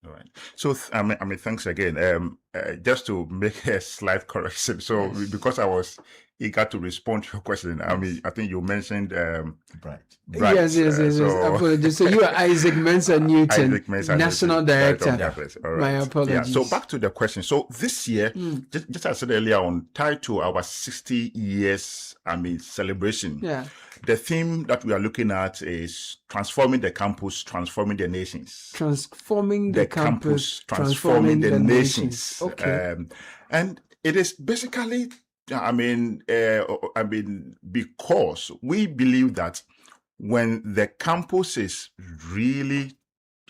Right. So, thanks again. Just to make a slight correction. So, because I was eager to respond to your question, I think you mentioned Bright. Yes. Apologies. So you are Isaac Mensah Newton, National Director. My apologies. Yeah. So back to the question. So this year, just as I said earlier on, tied to our 60 years, celebration. Yeah. The theme that we are looking at is transforming the campus, transforming the nations. Transforming the campus, transforming the nations. Okay. And it is basically, because we believe that when the campus is really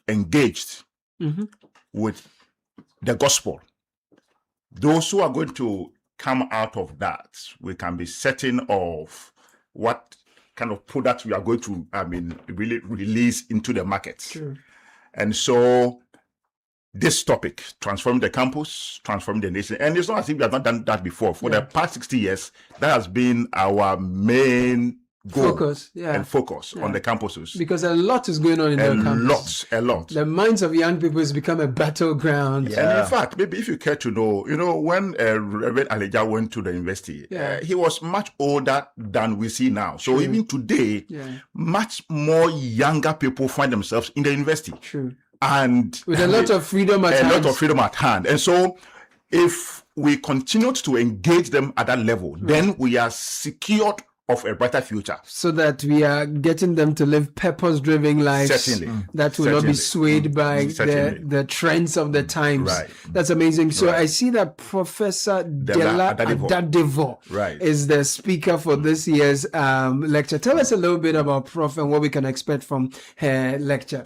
engaged with the gospel, those who are going to come out of that, we can be certain of what kind of product we are going to, really release into the market. Sure. And so this topic, transforming the campus, transforming the nation, and it's not as if we have not done that before. For the past 60 years, that has been our main goal focus on the campuses. Because a lot is going on in the campus. A lot. The minds of young people has become a battleground. Yeah. And in fact, maybe if you care to know, when Reverend Aleja went to the university, he was much older than we see now. So even today, much more younger people find themselves in the university. True. And with a lot of freedom at hand. And so if we continue to engage them at that level, then we are secured of a brighter future. So that we are getting them to live purpose-driven lives. Certainly. That will not be swayed by the trends of the times. Right. That's amazing. So I see that Professor Dela Adadivo is the speaker for this year's lecture. Tell us a little bit about Prof and what we can expect from her lecture.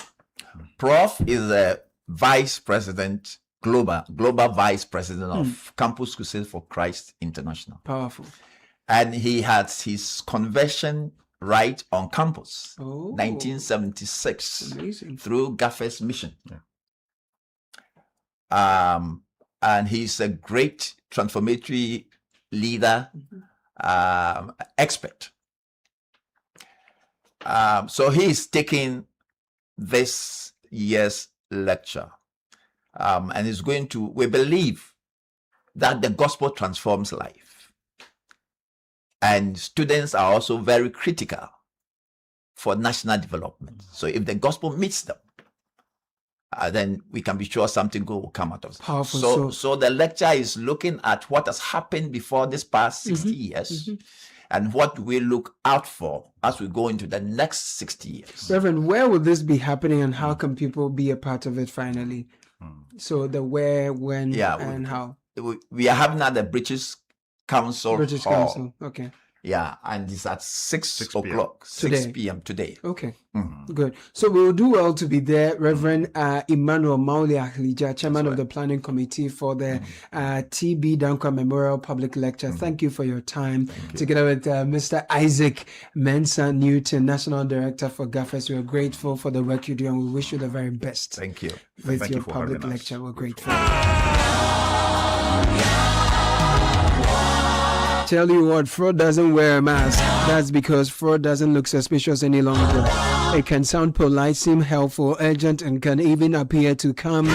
Prof is the Vice President, Global Vice President of Campus Crusade for Christ International. Powerful. And he had his conversion right on campus, 1976, through GAFES mission. And he's a great transformatory leader, expert. So he is taking this year's lecture, and is going to, we believe that the gospel transforms life. And students are also very critical for national development. So if the gospel meets them, then we can be sure something good will come out of it. Powerful. So the lecture is looking at what has happened before this past 60 years and what we look out for as we go into the next 60 years. Reverend, where will this be happening and how can people be a part of it finally? So the where, when, and how. We are having at the British Council Hall. Okay. Yeah, and it's at 6 o'clock, 6 p.m. today. Okay, good. So we will do well to be there. Reverend Emmanuel Mauli Ahlija, Chairman of the Planning Committee for the TB Dankwa Memorial Public Lecture. Thank you for your time. Together with Mr. Isaac Mensah Newton, National Director for GAFES, we are grateful for the work you do and we wish you the very best. Thank you. With your public lecture, we're grateful. Tell you what, fraud doesn't wear a mask. That's because fraud doesn't look suspicious any longer. It can sound polite, seem helpful, urgent, and can even appear to come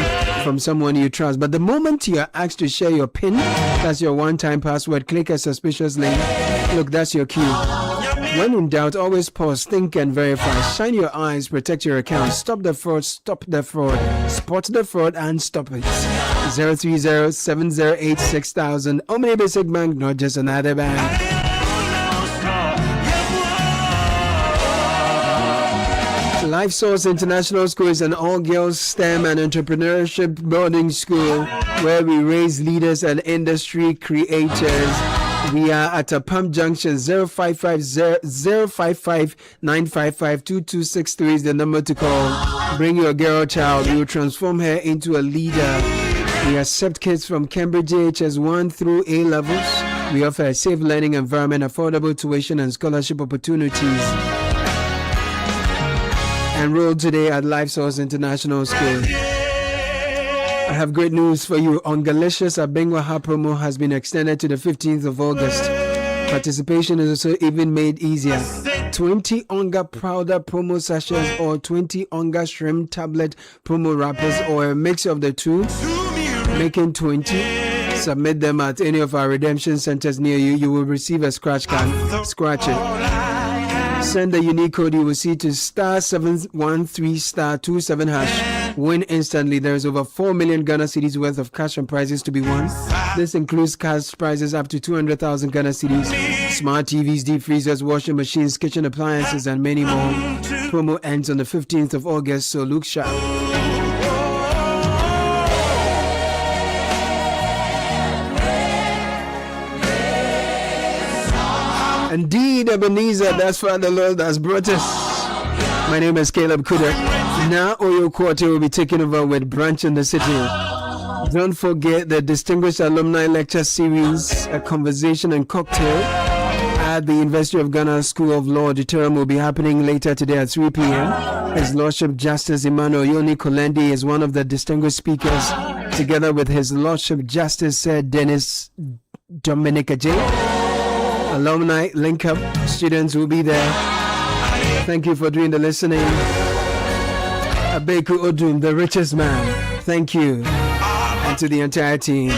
from someone you trust. But the moment you are asked to share your PIN, that's your one-time password, click a suspicious link. Look, that's your cue. When in doubt, always pause, think, and verify. Shine your eyes, protect your account. Stop the fraud, spot the fraud, and stop it. 030-708-6000. Omni Basic Bank, not just another bank. Life Source International School is an all-girls STEM and entrepreneurship boarding school where we raise leaders and industry creators. We are at a Pump Junction. 055-955-2263 is the number to call. Bring your girl or child. We will transform her into a leader. We accept kids from Cambridge AHS 1 through A levels. We offer a safe learning environment, affordable tuition and scholarship opportunities. Enroll today at Life Source International School. I have great news for you. Ongalicious Abengwaha promo has been extended to the 15th of August. Participation is also even made easier. 20 Onga powder promo sachets or 20 Onga shrimp tablet promo wrappers or a mix of the two, making 20. Submit them at any of our redemption centers near you. You will receive a scratch card. Scratch it. Send the unique code you will see to *713*27#. Win instantly. There is over 4 million Ghana cedis worth of cash and prizes to be won. This includes cash prizes up to 200,000 Ghana cedis, smart TVs, deep freezers, washing machines, kitchen appliances, and many more. Promo ends on the 15th of August, so look sharp. Indeed, Ebenezer, that's why the Lord has brought us. My name is Caleb Kudah. Now Oyo Quarter will be taking over with Branch in the City. Don't forget the Distinguished Alumni Lecture Series, a conversation and cocktail at the University of Ghana School of Law Auditorium will be happening later today at 3 p.m. His Lordship Justice Emmanuel Yoni Kolendi is one of the distinguished speakers, together with His Lordship Justice Sir Dennis Dominica J. Alumni link up, students will be there. Thank you for doing the listening. Abeku Odum, the richest man, thank you. And to the entire team,